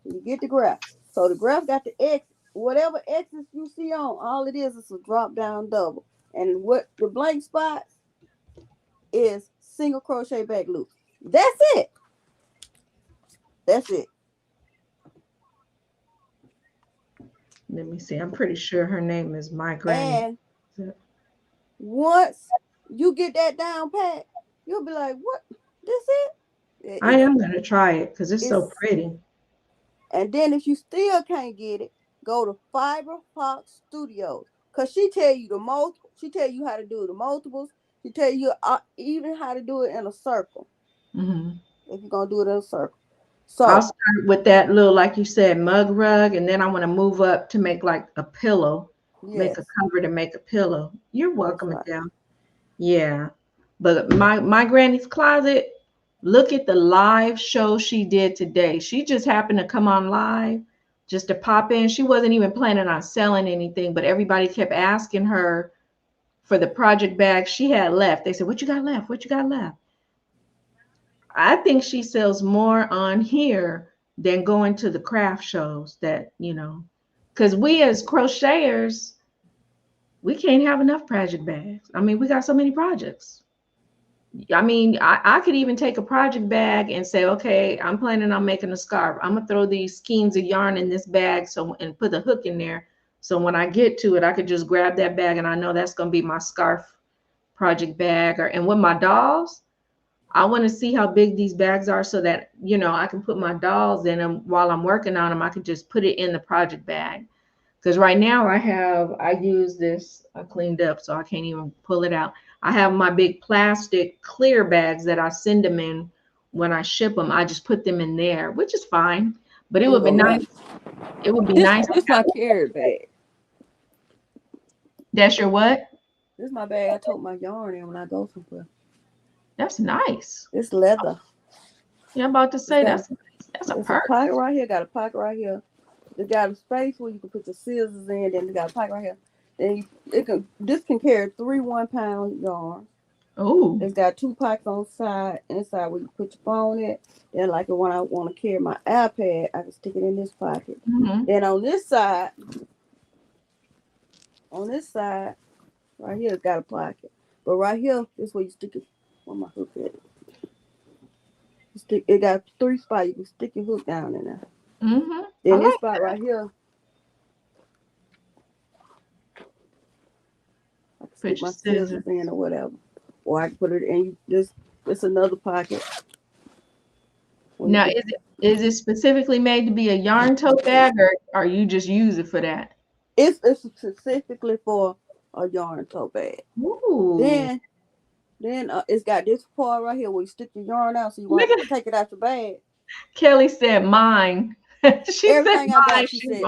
You get the graph. So the graph got the X, whatever X's you see on, all it is a drop down double. And what the blank spots is single crochet back loop. That's it. That's it. Let me see. I'm pretty sure her name is My Granny. And once you get that down pat, you'll be like, what? This it? I am going to try it because it's so pretty. And then if you still can't get it, go to Fiber Fox Studios. Because she tell you she tell you how to do the multiples. She tell you even how to do it in a circle. Mm-hmm. If you're going to do it in a circle. So I'll start with that little, like you said, mug rug, and then I want to move up to make like a pillow, make a cover to make a pillow. You're welcome, Adele. Yeah, but my granny's closet, Look at the live show she did today. She just happened to come on live just to pop in. She wasn't even planning on selling anything, but everybody kept asking her for the project bag she had left. They said, "What you got left? What you got left?" I think she sells more on here than going to the craft shows that, because we as crocheters, we can't have enough project bags. I mean, we got so many projects. I mean, I could even take a project bag and say, okay, I'm planning on making a scarf. I'm gonna throw these skeins of yarn in this bag and put a hook in there. So when I get to it, I could just grab that bag and I know that's gonna be my scarf project bag. And with my dolls, I want to see how big these bags are so that, I can put my dolls in them while I'm working on them. I can just put it in the project bag. Because right now I use this, I cleaned up, so I can't even pull it out. I have my big plastic clear bags that I send them in when I ship them. I just put them in there, which is fine. But it would be nice. It would be nice. This my carry bag. That's your what? This is my bag I tote my yarn in when I go somewhere. That's nice. It's leather. Yeah, I'm about to say that's a It's a perk. pocket right here. Got a pocket right here. It got a space where you can put your scissors in. Then it got a pocket right here. Then this can carry 3 1-pound yarn. Oh. It's got 2 pockets on the side, inside where you put your phone in. Then like when I want to carry my iPad, I can stick it in this pocket. Mm-hmm. Then on this side, right here, it's got a pocket. But right here is where you stick it. Where my hook at? It got 3 spots. You can stick your hook down in there. Mm-hmm. Then this spot right here, I can stick my scissors in or whatever. Or I can put it in this. It's another pocket. Now, is it specifically made to be a yarn tote bag, or you just use it for that? It's specifically for a yarn tote bag. Ooh. Then it's got this part right here where you stick your yarn out, so you want to take it out the bag. Kelly said mine. She everything said I got, mine. she said.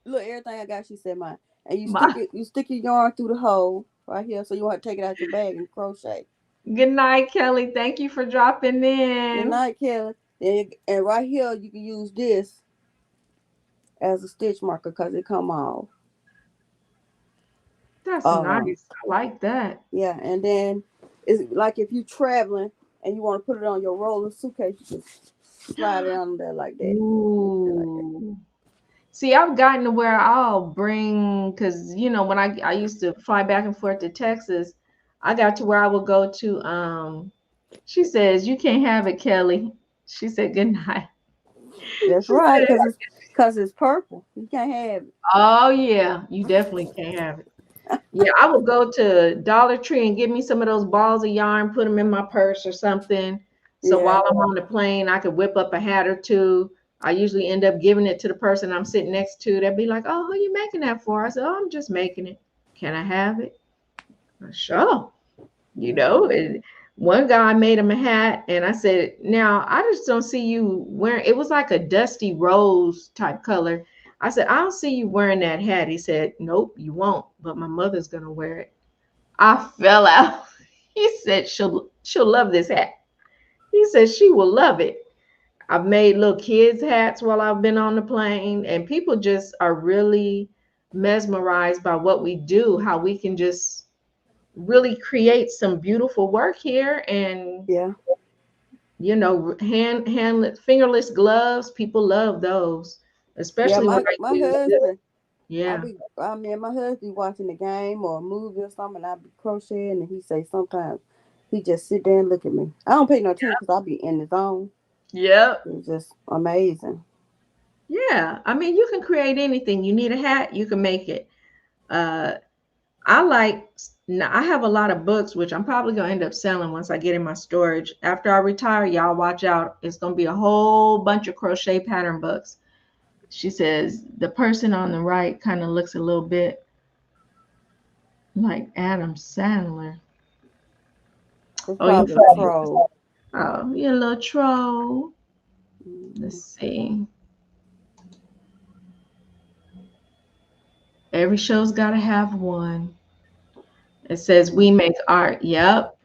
Look, everything I got, she said mine. And you stick your yarn through the hole right here, so you want to take it out your bag and crochet. Good night, Kelly. Thank you for dropping in. Good night, Kelly. And right here, you can use this as a stitch marker because it come off. That's nice. I like that. Yeah, and then it's like if you're traveling and you want to put it on your roller suitcase, you just slide it on there like that. Ooh. See, I've gotten to where I'll bring, because when I used to fly back and forth to Texas, I got to where I would go to. She says, "You can't have it, Kelly." She said, "Good night." That's right, because it's purple. You can't have it. Oh yeah, you definitely can't have it. Yeah, I would go to Dollar Tree and get me some of those balls of yarn, put them in my purse or something. So while I'm on the plane, I could whip up a hat or two. I usually end up giving it to the person I'm sitting next to. They'd be like, "Oh, who are you making that for?" I said, "Oh, I'm just making it. Can I have it?" Sure. One guy made him a hat, and I said, "Now, I just don't see you wearing." It was like a dusty rose type color. I said, "I don't see you wearing that hat." He said, "Nope, you won't, but my mother's gonna wear it." I fell out. He said, she'll love this hat. He said she will love it. I've made little kids hats while I've been on the plane, and people just are really mesmerized by what we do, how we can just really create some beautiful work here. And fingerless gloves, people love those, especially my husband. My husband be watching the game or a movie or something, and I be crocheting, and he say sometimes he just sit there and look at me. I don't pay no attention because I be in the zone. Yep. It's just amazing. Yeah, I mean, you can create anything. You need a hat, you can make it. I have a lot of books, which I'm probably gonna end up selling once I get in my storage. After I retire, y'all watch out. It's gonna be a whole bunch of crochet pattern books. She says the person on the right kind of looks a little bit like Adam Sandler. Oh, you're a troll. Oh, you're a little troll. Let's see. Every show's got to have one. It says we make art. Yep.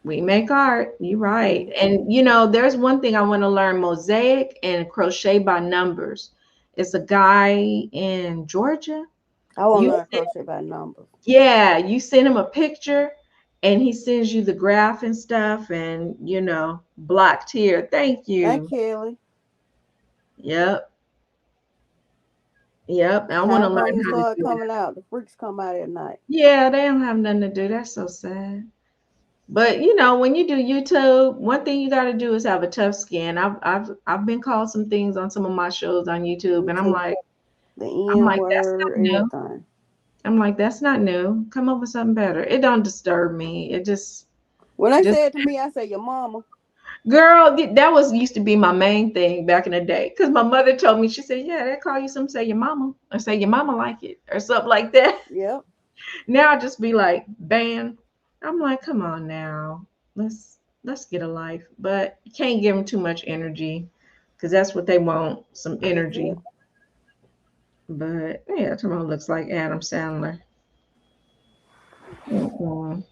We make art. You're right. And there's one thing I want to learn: mosaic and crochet by numbers. It's a guy in Georgia. I want to You learn crochet by numbers. Yeah, you send him a picture and he sends you the graph and stuff and blocked here. Thank Thank you. Kelly. Yep. Yep. I want to Time learn for them to how to start do that. coming out. The freaks come out at night. Yeah, they don't have nothing to do. That's so sad. But when you do YouTube, one thing you got to do is have a tough skin. I've been called some things on some of my shows on YouTube, Me and I'm too. like, The I'm N like, that's not word, new. everything. I'm like, that's not new. Come up with something better. It don't disturb me. It When they just said to me, I said, "Your mama." girl, that was used to be my main thing back in the day. Because my mother told me, she said, yeah, they call you some say your mama, or say your mama like it, or something like that. Yep. Now I just be like, ban. I'm like, come on now. Let's get a life. But you can't give them too much energy because that's what they want, some That's energy. it. But yeah, tomorrow looks like Adam Sandler. Mhm.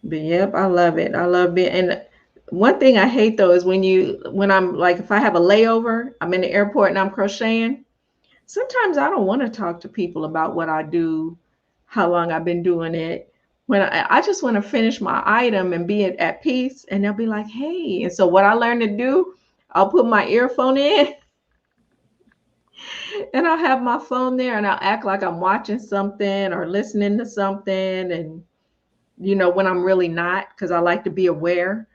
But yep, I love it. I love it. And one thing I hate though is when I'm like, if I have a layover, I'm in the airport and I'm crocheting. Sometimes I don't want to talk to people about what I do, how long I've been doing it. When I just want to finish my item and be at peace, and they'll be like, hey. And so what I learned to do, I'll put my earphone in and I'll have my phone there and I'll act like I'm watching something or listening to something. And when I'm really not, because I like to be aware.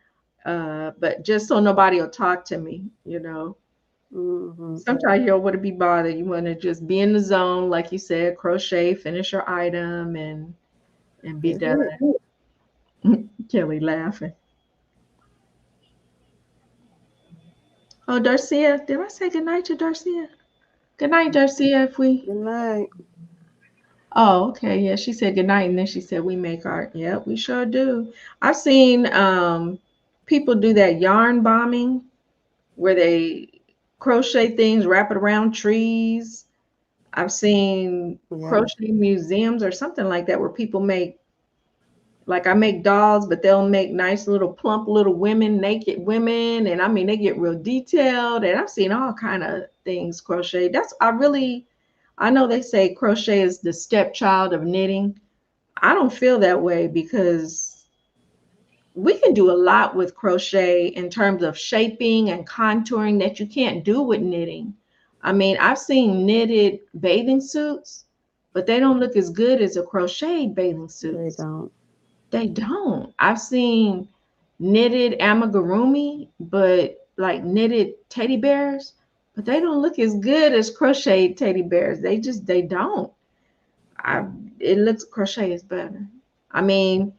But just so nobody will talk to me. Mm-hmm. Sometimes you don't want to be bothered. You want to just be in the zone, like you said, crochet, finish your item, and be That's done. it. Kelly laughing. Oh, Darcia, did I say goodnight to Darcia? Good night, Darcia. If we Good night. Oh, okay. Yeah, she said goodnight and then she said we make art. Yep, we sure do. I've seen people do that yarn bombing where they crochet things, wrap it around trees. I've seen Yeah. crochet museums or something like that where people make, like, I make dolls, but they'll make nice little plump little women, naked women, and I mean they get real detailed. And I've seen all kind of things crocheted. I know they say crochet is the stepchild of knitting. I don't feel that way because we can do a lot with crochet in terms of shaping and contouring that you can't do with knitting. I mean, I've seen knitted bathing suits, but they don't look as good as a crocheted bathing They suits. don't. They don't. I've seen knitted amigurumi, but like knitted teddy bears, but they don't look as good as crocheted teddy bears. They don't. I It looks crochet is better. I mean,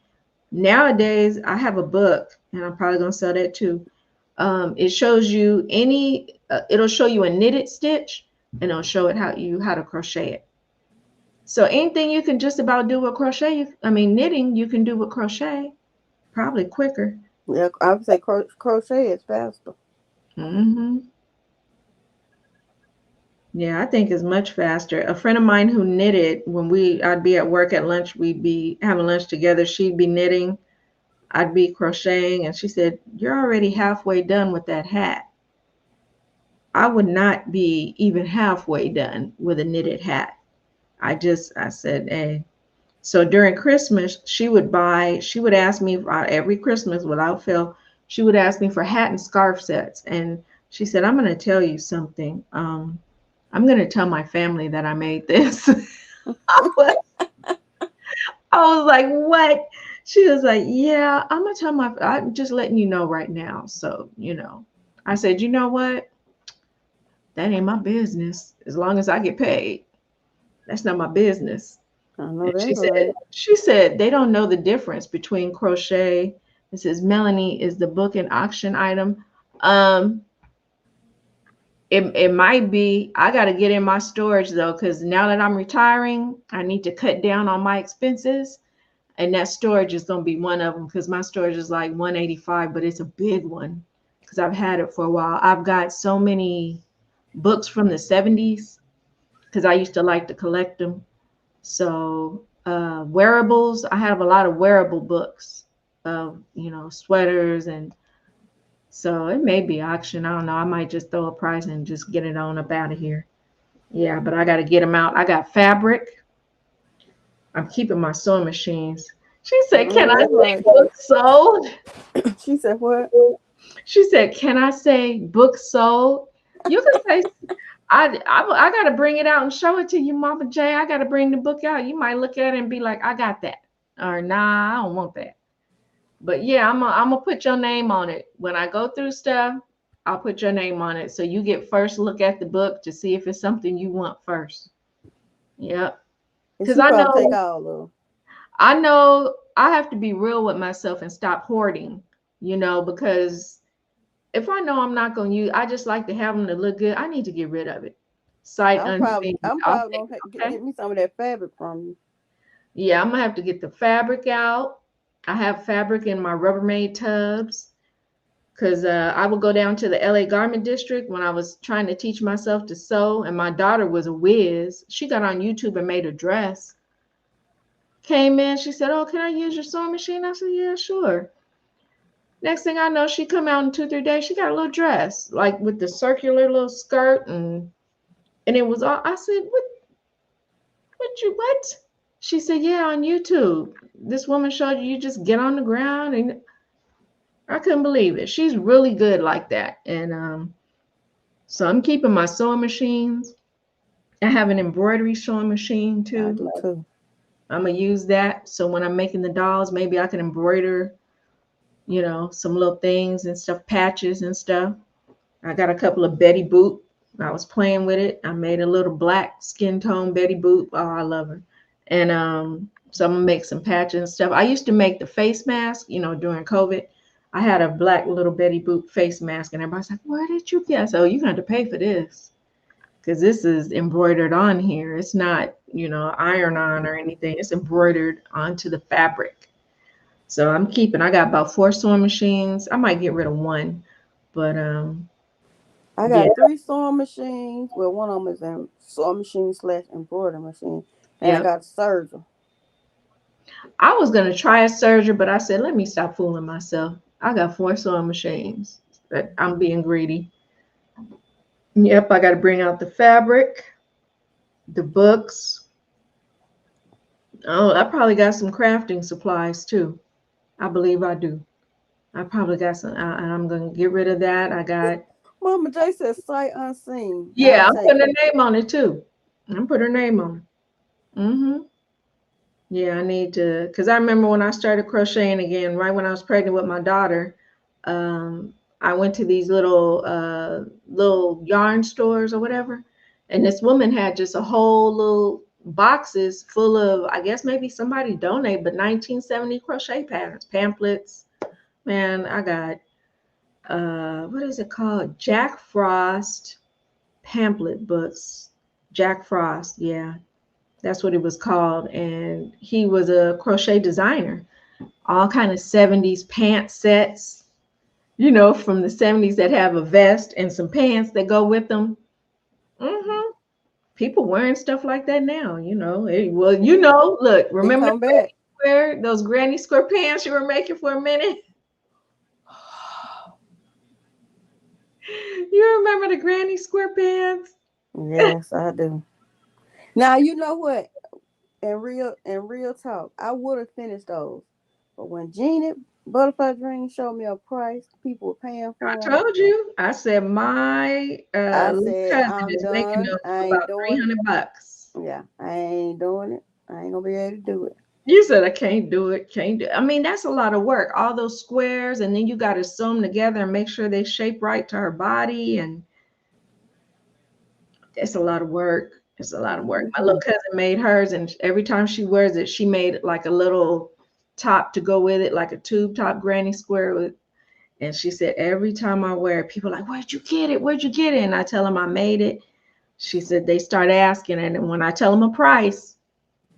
nowadays I have a book, and I'm probably gonna sell that too. It shows you it'll show you a knitted stitch, and it'll show it how to crochet it. So anything you can just about do with crochet, knitting you can do with crochet, probably quicker. Yeah, I would say crochet is faster. Hmm. Yeah, I think it's much faster. A friend of mine who knitted when I'd be at work at lunch, we'd be having lunch together. She'd be knitting, I'd be crocheting, and she said, "You're already halfway done with that hat." I would not be even halfway done with a knitted hat. I said, hey. So during Christmas, she would ask me every Christmas without fail, she would ask me for hat and scarf sets. And she said, I'm going to tell you something. I'm going to tell my family that I made this. I was like, what? She was like, yeah, I'm just letting you know right now. So, I said, you know what? That ain't my business. As long as I get paid, that's not my business. I know And that's right. she said they don't know the difference between crochet. It says Melanie is the book and auction item. Um, it might be. I got to get in my storage though, because now that I'm retiring, I need to cut down on my expenses, and that storage is gonna be one of them because my storage is like 185, but it's a big one because I've had it for a while. I've got so many books from the 70s because I used to like to collect them. So wearables. I have a lot of wearable books of, sweaters, and so it may be auction. I don't know. I might just throw a price and just get it on up out of here. Yeah, but I got to get them out. I got fabric. I'm keeping my sewing machines. She said, "Can I That's say right. book sold?" She said what? She said, "Can I say book sold?" You can say, I got to bring it out and show it to you, Mama J. I got to bring the book out. You might look at it and be like, "I got that," or "Nah, I don't want that." But yeah, I'm gonna put your name on it when I go through stuff. I'll put your name on it so you get first look at the book to see if it's something you want first. Yep. And Because she I probably take know all of them. I know I have to be real with myself and stop hoarding, because if I know I'm not going to use, I just like to have them to look good. I need to get rid of it. Sight unseen. I'm I'll probably take, gonna okay. get me some of that fabric from you. Yeah, I'm gonna have to get the fabric out. I have fabric in my Rubbermaid tubs because I would go down to the LA Garment District when I was trying to teach myself to sew, and my daughter was a whiz. She got on YouTube and made a dress. Came in, she said, "Oh, can I use your sewing machine?" I said, "Yeah, sure." Next thing I know, she come out in 2, 3 days. She got a little dress, like with the circular little skirt, and it was all. I said, what? She said, "Yeah, on YouTube. This woman showed you just get on the ground," and I couldn't believe it. She's really good like that, and so I'm keeping my sewing machines. I have an embroidery sewing machine I too. do too. I'm gonna use that. So when I'm making the dolls, maybe I can embroider, some little things and stuff, patches and stuff. I got a couple of Betty Boop. I was playing with it. I made a little black skin tone Betty Boop. Oh, I love her. And so I'm gonna make some patches and stuff. I used to make the face mask, during COVID. I had a black little Betty Boop face mask, and everybody's like, "Where did you get?" So you got to pay for this because this is embroidered on here. It's not, iron on or anything. It's embroidered onto the fabric. So I got about 4 sewing machines. I might get rid of one, but I yeah, got 3 sewing machines. Well, one of them is a sewing machine slash embroidery machine, and I yeah. got a serger. I was gonna try a serger, but I said, let me stop fooling myself. I got 4 sewing machines. But I'm being greedy. Yep, I got to bring out the fabric, the books. Oh, I probably got some crafting supplies too. I believe I do. I probably got some. I'm gonna get rid of that. I got. Mama J said sight unseen. I'll Yeah, I'm take putting her it. name on it too. I'm putting her name on it. Yeah, I need to, because I remember when I started crocheting again, right when I was pregnant with my daughter, I went to these little yarn stores or whatever, and this woman had just a whole little boxes full of, I guess maybe somebody donated, but 1970 crochet patterns, pamphlets. Man, I got what is it called? Jack Frost pamphlet books. Jack Frost, yeah. That's what it was called. And he was a crochet designer. All kind of 70s pant sets, from the 70s that have a vest and some pants that go with them. People wearing stuff like that now, Well, look, It remember come back. those granny square pants you were making for a minute? You remember the granny square pants? Yes, I do. Now you know what? In real talk, I would have finished those, but when Jeannie Butterfly Dream showed me a price people were paying I for them, told you. I said my I little said cousin I'm is making done. them I for ain't about doing it. $300. Yeah, I ain't doing it. I ain't gonna be able to do it. You said I can't do it, can't do it. I mean, that's a lot of work. All those squares, and then you got to sew them together and make sure they shape right to her body, and it's a lot of work. It's a lot of work. My little Mhm. cousin made hers, and every time she wears it, she made like a little top to go with it, like a tube top granny square with. And she said every time I wear it, people are like, "Where'd you get it? Where'd you get it?" And I tell them I made it. She said they start asking, and when I tell them a price,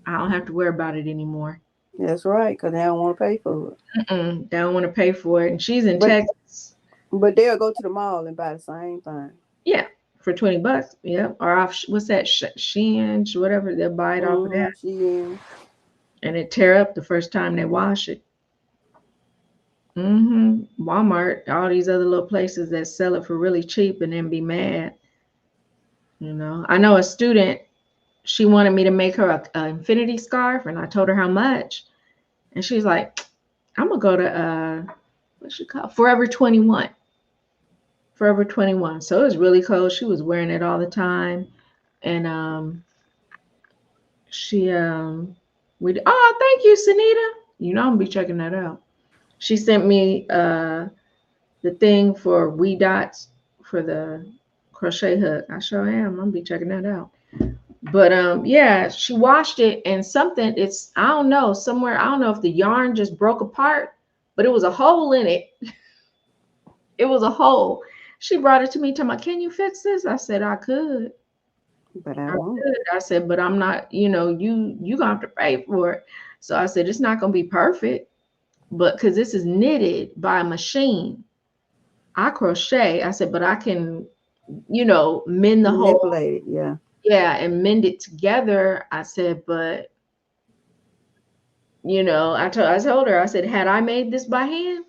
I don't have to worry about it anymore. That's right, cause they don't want to pay for it. They don't want to pay for it. And she's in But Texas. but they'll go to the mall and buy the same thing. Yeah, for $20. Yeah, or off what's that? Shein, whatever. They'll buy it off of that. She in. and it tear up the first time they wash it. Walmart, all these other little places that sell it for really cheap and then be mad. I know a student, she wanted me to make her a infinity scarf, and I told her how much, and she's like, I'm gonna go to what's she called, Forever 21. Forever 21. So it was really cold. She was wearing it all the time, and she oh, thank you, Sunita. I'm gonna be checking that out. She sent me the thing for wee dots for the crochet hook. I sure am. I'm gonna be checking that out. But yeah, she washed it, and something, it's, I don't know, somewhere, I don't know if the yarn just broke apart, but it was a hole in it. It was a hole. She brought it to me, talking about, can you fix this? I said I could. But I won't. I said, but I'm not, you gonna have to pay for it. So I said, it's not gonna be perfect, but because this is knitted by a machine. I crochet. I said, but I can, mend the hole. Manipulate it, yeah. Yeah, and mend it together. I said, but I told her, I said, had I made this by hand,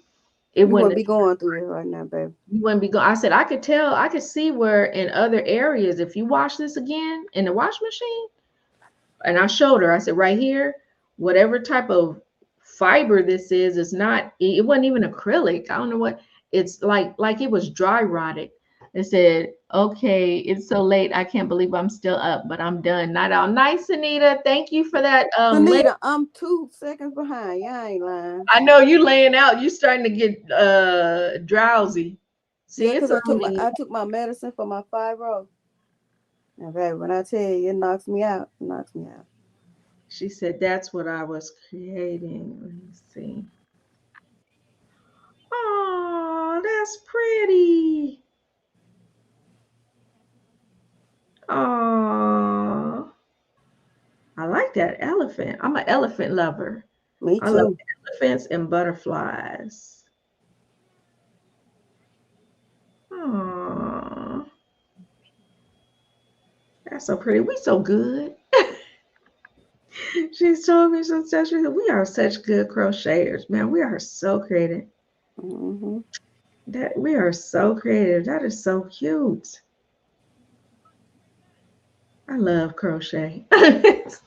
it You wouldn't wouldn't be going through it right now, baby. You wouldn't be going. I said, I could see where in other areas, if you wash this again in the wash machine, and I showed her, I said, right here, whatever type of fiber this is, it's not, it wasn't even acrylic. I don't know what, it's like it was dry rotted. It said, okay, it's so late. I can't believe I'm still up, but I'm done. Not all nice, Anita. Thank you for that. Anita, I'm 2 seconds behind. Yeah, I ain't lying. I know you laying out. You starting to get drowsy. See, yeah, because I took my medicine for my fibro. And baby, when I tell you, it knocks me out. It knocks me out. She said, that's what I was creating. Let me see. Oh, that's pretty. Oh, I like that elephant. I'm an elephant lover. Me I love too. elephants and butterflies. Oh, that's so pretty. We so good. She's told me some stuff. She said, we are such good crocheters, man. We are so creative. Mm-hmm. That we are so creative. That is so cute. I love crochet. It's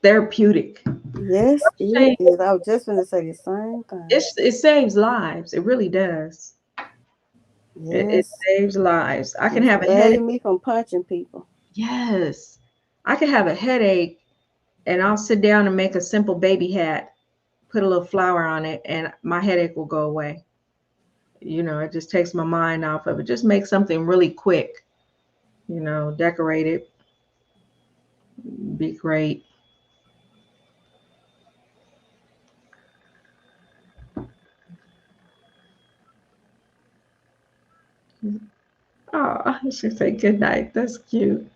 therapeutic. Yes, Crochet, it is. I was just going to say the same thing. it saves lives. It really does. It Yes. saves lives. I can It's have a preventing headache. me from punching people. Yes. I can have a headache, and I'll sit down and make a simple baby hat, put a little flower on it, and my headache will go away. It just takes my mind off of it. Just make something really quick, decorate it. Be great. Oh, she said good night. That's cute.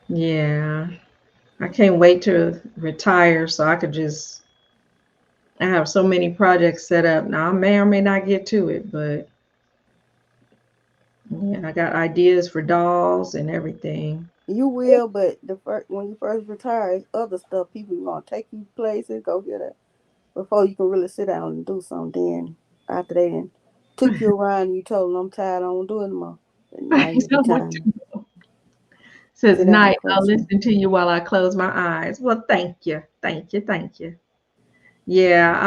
Yeah. I can't wait to retire so I have so many projects set up. Now I may or may not get to it, but yeah, I got ideas for dolls and everything. You will, but when you first retire, it's other stuff. People gonna take you places, go get it before you can really sit down and do something. Then after they then took you around, and you told them I'm tired, I don't do it anymore. And now you be time to Says sit down and night, I'll crochet. listen to you while I close my eyes. Well, thank you. Thank you. Thank you. Yeah,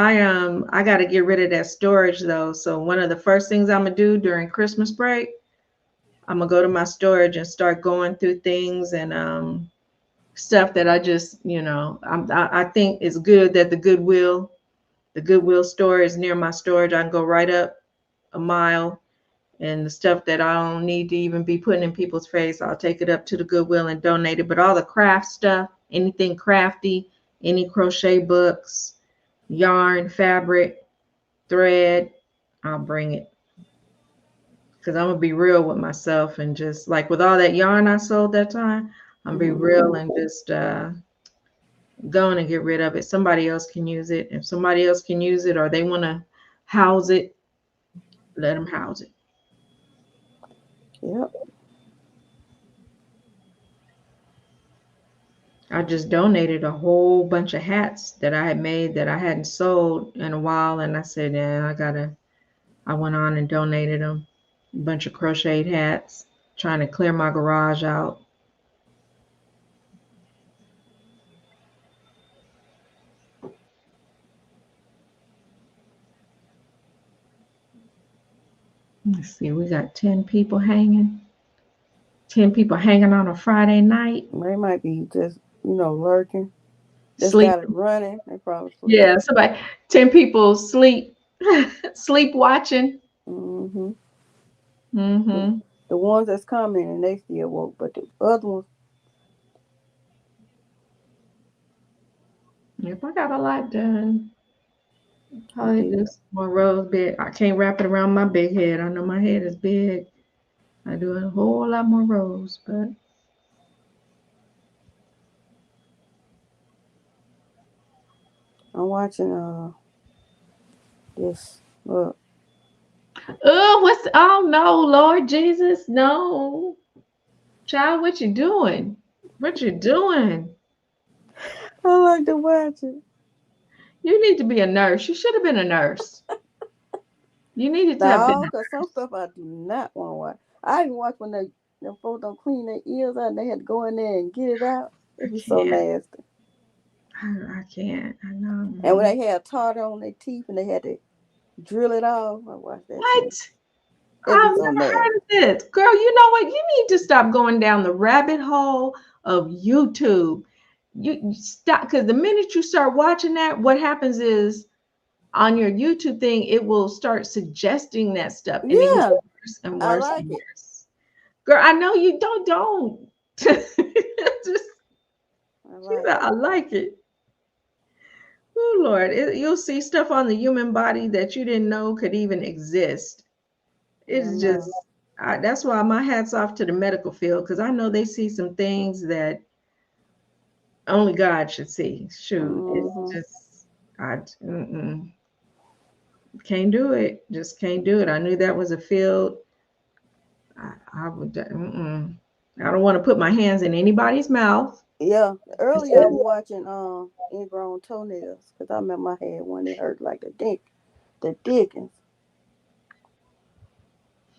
I gotta get rid of that storage though. So one of the first things I'm gonna do during Christmas break, I'm gonna go to my storage and start going through things and stuff that I just, I think it's good that the Goodwill store is near my storage. I can go right up a mile, and the stuff that I don't need to even be putting in people's face, I'll take it up to the Goodwill and donate it. But all the craft stuff, anything crafty, any crochet books, yarn, fabric, thread, I'll bring it. Because I'm gonna be real with myself, and just like with all that yarn I sold that time, I'm gonna be real and just go and get rid of it. Somebody else can use it. If somebody else can use it or they want to house it, let them house it. Yep. I just donated a whole bunch of hats that I had made that I hadn't sold in a while, and I said, yeah, I went on and donated them. A bunch of crocheted hats, trying to clear my garage out. Let's see, we got 10 people hanging. 10 people hanging on a Friday night. They might be just, lurking. Just Sleep. got it running. They probably sleep. Yeah, somebody, 10 people sleep, sleep watching. Mm-hmm. The, Mm-hmm. the ones that's coming and they still woke, but the other ones, If I got a lot done, probably they do some more rows big. I can't wrap it around my big head. I know my head is big. I do a whole lot more rows, but I'm watching this. Look, oh no, Lord Jesus, no. Child, what you doing? What you doing? I like to watch it. You need to be a nurse. You should have been a nurse. You needed to have been. No, because some stuff I do not want to watch. I even watch when them folks don't clean their ears out and they had to go in there and get it out. I It be so can't. nasty. I can't. I know. And when they had tartar on their teeth and they had to drill it off, I watched that too. What? It be I've so never nasty. heard of this. Girl, you know what? You need to stop going down the rabbit hole of YouTube. You stop, because the minute you start watching that, what happens is on your YouTube thing, it will start suggesting that stuff and it gets Yeah, worse and I worse like and it. worse. Girl, I know you don't. Just, I she like said, it. I like it. Oh Lord, you'll see stuff on the human body that you didn't know could even exist. I It's just know. that's why my hat's off to the medical field, because I know they see some things that only God should see. Shoot, it's Mm-hmm. just can't do it. Just can't do it. I knew that was a field. I would. I don't want to put my hands in anybody's mouth. Yeah, earlier I was watching ingrown toenails because I remember I had one that hurt like the dickens.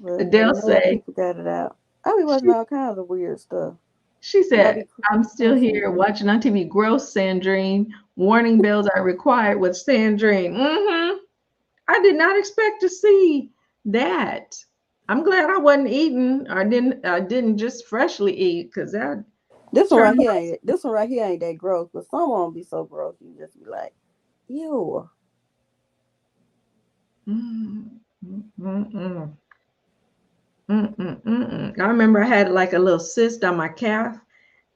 But the They'll newer say, people got it out. I be watching she, all kinds of weird stuff. she And I said, be I'm still cussing. here watching on TV. Gross, Sandrine. Warning bells are required with Sandrine. I did not expect to see that. I'm glad I wasn't eating. I didn't just freshly eat, because that This one right turned here ain't this one right here ain't that gross, but some of them be so gross you just be like, ew. Mm, mm, mm, I remember I had like a little cyst on my calf,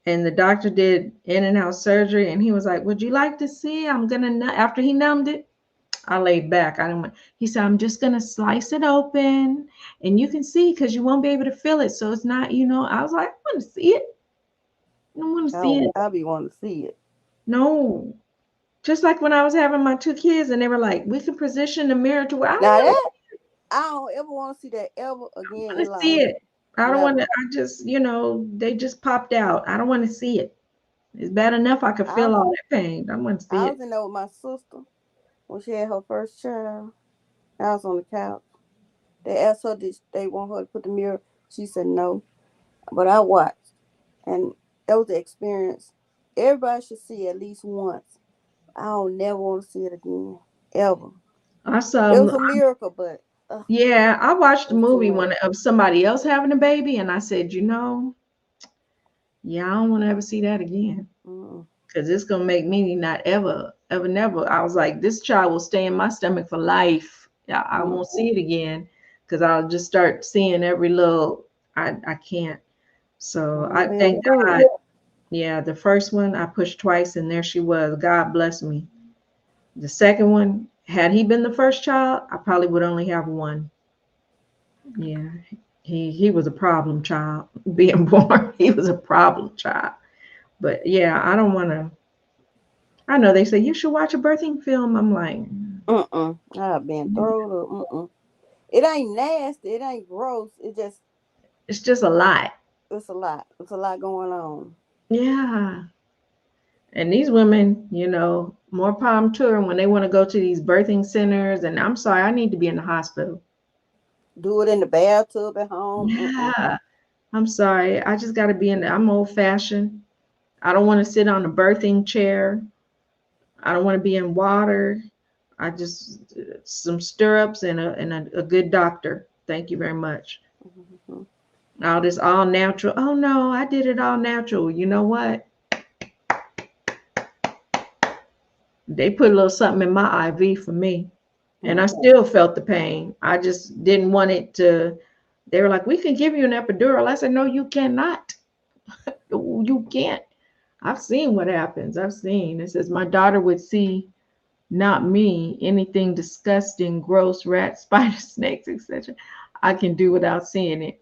and the doctor did in and out surgery, and he was like, "Would you like to see? I'm gonna after he numbed it." I laid back. I didn't want. He said, "I'm just gonna slice it open, and you can see, because you won't be able to feel it. So it's not, you know." I was like, "I want to see it. I don't want to see it. I be wanting to see it. No." Just like when I was having my two kids, and they were like, "We can position the mirror to where I don't Now want that I don't ever want to see that ever again to in see life. it. I don't want to. Never. I just, they just popped out. I don't want to see it. It's bad enough I could I feel was all that pain. I want to see I was it." in there with my sister when she had her first child. I was on the couch. They asked her did they want her to put the mirror. She said no. But I watched. And that was the experience. Everybody should see it at least once. I don't never want to see it again. Ever. I It saw. was a miracle, but Yeah, I watched a it's too movie much. one of somebody else having a baby, and I said, yeah, I don't want to ever see that again, Mm-mm. because it's gonna make me not ever, ever, never. I was like, this child will stay in my stomach for life. Yeah, I Mm. won't see it again, because I'll just start seeing every little. I can't. I So won't I be able to thank do God. it. Yeah, the first one I pushed twice, and there she was. God bless me. The second one, had he been the first child, I probably would only have one. Yeah, he was a problem child. Being born, he was a problem child. But yeah, I don't want to. I know they say you should watch a birthing film. I'm like, Mm-mm. I've been thrown up. Mm-mm. It ain't nasty. It ain't gross. it's just a lot. It's a lot. It's a lot going on. Yeah, And these women, more problem to them when they want to go to these birthing centers. And I'm sorry, I need to be in the hospital. Do it in the bathtub at home. Yeah, I'm sorry. I just got to be I'm old fashioned. I don't want to sit on a birthing chair. I don't want to be in water. I just some stirrups and a good doctor. Thank you very much. Mm-hmm. All this all natural. Oh no, I did it all natural. You know what? They put a little something in my IV for me, and I still felt the pain. I just didn't want it to. They were like, "We can give you an epidural." I said, "No, you cannot. You can't." I've seen what happens. I've seen. It says my daughter would see, not me, anything disgusting, gross, rats, spiders, snakes, etc. I can do without seeing it.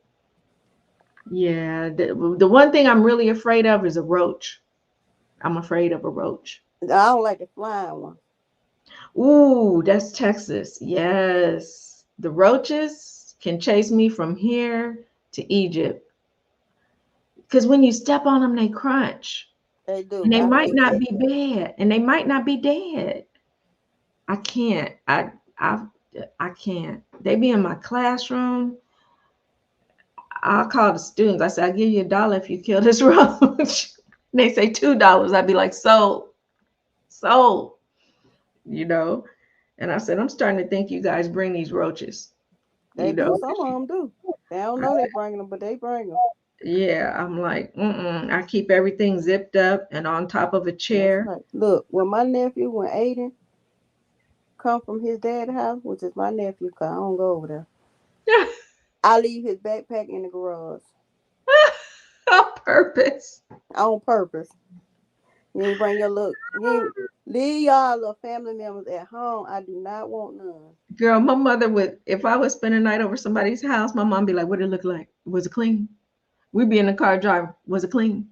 Yeah, the one thing I'm really afraid of is a roach. I'm afraid of a roach. I don't like the flying one. Ooh, that's Texas. Yes. The roaches can chase me from here to Egypt. Because when you step on them, they crunch. They do. And they I might hate not that. be bad. And they might not be dead. I can't. I I can't. They be in my classroom. I'll call the students. I say, I'll give you $1 if you kill this roach. They say $2. I'd be like, sold, you know. And I said, I'm starting to think you guys bring these roaches, They you do. know. Some of them do. They don't I know they said, bringing them, but they bring them. yeah, I'm like, I keep everything zipped up and on top of a That's chair. right. Look, when Aiden come from his dad's house, which is my nephew, cause I don't go over there. I leave his backpack in the garage On purpose. on purpose. You ain't bring your look. You ain't leave y'all little family members at home. I do not want none. Girl, my mother would, if I would spend a night over somebody's house, my mom be like, what did it look like? Was it clean? We'd be in the car driving. Was it clean?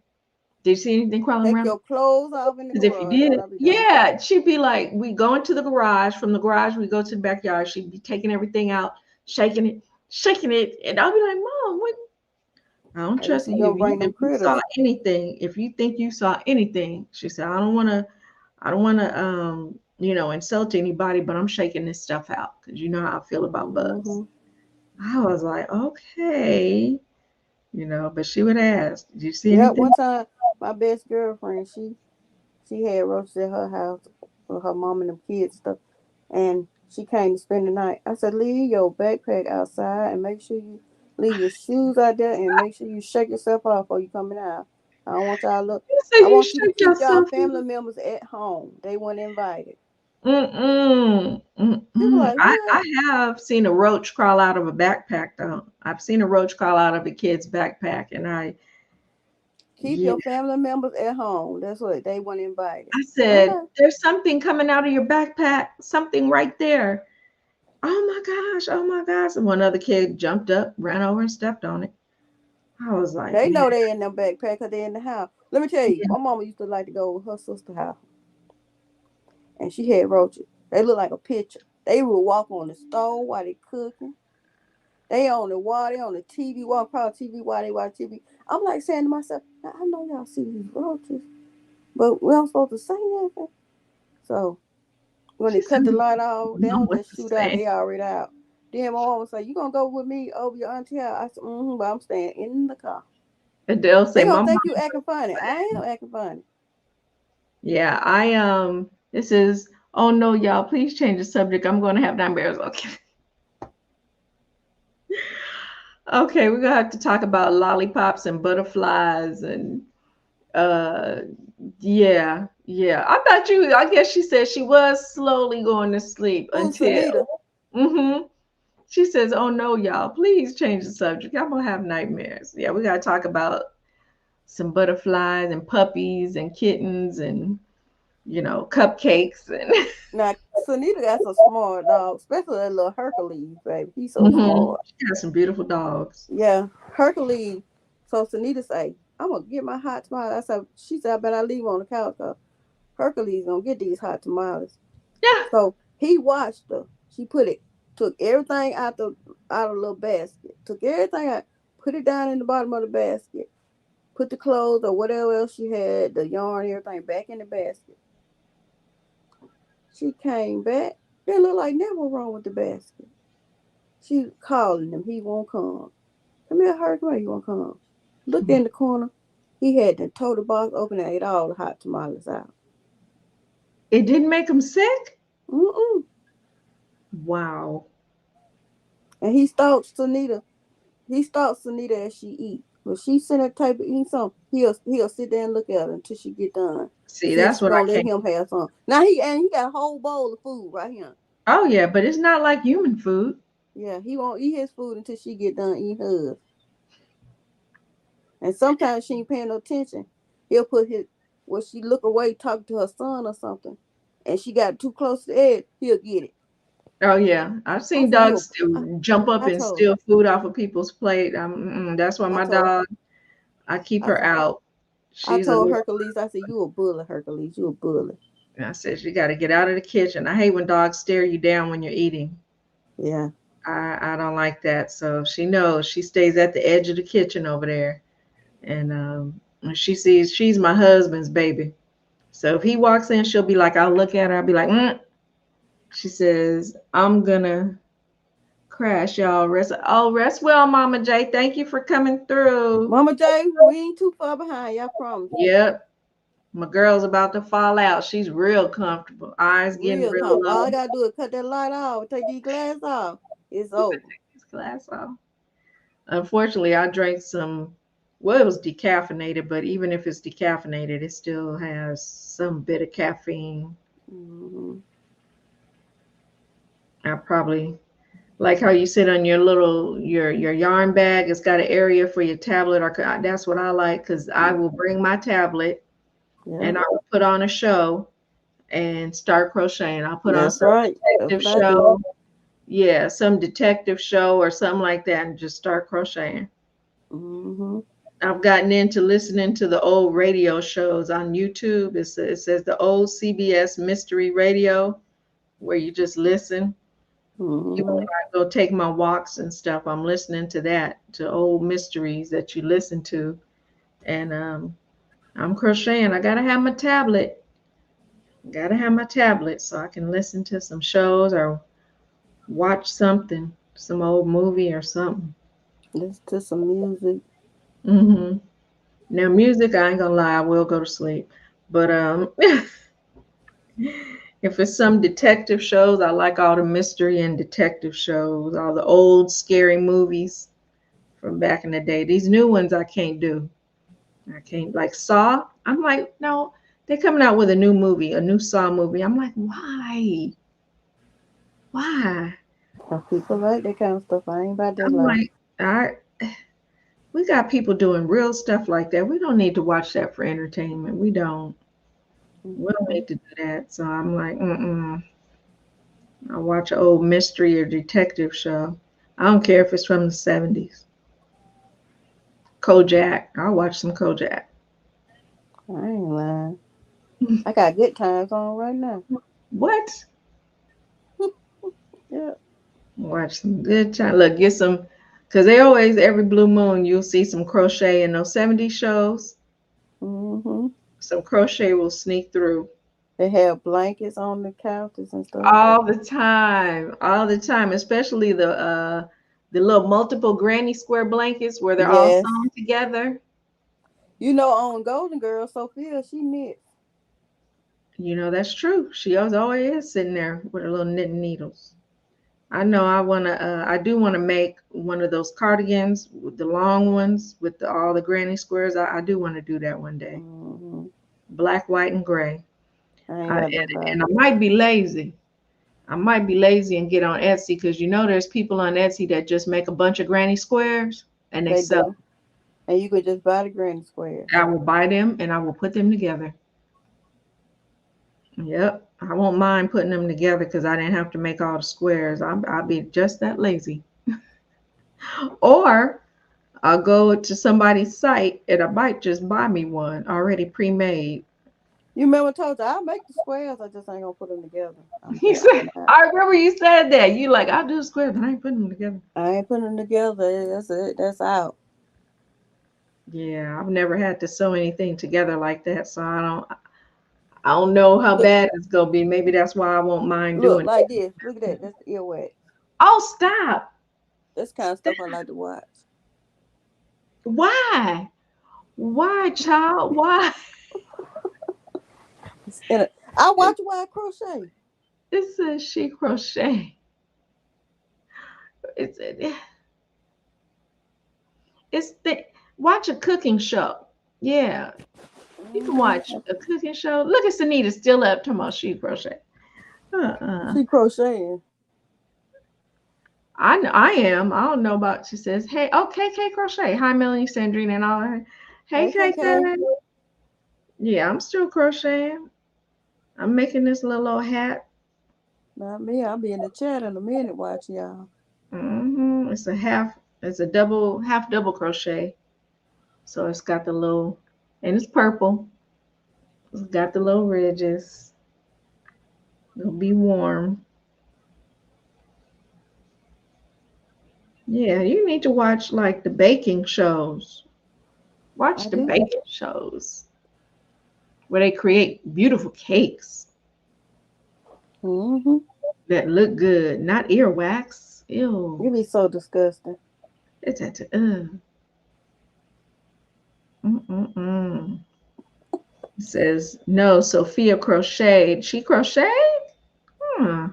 Did you see anything crawling Take around? your clothes off in the Because if you garage. That's what did, I be doing. yeah, she'd be like, we go into the garage. From the garage, we go to the backyard. She'd be taking everything out, shaking it. And I'll be like, Mom, what? I don't Maybe trust she you. gonna bring them If you saw critters. anything, if you think you saw anything, she said, I don't wanna insult anybody, but I'm shaking this stuff out because you know how I feel about bugs. Mm-hmm. I was like, okay, but she would ask, did you see Yeah, anything? one time my best girlfriend, she had roaches at her house with her mom and them kids stuff, and she came to spend the night. I said, leave your backpack outside and make sure you leave your shoes out there and make sure you shake yourself off before you come in the house. I don't want y'all look. You said I you want you to shook keep y'all yourself. family members at home. They weren't invited. Mm-mm. She was Mm-mm. like, I what? have seen a roach crawl out of a backpack though. I've seen a roach crawl out of a kid's backpack, and Keep yeah, your family members at home. That's what they weren't invited. I said, Okay. there's something coming out of your backpack, something right there. Oh my gosh. And one other kid jumped up, ran over and stepped on it. I was like, They man, know they in their backpack because they in the house. Let me tell you, yeah. my mama used to like to go to her sister's house, and she had roaches. They look like a picture. They would walk on the stove while they cooking. They on the wall, they on the TV, walk across TV while they watch TV. I'm like saying to myself, now, I know y'all see these roaches, but we don't supposed to say anything. So when they She said, cut the we light don't off, they know don't what just to shoot out, say. they already out. Then my mama say, you gonna go with me over your auntie house? I said, but I'm staying in the car. And they'll say, They gonna Mama. think you acting funny. I am acting funny. Yeah, this is, oh no, y'all, please change the subject. I'm going to have nightmares. Okay. Okay, we're gonna have to talk about lollipops and butterflies and uh yeah. I guess she said she was slowly going to sleep Who's until Sunita? hmm she says, oh no, y'all, please change the subject. I'm gonna have nightmares. Yeah, we gotta talk about some butterflies and puppies and kittens and cupcakes and Now Sunita got some smart dog, especially that little Hercules, baby. He's so smart. she has some beautiful dogs. Yeah, Hercules. So Sunita say, I'm gonna get my hot tamales. I said, she said, I bet I leave on the couch because Hercules gonna get these hot tamales. Yeah. So he watched her. She took everything out of the little basket, took everything out, put it down in the bottom of the basket, put the clothes or whatever else she had, the yarn, everything back in the basket. She came back. It looked like never wrong with the basket. She calling him. He won't come. Come here, hurry, come here. He won't come. Looked in the corner. He had the total box open and ate all the hot tamales out. It didn't make him sick? Mm-mm. Wow. And he stalks Sunita. He stalks Sunita as she eat. When she sit at the table eating something, he'll sit there and look at her until she get done. See, See, that's she what I gonna let can't. him have some. Now he got a whole bowl of food right here. Oh yeah, but it's not like human food. Yeah, he won't eat his food until she get done eating hers. And sometimes she ain't paying no attention. He'll put his when she look away talking to her son or something, and she got too close to the edge, he'll get it. Oh yeah, I've I seen said, dogs jump up I and told steal food off of people's plate. That's why I my told dog, I keep her out. I She's a told little. Hercules, I said, you a bully, Hercules, you a bully. I said you got to get out of the kitchen. I hate when dogs stare you down when you're eating. Yeah. I don't like that. So she knows she stays at the edge of the kitchen over there, and when she sees she's my husband's baby. So if he walks in, she'll be like, I'll look at her. I'll be like, She says, I'm gonna crash, y'all. Rest well, Mama J. Thank you for coming through. Mama J, we ain't too far behind, y'all promise. Yep. My girl's about to fall out. She's real comfortable. Eyes getting real comfortable. low. All I gotta do is cut that light off, take these glasses off. It's over. This glass off. Unfortunately, I drank some, well, it was decaffeinated, but even if it's decaffeinated, it still has some bit of caffeine. Mm-hmm. I probably like how you sit on your little your yarn bag. It's got an area for your tablet, or that's what I like because I will bring my tablet and I will put on a show and start crocheting. I'll put on some detective show. Yeah, some detective show or something like that and just start crocheting. Mm-hmm. I've gotten into listening to the old radio shows on YouTube. It says the old CBS Mystery Radio where you just listen. Mm-hmm. Even when I go take my walks and stuff, I'm listening to that, to old mysteries that you listen to. And I'm crocheting. I gotta have my tablet. Gotta have my tablet so I can listen to some shows or watch something, some old movie or something. Listen to some music. Mm-hmm. Now music, I ain't gonna lie, I will go to sleep. But if it's some detective shows, I like all the mystery and detective shows, all the old scary movies from back in the day. These new ones I can't do. I can't, like Saw. I'm like, no, they're coming out with a new movie, a new Saw movie. I'm like, why? Why? Some people like that kind of stuff. I ain't about that I'm life. like, we got people doing real stuff like that. We don't need to watch that for entertainment. We don't need to do that. So I'm like, I watch an old mystery or detective show. I don't care if it's from the 70s. Kojak. I'll watch some Kojak. I ain't lying. I got good times on right now. What? Yeah. Watch some good time. Look, get some, because they always, every blue moon, you'll see some crochet in those 70s shows. Mm-hmm. Some crochet will sneak through. They have blankets on the couches and stuff. All the time, especially the little multiple granny square blankets where they're all sewn together. You know, on Golden Girl, Sophia, she knits. You know, that's true. She always is sitting there with her little knitting needles. I know I do want to make one of those cardigans, with the long ones with all the granny squares. I do want to do that one day. Mm-hmm. Black, white, and gray. And I might be lazy. I might be lazy and get on Etsy because you know there's people on Etsy that just make a bunch of granny squares and they sell them. And you could just buy the granny squares. I will buy them and I will put them together. Yep. I won't mind putting them together because I didn't have to make all the squares. I'll be just that lazy. Or I'll go to somebody's site and I might just buy me one already pre-made. You remember I told you I'll make the squares, I just ain't gonna put them together. I remember you said that. You like, I'll do the squares, but I ain't putting them together. I ain't putting them together. That's it. That's out. Yeah, I've never had to sew anything together like that, so I don't know how Look, bad it's gonna be. Maybe that's why I won't mind look doing like it. this. Look at that. That's the earwax. Oh, stop. That's the kind of Stop. stuff I like to watch. Why? Why, child? Why? And I watch why I crochet. It says she crochet. It's it's the watch a cooking show. Yeah, you can watch Mhm. a cooking show. Look at Sunita still up talking about she crochet. Uh-uh. She crocheting. I am. I don't know about. She says, "Hey, oh KK crochet. Hi, Melanie, Sandrine, and all that. Hey, Hey, KK. KK. Yeah, I'm still crocheting. I'm making this little old hat. Not me. I'll be in the chat in a minute watching y'all. It's a half. It's a half double crochet. So it's got the little, and it's purple. It's got the little ridges. It'll be warm. Yeah, you need to watch like the baking shows. Watch I the do. baking shows where they create beautiful cakes Mm-hmm. that look good, not earwax. Ew. You be so disgusting. It's at Mm-mm-mm. It says no. Sophia crocheted. She crocheted. Hmm.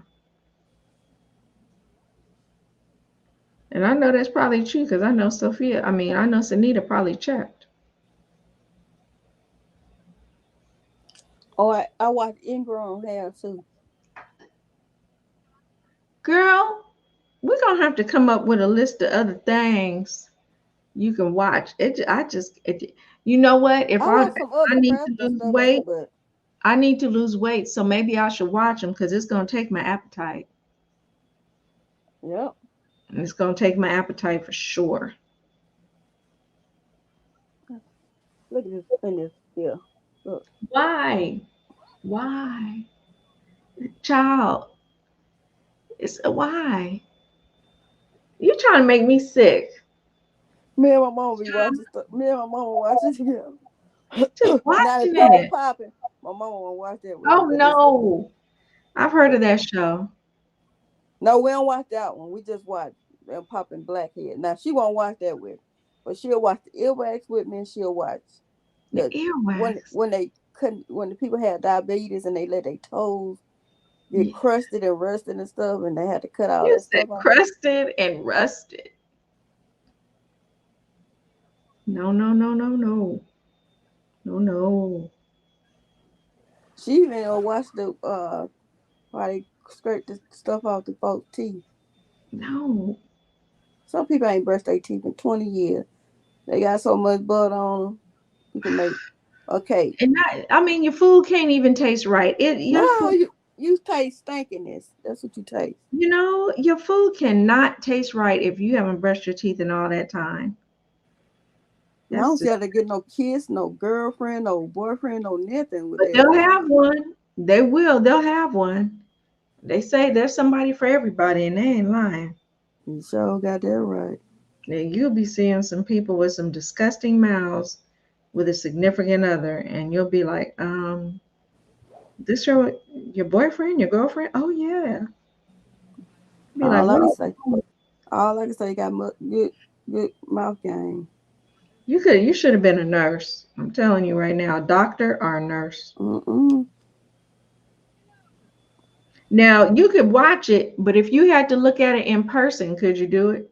And I know that's probably true because I know Sophia. I mean, I know Sunita probably checked. Oh, I watch ingrown hair too. Girl, we're gonna have to come up with a list of other things you can watch. You know what? I watch some I other need to crafts and lose stuff on there, weight, but I need to lose weight, so maybe I should watch them because it's gonna take my appetite. yep. It's gonna take my appetite for sure. Look at this in this here. Look. Why? Why, child? It's why you trying to make me sick? Me and my mama be Child, watching stuff. Me and my mama watch it together. just Now if watching Pippi it. popping, my mama won't watch that with me. Oh But it's no, I've heard of that show. no, we don't watch that one. We just watch them popping blackhead. Now she won't watch that with me, but she'll watch the earwax with me, and she'll watch The the earwax. when they couldn't when the people had diabetes and they let their toes get Yeah. crusted and rusted and stuff, and they had to cut all You that said stuff off. crusted and rusted. No, no, no, no, no, no, no. She even watched the why they scrape the stuff off the folks' teeth. No. Some people ain't brushed their teeth in 20 years. They got so much butter on them. You can make okay. And I mean, your food can't even taste right. Your No, food, you taste stinkiness. That's what you taste. your food cannot taste right if you haven't brushed your teeth in all that time. I That's don't see just, how to get no kiss, no girlfriend, no boyfriend, no nothing with but that they'll thing. have one. They will. They'll have one. They say there's somebody for everybody, and they ain't lying. You sure got that right. And you'll be seeing some people with some disgusting mouths with a significant other, and you'll be like, this your boyfriend, your girlfriend? Oh yeah. Be like, All I what? can say, all I can say, you got good mouth game. You should have been a nurse. I'm telling you right now, a doctor or a nurse. Mm-mm. Now you could watch it, but if you had to look at it in person, could you do it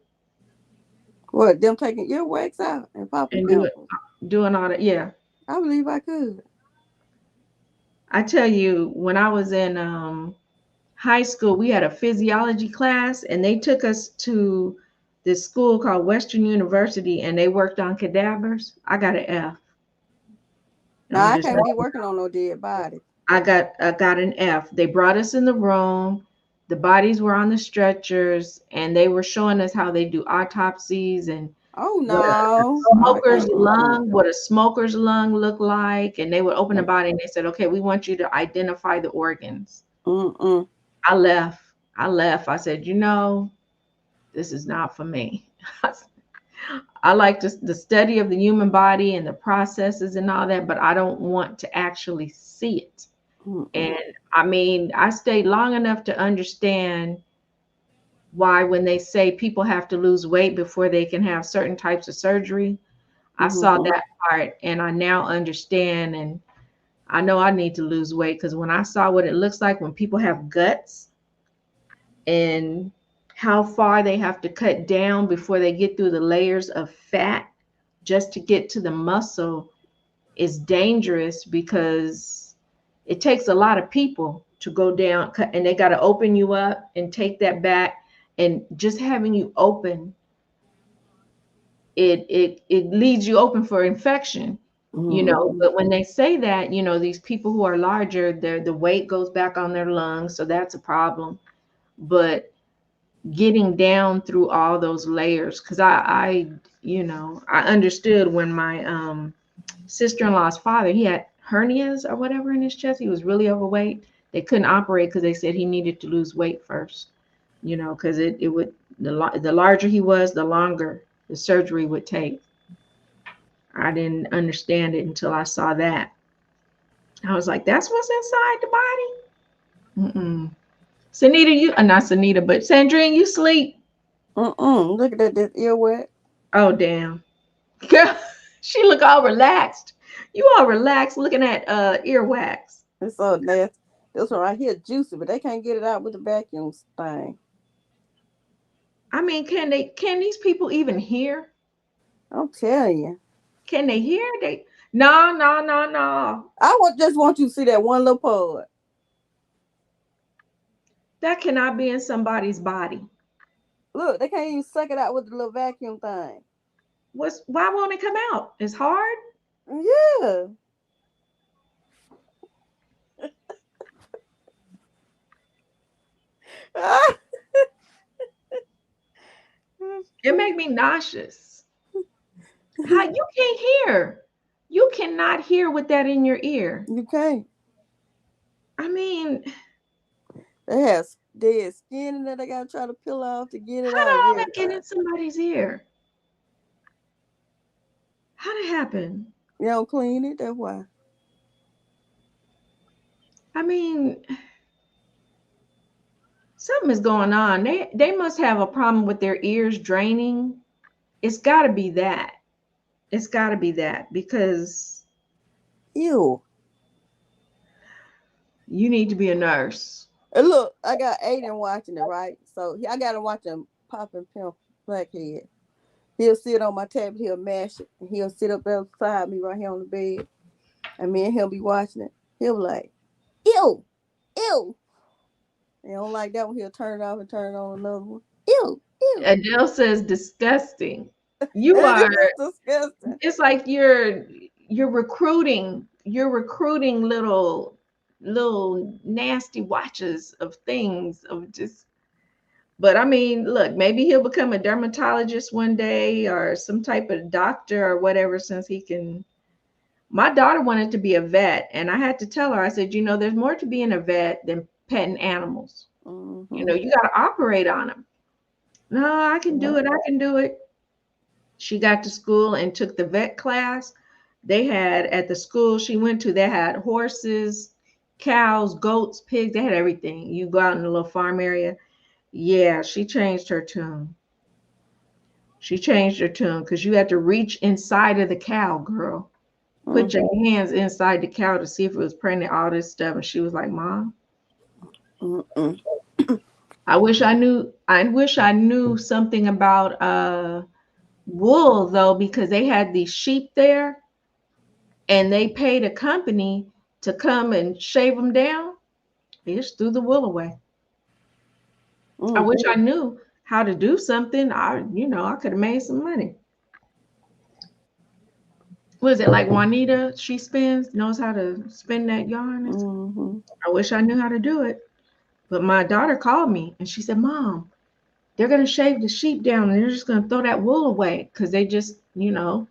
What, them taking earwax out and popping and do it pimples? doing all that? Yeah. I believe I could. I tell you, when I was in high school, we had a physiology class, and they took us to this school called Western University, and they worked on cadavers. I got an F. Now I'm I just can't be working on no dead body. I got an F. They brought us in the room. The bodies were on the stretchers, and they were showing us how they do autopsies and Oh no, I can't. Mm-mm. what a smoker's lung looked like. And they would open the body and they said, "Okay, we want you to identify the organs." Mm-mm. I left. I left. I said, "This is not for me." I like the study of the human body and the processes and all that, but I don't want to actually see it. Mm-mm. And I mean, I stayed long enough to understand why when they say people have to lose weight before they can have certain types of surgery. I saw Mhm. that part and I now understand, and I know I need to lose weight because when I saw what it looks like when people have guts and how far they have to cut down before they get through the layers of fat just to get to the muscle is dangerous because it takes a lot of people to go down and they got to open you up and take that back, and just having you open it leaves you open for infection, you know. Mhm. But when they say that, you know, these people who are larger, the weight goes back on their lungs, so that's a problem. But getting down through all those layers, because I you know, I understood when my sister-in-law's father, he had hernias or whatever in his chest. He was really overweight. They couldn't operate because they said he needed to lose weight first, you know, because it would the larger he was, the longer the surgery would take. I didn't understand it until I saw that. I was like, that's what's inside the body? Mm-mm. Sanita, you, not Sanita, but Sandrine, you sleep. Look at that, this earwax. Oh, damn. Girl, she look all relaxed. You all relaxed looking at earwax. It's so nasty. This one right here juicy, but they can't get it out with the vacuum thing. I mean, can these people even hear? I'm telling you. Can they hear? No, no, no, no. I would just want you to see that one little pod. That cannot be in somebody's body. Look, they can't even suck it out with the little vacuum thing. Why won't it come out? It's hard. Yeah. It make me nauseous. How you can't hear? You cannot hear with that in your ear. You can't. I mean, They have dead skin in there. They gotta try to peel off to get it how out did and all that get everything. in somebody's ear? How did it happen? You don't clean it. That's why. I mean, something is going on. They must have a problem with their ears draining. It's got to be that. It's got to be that because Ew. you need to be a nurse. And look, I got Aiden watching it, right? So I got him watching Poppin' Pimp Blackhead. He'll sit on my tablet, he'll mash it, and he'll sit up beside me right here on the bed. And me and he'll be watching it. He'll be like, ew, ew. And don't like that one, he'll turn it off and turn it on another one. Ew, ew. Adele says disgusting. You It are. is disgusting. It's like you're recruiting. You're recruiting little nasty watches of things of just. But I mean, look, maybe he'll become a dermatologist one day or some type of doctor or whatever, since he can. My daughter wanted to be a vet, and I had to tell her, I said, you know, there's more to being a vet than petting animals. You know, Mm-hmm. you got to operate on them. No, I can do Yeah. it. I can do it. She got to school and took the vet class. They had at the school she went to, they had horses, cows, goats, pigs, they had everything. You go out in the little farm area. Yeah, she changed her tune. She changed her tune because you had to reach inside of the cow, girl. Put Mm-hmm. your hands inside the cow to see if it was pregnant, all this stuff. And she was like, Mom, Mm-mm. I wish I knew something about wool though, because they had these sheep there and they paid a company to come and shave them down. They just threw the wool away. I wish Mm-hmm. I knew how to do something. I could have made some money. Was it like Juanita? She knows how to spin that yarn. Mm-hmm. I wish I knew how to do it. But my daughter called me and she said, Mom, they're going to shave the sheep down and they're just going to throw that wool away because they just. I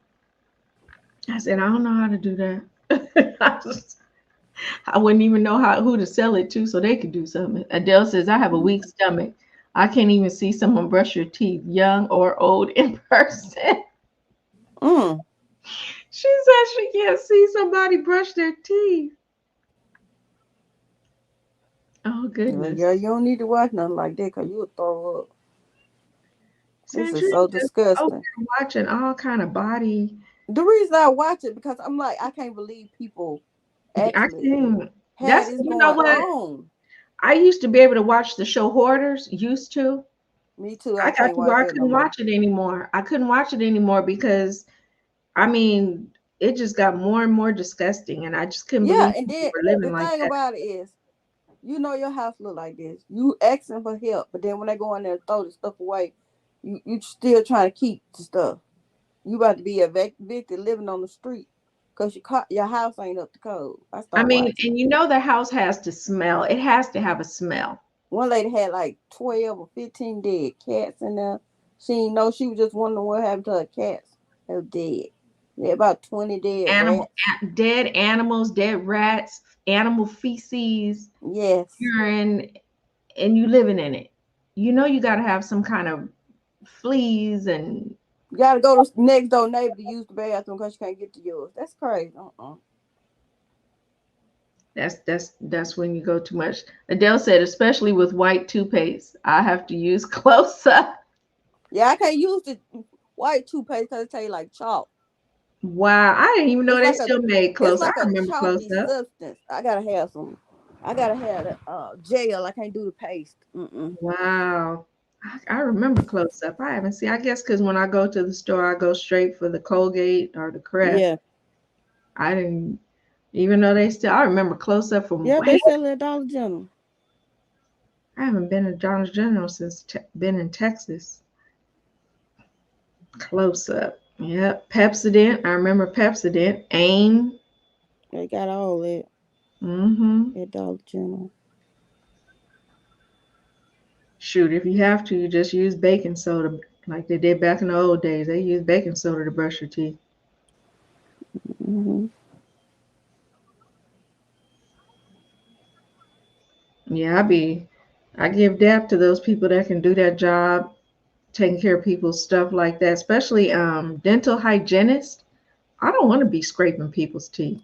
said, I don't know how to do that. I wouldn't even know who to sell it to so they could do something. Adele says, I have a weak stomach. I can't even see someone brush your teeth, young or old, in person. She said she can't see somebody brush their teeth. Oh goodness. Yeah, you don't need to watch nothing like that because you'll throw up. This Sandra, is so you just over disgusting. there watching all kind of body. The reason I watch it because I'm like, I can't believe people I actually can't. had That's this you know going what? on. I used to be able to watch the show Hoarders. Used to. Me too. I I got can't to where watch I that no couldn't more. watch it anymore. I couldn't watch it anymore because I mean it just got more and more disgusting, and I just couldn't Yeah, believe and people then were living the like thing that. about it is, you know your house look like this. You asking for help, but then when they go in there and throw the stuff away, you still trying to keep the stuff. You about to be evicted living on the street because your house ain't up to code. I I start mean, watching. and you know the house has to smell. It has to have a smell. One lady had like 12 or 15 dead cats in there. She didn't know, she was just wondering what happened to her cats. They were dead. There about 20 dead Animal, rats. dead animals, dead rats, animal feces, Yes. urine, and you living in it. You know you got to have some kind of fleas and You gotta go to next door neighbor to use the bathroom because you can't get to yours. That's crazy. that's when you go too much. Adele said, especially with white toothpaste, I have to use close up. Yeah, I can't use the white toothpaste because it tastes like chalk. Wow, I didn't even know It's they like a still made it's close. I like a remember close chalky up. substance. I gotta have some. I gotta have the gel. I can't do the paste. Wow. I remember close up. I haven't seen. I guess because when I go to the store, I go straight for the Colgate or the Crest. Yeah. I didn't even know they still. I remember close up from. Yeah, they sell it at Dollar General. I haven't been to John's General since been in Texas. Close up. Yep. Pepsodent. I remember Pepsodent. AIM. They got all that Mm-hmm. at Dollar General. Shoot, if you have to, you just use baking soda like they did back in the old days. They used baking soda to brush your teeth. Mm-hmm. Yeah, I give dap to those people that can do that job, taking care of people's stuff like that, especially dental hygienists. I don't want to be scraping people's teeth.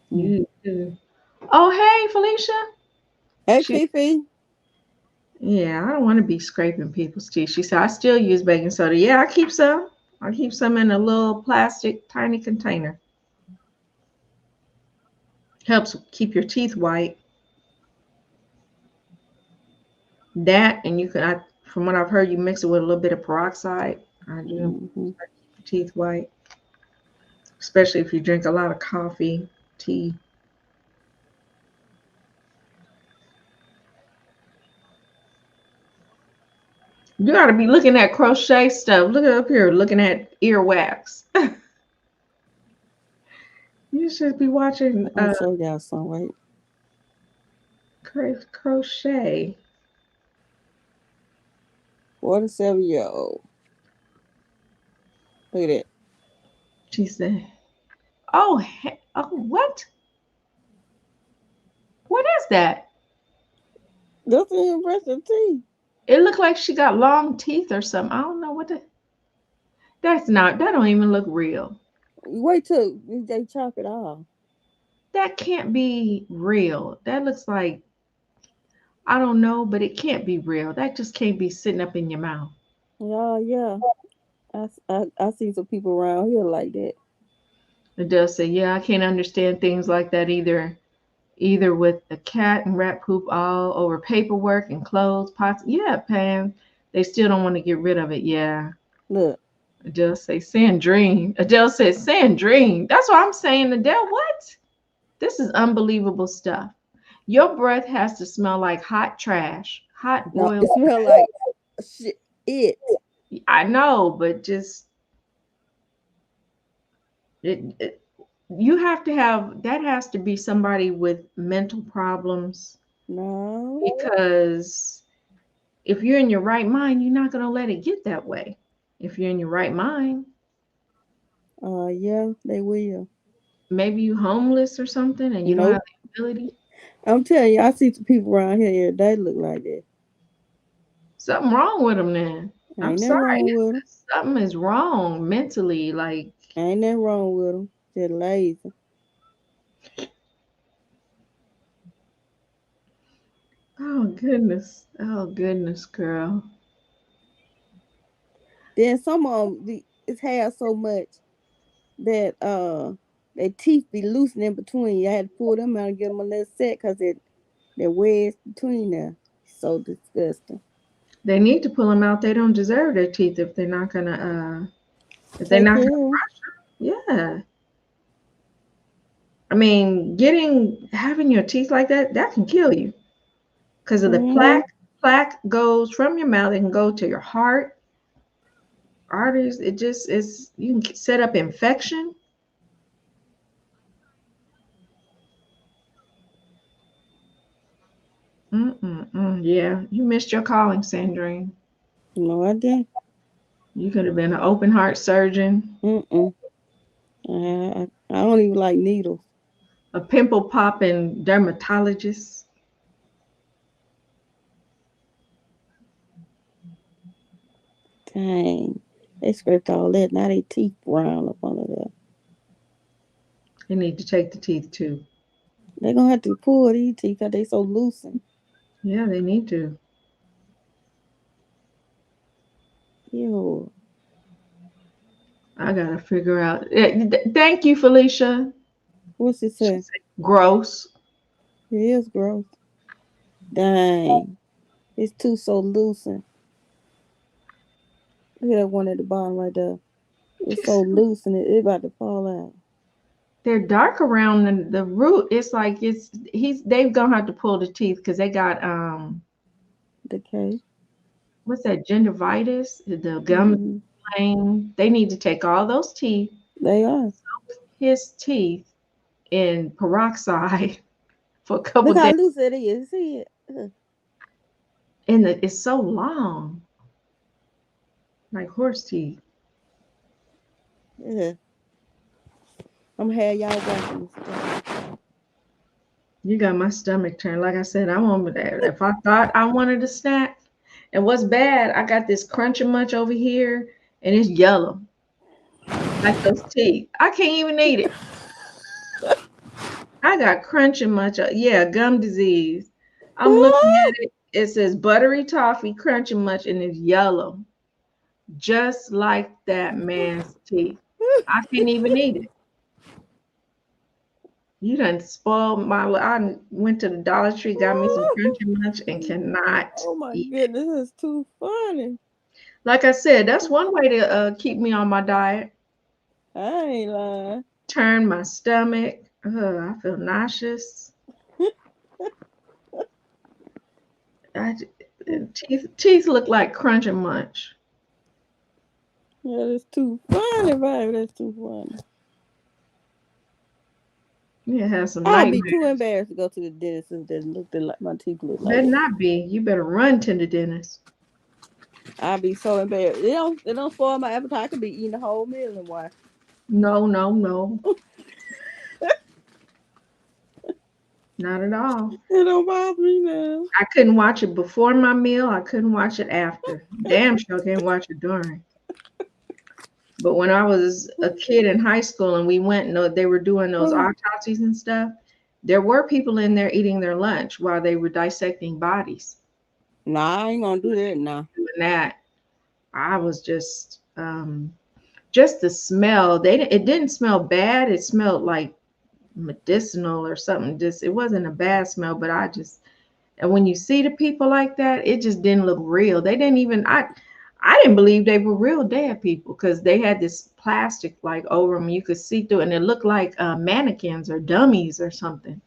You. Oh, hey, Felicia. Hey, She, Fifi. yeah, I don't want to be scraping people's teeth. She said, I still use baking soda. Yeah, I keep some. I keep some in a little plastic tiny container. Helps keep your teeth white. That, and you can, from what I've heard, you mix it with a little bit of peroxide. I do Mm-hmm. keep your teeth white, especially if you drink a lot of coffee, tea. You got to be looking at crochet stuff. Look up here, looking at earwax. You should be watching I'll show y'all some, right? crochet. 47-year-old. Look at that. She said, "Oh, oh, what? What is that? That's an impressive teeth. It looked like she got long teeth or something. I don't know what the. That's not. That don't even look real. Wait till they chop it off. That can't be real. That looks like I don't know, but it can't be real. That just can't be sitting up in your mouth." Yeah. I see some people around here like that. Adele said, "Yeah, I can't understand things like that either. Either with a cat and rat poop all over paperwork and clothes, pots. Yeah, Pam. They still don't want to get rid of it. Yeah." Look. Adele say, Sandrine. Adele says, Sandrine. That's what I'm saying, Adele. What? This is unbelievable stuff. Your breath has to smell like hot trash, hot No, boiled. it smell like shit. I know, but just it you have to have that has to be somebody with mental problems No. because if you're in your right mind, you're not going to let it get that way. If you're in your right mind, Yeah, they will. maybe you homeless or something and you don't have Nope. the ability. I'm telling you, I see some people around here every day look like that. Something wrong with them then. I'm Ain't nothing sorry. wrong with them. Something is wrong mentally. Like, Ain't nothing wrong with them. Just lazy. oh goodness. Oh goodness, girl. Then some of them, it's have so much that their teeth be loosened in between. I had to pull them out and give them a little set because they're wedged between there. So disgusting. They need to pull them out. They don't deserve their teeth if they're not gonna if they're Take not care of 'em. yeah. I mean, having your teeth like that can kill you because of the Mm-hmm. plaque goes from your mouth. It can go to your heart, arteries. It just is. You can set up infection. Yeah, you missed your calling, Sandrine. No, I didn't. You could have been an open heart surgeon, Mm-mm. I don't even like needles. a pimple popping dermatologist. Dang. They scraped all that. Now they teeth brown up under there. You need to take the teeth too. They're going to have to pull these teeth because they so loosened. Yeah, they need to. Ew. I gotta figure out. Thank you, Felicia. What's it She say? said, gross. It is gross. Dang. It's too so loosened. Look at that one at the bottom right there. It's so loose and it about to fall out. They're dark around the root. It's like they've gonna have to pull the teeth because they got Decay. what's that, gingivitis? The gum is Mm-hmm. plain. They need to take all those teeth, They are. his teeth, in peroxide for a couple Look how days. loose it is. See it? And it's so long, like horse teeth. Yeah. I'm gonna have y'all watching this. You got my stomach turned. Like I said, I want that. If I thought I wanted a snack, and what's bad, I got this Crunch Munch over here, and it's yellow, like those teeth. I can't even eat it. I got Crunch Munch. Yeah, gum disease. I'm looking at it. It says buttery toffee Crunch Munch, and it's yellow, just like that man's teeth. I can't even eat it. You done spoiled my. I went to the Dollar Tree, got me some Crunchy Munch, and cannot Oh my eat it. goodness, that's too funny. Like I said, that's one way to keep me on my diet. I ain't lying. Turn my stomach. I feel nauseous. I, teeth look like Crunchy Munch. Yeah, that's too funny, baby. That's too funny. You have some I'd be too nightmares. embarrassed to go to the dentist and just looked like my teeth look like Better that. not be. You better run to the dentist. I'd be so embarrassed. It don't spoil my appetite. I could be eating a whole meal and why. No, no, no. Not at all. It don't bother me now. I couldn't watch it before my meal. I couldn't watch it after. Damn sure can't watch it during. But when I was a kid in high school and we went and they were doing those autopsies and stuff, there were people in there eating their lunch while they were dissecting bodies. Nah, I ain't gonna do that now. Doing that, I was just the smell. It didn't smell bad. It smelled like medicinal or something. Just it wasn't a bad smell, but and when you see the people like that, it just didn't look real. They didn't even I didn't believe they were real dead people because they had this plastic like over them. You could see through it, and it looked like mannequins or dummies or something.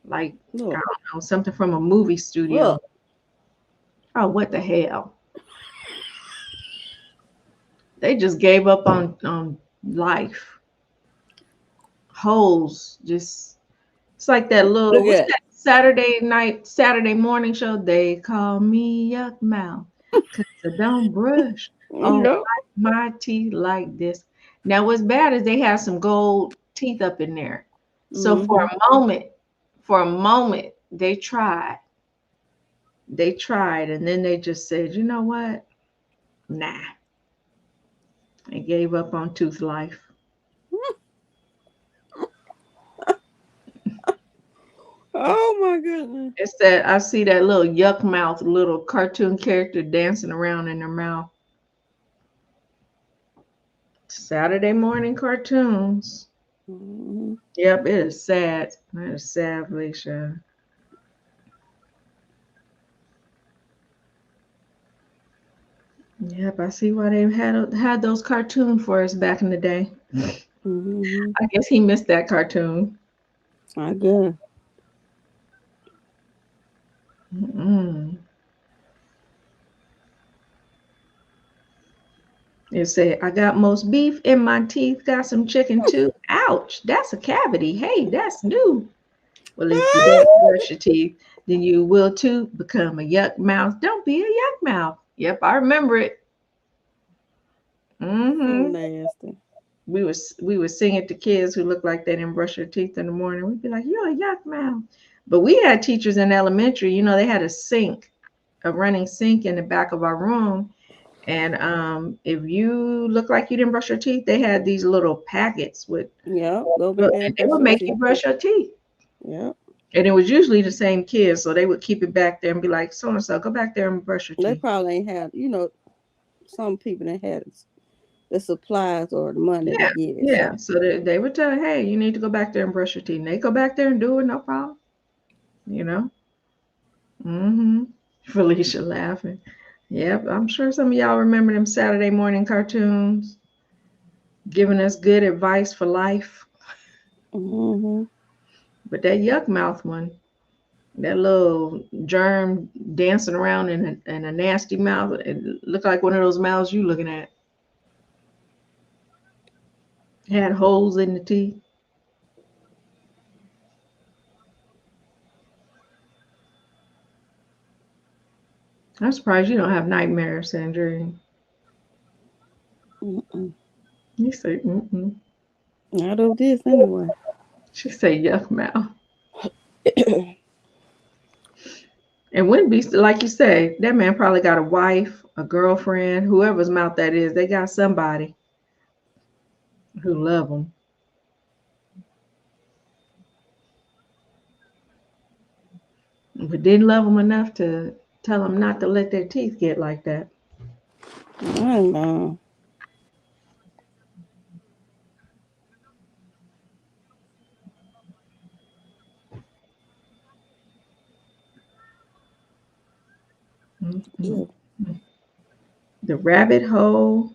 Like I Look, don't know, something from a movie studio. look. Oh, what the hell? They just gave up on life. Holes, just it's like that little Look what's at. that Saturday morning show? They call me Yuck Mouth because I don't brush on No. my teeth like this. Now, what's bad is they have some gold teeth up in there. So Mm-hmm. for a moment, they tried. They tried, and then they just said, you know what? Nah, I gave up on tooth life. Oh my goodness. It's that I see that little yuck mouth little cartoon character dancing around in their mouth. Saturday morning cartoons. Mhm. Yep, it is sad. It is sad, Felicia. Yep, I see why they had those cartoons for us back in the day. Mhm. I guess he missed that cartoon. I guess. Mm. It said, I got most beef in my teeth, got some chicken too. Ouch, that's a cavity. Hey, that's new. Well, if you don't brush your teeth, then you will too become a yuck mouth. Don't be a yuck mouth. Yep, I remember it. So Hmm. nasty. We would sing it to kids who looked like they didn't brush their teeth in the morning. We'd be like, "You're a yuck mouth." But we had teachers in elementary. They had a sink, a running sink in the back of our room, and if you look like you didn't brush your teeth, they had these little packets with, Yep. Go back and there and they brush would your make you teeth. brush your teeth. Yep. And it was usually the same kids, so they would keep it back there and be like, "So and so, go back there and brush your They teeth." probably ain't had, some people that had the supplies or the money to Yeah, get it. yeah. So So they would tell, "Hey, you need to go back there and brush your teeth." And they go back there and do it, no problem. You know. Mm-hmm. Felicia laughing. Yep, I'm sure some of y'all remember them Saturday morning cartoons giving us good advice for life. mhm. But that yuck mouth one, that little germ dancing around in a nasty mouth, it looked like one of those mouths you looking at. Had holes in the teeth. I'm surprised you don't have nightmares, Sandrine. Mm-mm. You say, mm-mm. Not of this anyway. She say yuck mouth. And wouldn't be like you say, that man probably got a wife, a girlfriend, whoever's mouth that is. They got somebody who love them, but didn't love them enough to tell them not to let their teeth get like that. I know. Mm-mm. Ew. The rabbit hole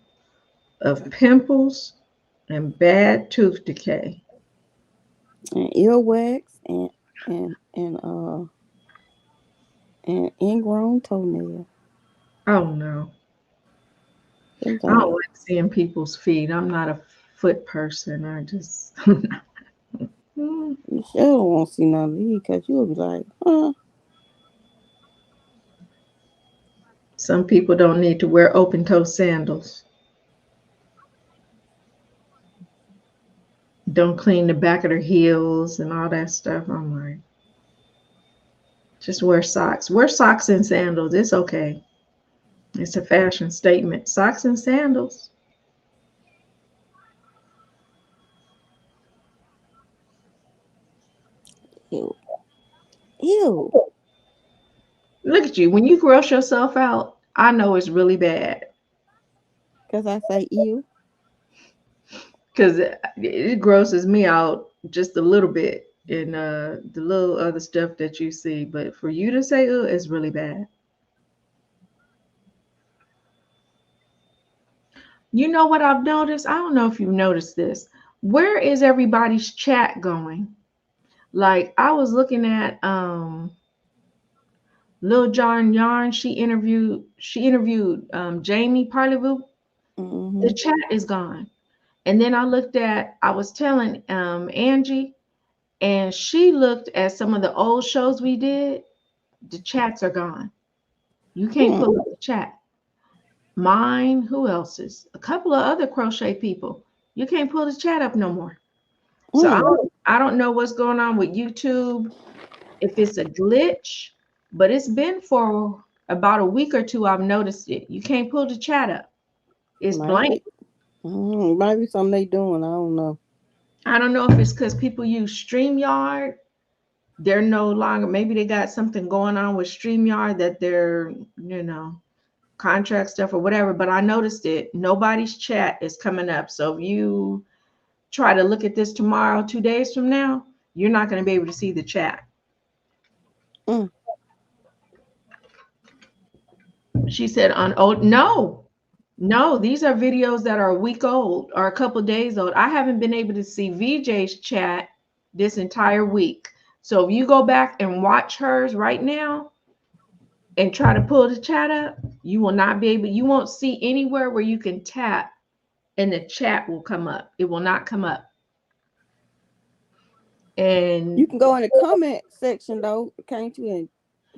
of pimples and bad tooth decay. And earwax and and ingrown toenail. Oh no, It's I don't like, like seeing people's feet. I'm not a foot person. I just. Mm. you sure won't see none of these because you'll be like, huh? Some people don't need to wear open toe sandals. Don't clean the back of their heels and all that stuff. I'm like, just wear socks. Wear socks and sandals. It's okay. It's a fashion statement. Socks and sandals. Ew. Ew. Look at you. When you gross yourself out, I know it's really bad Because I say ew. because it grosses me out just a little bit in the little other stuff that you see. But for you to say, oh, it's really bad. You know what I've noticed? I don't know if you've noticed this. Where is everybody's chat going? Like I was looking at Lil Jon Yarn. She interviewed Jamie Parlevu. The Mm-hmm. chat is gone. And then I was telling Angie, and she looked at some of the old shows we did. The chats are gone. You can't Hmm. pull up the chat. Mine, who else's? A couple of other crochet people. You can't pull the chat up no more. So I Hmm. don't, I don't know what's going on with YouTube, if it's a glitch, but it's been for about a week or two, I've noticed it. You can't pull the chat up. It's blank. Maybe something they doing. I don't know. I don't know if it's because people use StreamYard. They're no longer, maybe they got something going on with StreamYard that they're, contract stuff or whatever, but I noticed it. Nobody's chat is coming up. So if you try to look at this tomorrow, 2 days from now, you're not going to be able to see the chat. She said no, these are videos that are a week old or a couple days old. I haven't been able to see VJ's chat this entire week. So if you go back and watch hers right now and try to pull the chat up, you will not be able, you won't see anywhere where you can tap and the chat will come up. It will not come up. And you can go in the comment section though, can't you? And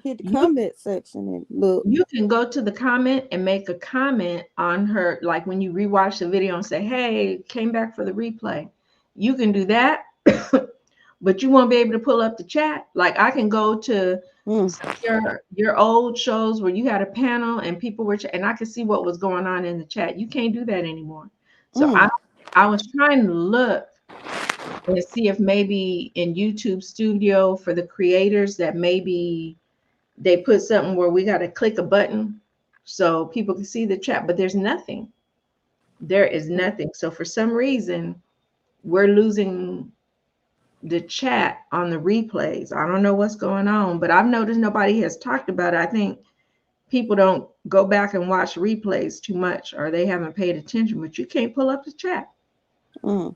hit the comment section and look. You can go to the comment and make a comment on her, like when you rewatch the video and say, hey, came back for the replay. You can do that, but you won't be able to pull up the chat. Like I can go to your old shows where you had a panel and people were, and I could see what was going on in the chat. You can't do that anymore. So I was trying to look and see if maybe in YouTube Studio for the creators that maybe they put something where we got to click a button so people can see the chat, but there's nothing. There is nothing. So for some reason, we're losing the chat on the replays. I don't know what's going on, but I've noticed nobody has talked about it. I think people don't go back and watch replays too much, or they haven't paid attention, but you can't pull up the chat. Let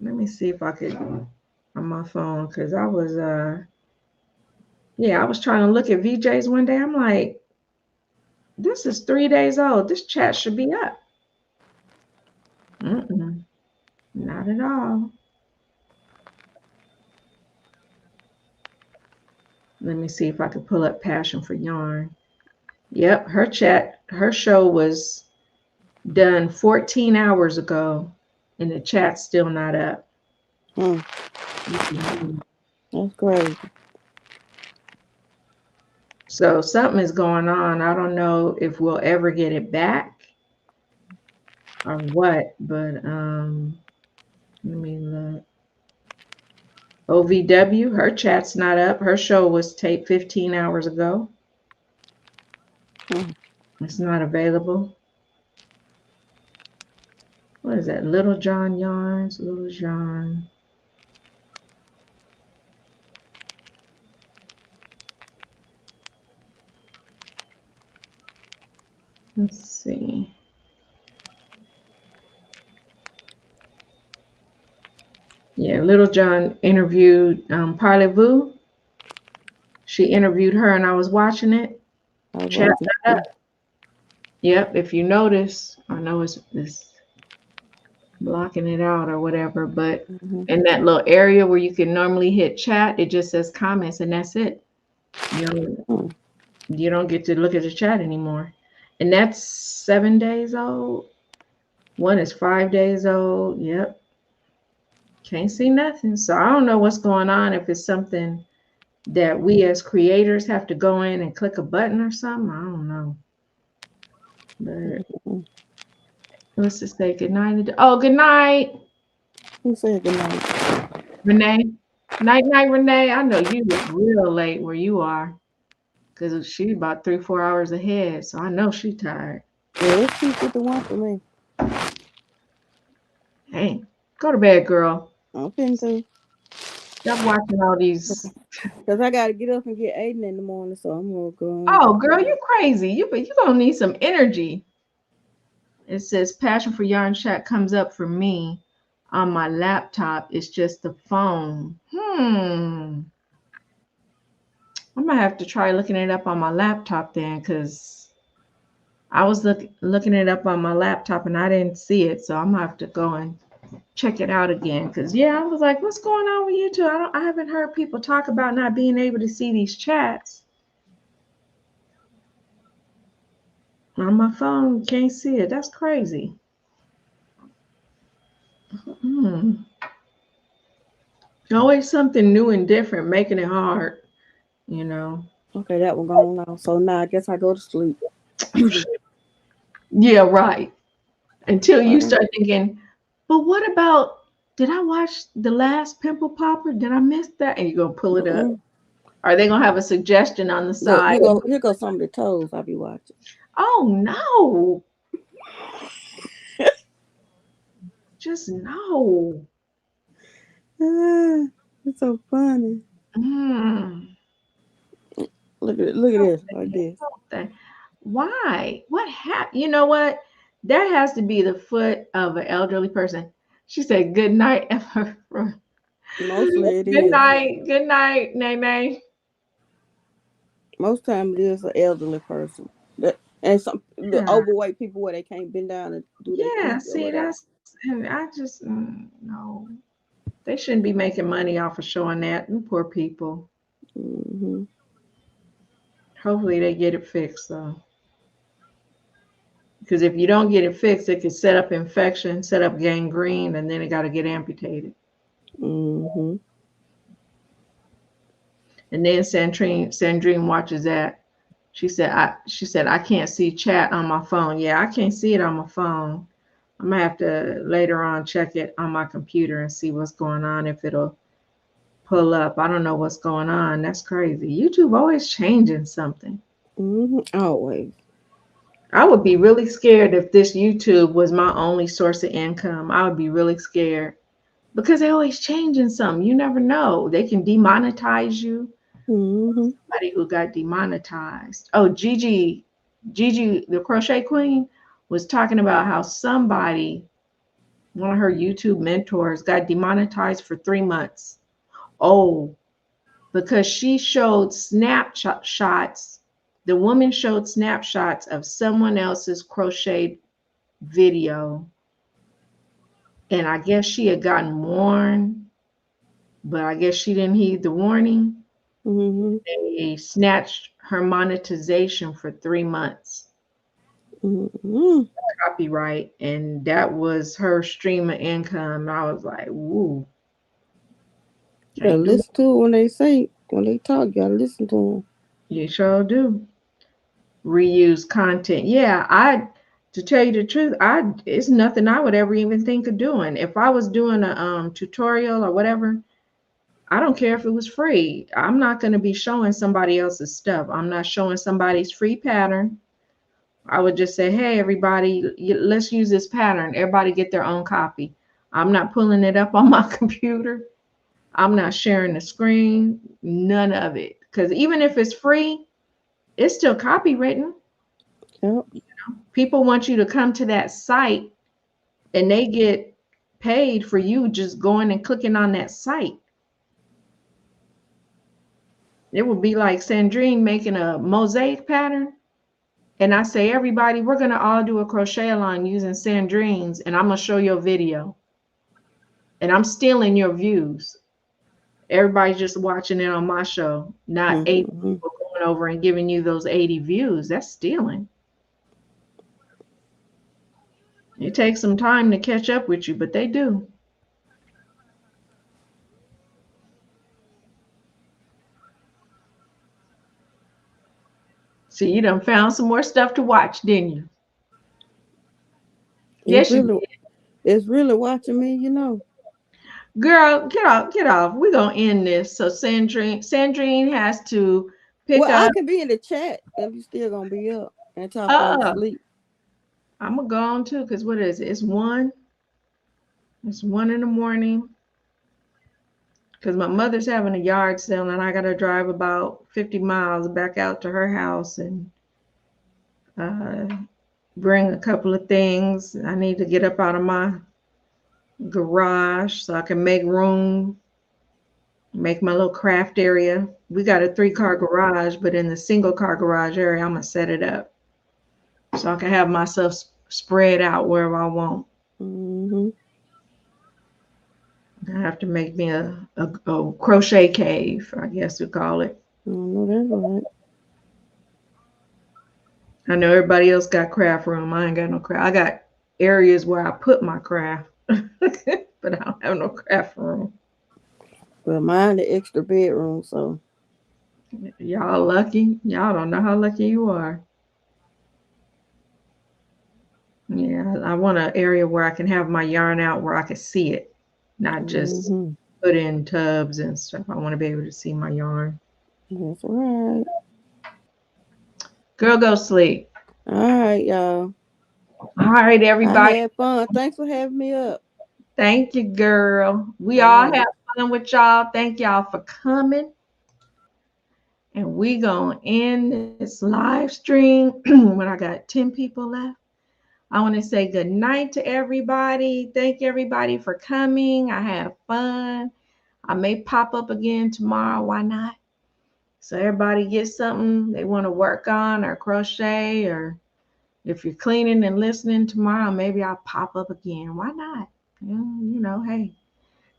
me see if I could on my phone, because I was I was trying to look at VJ's one day. I'm like, this is 3 days old. This chat should be up. Not at all. Let me see if I can pull up Passion for Yarn. Yep, her show was done 14 hours ago, and the chat's still not up. That's crazy. So something is going on. I don't know if we'll ever get it back or what, but let me look. OVW, her chat's not up. Her show was taped 15 hours ago. It's not available. What is that? Little John Yarns, Little John. Let's see. Yeah, Little John interviewed Parlez-vous. She interviewed her and I was watching it. Chat not up. Yep, if you notice, I know it's blocking it out or whatever, but in that little area where you can normally hit chat, it just says comments and that's it. You don't get to look at the chat anymore. And that's 7 days old. One is 5 days old. Yep. Can't see nothing. So I don't know what's going on, if it's something that we as creators have to go in and click a button or something. I don't know. But let's just say good night. Oh, good night. Who said good night? Renee. Night, Renee. I know you was real late where you are, because she's about 3-4 hours ahead. So I know she's tired. Yeah, let's keep with the one for me. Hey, go to bed, girl. I'm finna to. Stop watching all these. Because I got to get up and get Aiden in the morning, so I'm going to go. Oh, girl, you crazy. You going to need some energy. It says Passion for Yarn chat comes up for me on my laptop. It's just the phone. I might have to try looking it up on my laptop then, because I was looking it up on my laptop and I didn't see it. So I'm going to have to go and check it out again, because I was like, what's going on with YouTube? I haven't heard people talk about not being able to see these chats on my phone. Can't see it. That's crazy. Always something new and different, making it hard, Okay, that one gone now. So now I guess I go to sleep. Yeah, right. Until you Uh, start thinking, but what about, did I watch the last Pimple Popper? Did I miss that? And you're gonna pull it up. mm-mm. Are they gonna have a suggestion on the Look, side? here go some of the toes I be watching. Oh no, just no. Ah, it's so funny. Mm. Look at this, like this. Something. Why? What happened? You know what? That has to be the foot of an elderly person. She said, "Good night, Emma." Mostly it Good is. night. Good night, Nene. Most time it is an elderly person. And some the Yeah. overweight people where they can't bend down and do their Yeah. feet or See, whatever. that's, and I just, no. They shouldn't be making money off of showing that. Them poor people. Hmm. Hopefully they get it fixed though. Because if you don't get it fixed, it could set up infection, set up gangrene, and then it got to get amputated. Hmm. And then Sandrine watches that. She said I can't see chat on my phone. Yeah, I can't see it on my phone. I'm gonna have to later on check it on my computer and see what's going on if it'll pull up. I don't know what's going on. That's crazy. YouTube always changing something. Hmm. Always. I would be really scared if this YouTube was my only source of income. I would be really scared because they're always changing something. You never know. They can demonetize you. Hmm. Somebody who got demonetized. Oh, Gigi, the crochet queen, was talking about how somebody, one of her YouTube mentors, got demonetized for 3 months. Oh, because she showed snapshots. The woman showed snapshots of someone else's crochet video, and I guess she had gotten warned, but I guess she didn't heed the warning. Hmm. They snatched her monetization for 3 months. Hmm. Copyright, and that was her stream of income. I was like, "Woo, You gotta can't do it." listen to it when they talk. You gotta listen to You sure do. Reuse content. Yeah, I to tell you the truth, I it's nothing I would ever even think of doing. If I was doing a tutorial or whatever, I don't care if it was free. I'm not going to be showing somebody else's stuff. I'm not showing somebody's free pattern. I would just say, hey, everybody, let's use this pattern. Everybody get their own copy. I'm not pulling it up on my computer. I'm not sharing the screen, none of it. Because even if it's free, it's still copywritten. it. People want you to come to that site and they get paid for you just going and clicking on that site. It would be like Sandrine making a mosaic pattern. And I say, everybody, we're going to all do a crochet along using Sandrine's, and I'm going to show you a video. And I'm stealing your views. Everybody's just watching it on my show, not 80 Mm-hmm. people going over and giving you those 80 views. That's stealing. It takes some time to catch up with you, but they do. See, you done found some more stuff to watch, didn't you? It's Yes, you really, did. it's really watching me, you know. Girl, get off, get off. We're gonna end this. So Sandrine has to pick Well, I up. can be in the chat if you still gonna be up until I fall Uh, asleep. I'm gonna go on too, because what is it? It's one. It's 1 in the morning. Because my mother's having a yard sale, and I gotta drive about 50 miles back out to her house and uh, bring a couple of things. I need to get up out of my garage so I can make room, make my little craft area. We got a 3-car garage, but in the single car garage area, I'm gonna set it up so I can have myself spread out wherever I want. Mm-hmm. I have to make me a crochet cave, I guess we call it. I know that's right. I know everybody else got craft room. I ain't got no craft. I got areas where I put my craft, but I don't have no craft room. Well, mine the extra bedroom, so Y'all lucky. Y'all don't know how lucky you are. Yeah, I want an area where I can have my yarn out where I can see it, not just Mhm. put in tubs and stuff. I want to be able to see my yarn. That's right. Girl, go sleep. All right, y'all. All right, I everybody. had fun. Thanks for having me up. Thank you, girl. We All all right. have fun with y'all. Thank y'all for coming. And we gonna end this live stream when I got 10 people left. I want to say good night to everybody. Thank everybody for coming. I had fun. I may pop up again tomorrow. Why not? So everybody gets something they want to work on or crochet, or if you're cleaning and listening tomorrow, maybe I'll pop up again. Why not? Hey.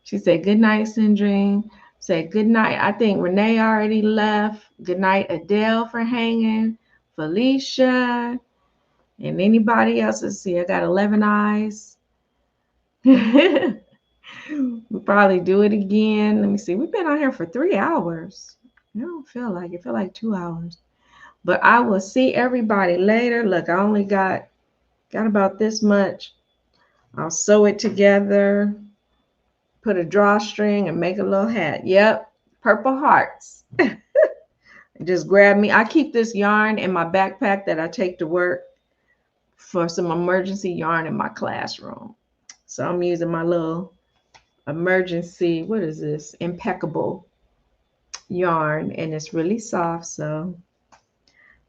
She said good night, Sandrine. Said good night. I think Renee already left. Good night, Adele, for hanging. Felicia. And anybody else. Let's see. I got 11 eyes. We'll probably do it again. Let me see. We've been on here for 3 hours. I don't feel like it. I feel like 2 hours. But I will see everybody later. Look, I only got about this much. I'll sew it together, put a drawstring, and make a little hat. Yep, purple hearts. Just grab me. I keep this yarn in my backpack that I take to work for some emergency yarn in my classroom. So I'm using my little emergency, what is this? Impeccable yarn, and it's really soft. So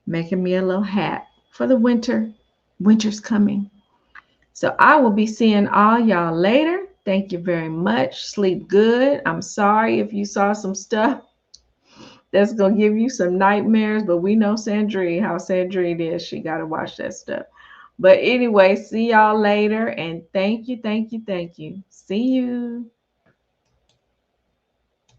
making me a little hat for the winter. Winter's coming. So I will be seeing all y'all later. Thank you very much. Sleep good. I'm sorry if you saw some stuff that's gonna give you some nightmares, but we know Sandrine, how Sandrine is. She gotta watch that stuff. But anyway, see y'all later, and thank you, thank you, thank you. See you.